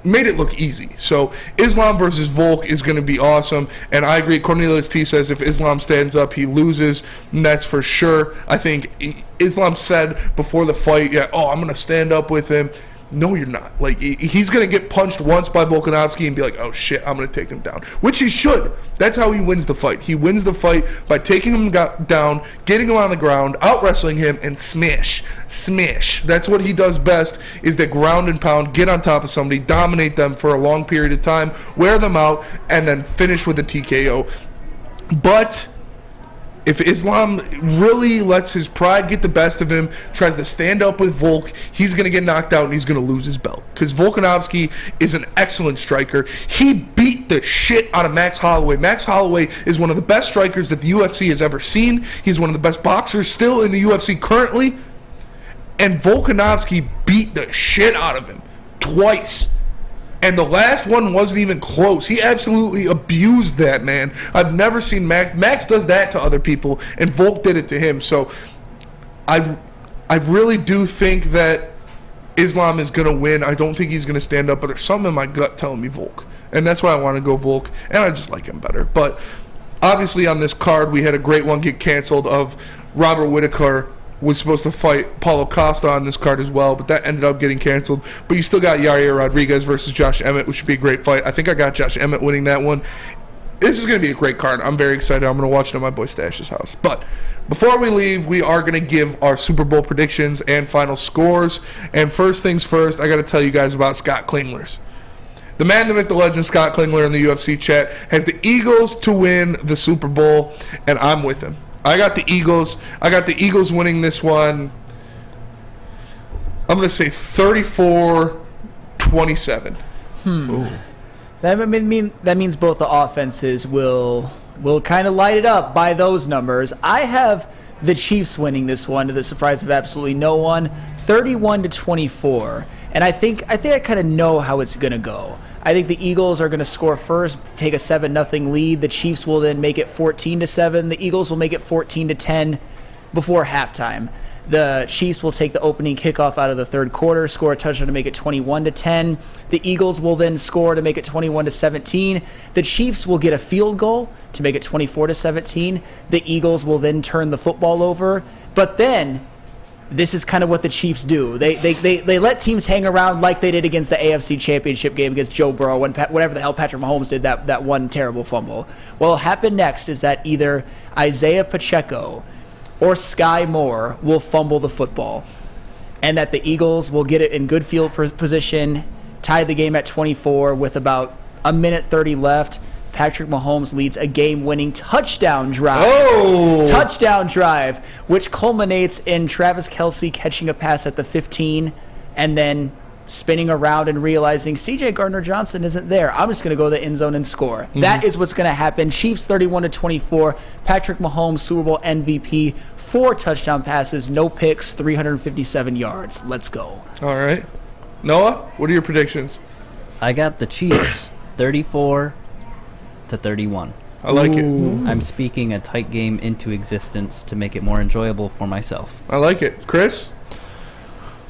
made it look easy. So Islam versus Volk is going to be awesome, and I agree. Cornelius T says if Islam stands up, he loses, and that's for sure. I think Islam said before the fight, I'm going to stand up with him. No, you're not. He's going to get punched once by Volkanovski and be like, oh shit, I'm going to take him down, which he should. That's how he wins the fight. He wins the fight by taking him down, getting him on the ground, out wrestling him, and smash. That's what he does best, is that ground and pound, get on top of somebody, dominate them for a long period of time, wear them out, and then finish with a TKO. But if Islam really lets his pride get the best of him, tries to stand up with Volk, he's going to get knocked out and he's going to lose his belt. Because Volkanovski is an excellent striker. He beat the shit out of Max Holloway. Max Holloway is one of the best strikers that the UFC has ever seen. He's one of the best boxers still in the UFC currently. And Volkanovski beat the shit out of him twice. And the last one wasn't even close. He absolutely abused that man. I've never seen Max. Max does that to other people, and Volk did it to him. So I really do think that Islam is going to win. I don't think he's going to stand up, but there's something in my gut telling me Volk. And that's why I want to go Volk, and I just like him better. But obviously on this card, we had a great one get canceled of Robert Whittaker was supposed to fight Paulo Costa on this card as well, but that ended up getting canceled. But you still got Yair Rodriguez versus Josh Emmett, which should be a great fight. I think I got Josh Emmett winning that one. This is going to be a great card. I'm very excited. I'm going to watch it at my boy Stash's house. But before we leave, we are going to give our Super Bowl predictions and final scores. And first things first, I got to tell you guys about Scott Klingler's. The man, the myth, the legend, Scott Klingler in the UFC chat has the Eagles to win the Super Bowl, and I'm with him. I got the Eagles. I got the Eagles winning this one. I'm going to say 34-27. That means both the offenses will kind of light it up by those numbers. I have the Chiefs winning this one to the surprise of absolutely no one, 31-24. And I think I kind of know how it's going to go. I think the Eagles are going to score first, take a 7-0 lead. The Chiefs will then make it 14-7. The Eagles will make it 14-10 before halftime. The Chiefs will take the opening kickoff out of the third quarter, score a touchdown to make it 21-10. The Eagles will then score to make it 21-17. The Chiefs will get a field goal to make it 24-17. The Eagles will then turn the football over. But then this is kind of what the Chiefs do. They let teams hang around like they did against the AFC Championship game against Joe Burrow when whatever the hell Patrick Mahomes did that one terrible fumble. What will happen next is that either Isaiah Pacheco or Sky Moore will fumble the football, and that the Eagles will get it in good field position, tie the game at 24 with about a minute 30 left. Patrick Mahomes leads a game-winning touchdown drive. Touchdown drive, which culminates in Travis Kelce catching a pass at the 15 and then spinning around and realizing CJ Gardner-Johnson isn't there. I'm just going to go to the end zone and score. That is what's going to happen. Chiefs 31-24. Patrick Mahomes, Super Bowl MVP, 4 touchdown passes, no picks, 357 yards. Let's go. All right. Noah, what are your predictions? I got the Chiefs 34-31. I like it. I'm speaking a tight game into existence to make it more enjoyable for myself. I like it. Chris?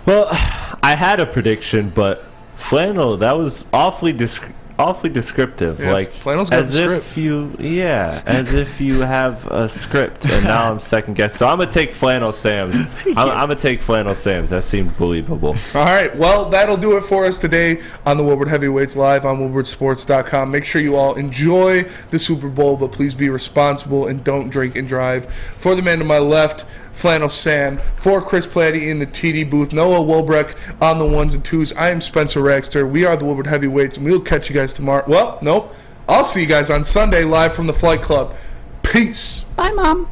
Well, I had a prediction, but Flannel, that was awfully descriptive. Yeah, like Flannel's got as the if script. as if you have a script, and now I'm second guessing. So I'm gonna take Flannel Sam's. I'm gonna take Flannel Sam's. That seemed believable. All right. Well, that'll do it for us today on the Woodward Heavyweights live on woodwardsports.com. Make sure you all enjoy the Super Bowl, but please be responsible and don't drink and drive. For the man to my left, Flannel Sam. For Chris Platty in the TD booth, Noah Wilbrecht on the 1s and 2s. I am Spencer Raxter. We are the Woodward Heavyweights, and we'll catch you guys tomorrow. Well, nope. I'll see you guys on Sunday live from the Flight Club. Peace. Bye, Mom.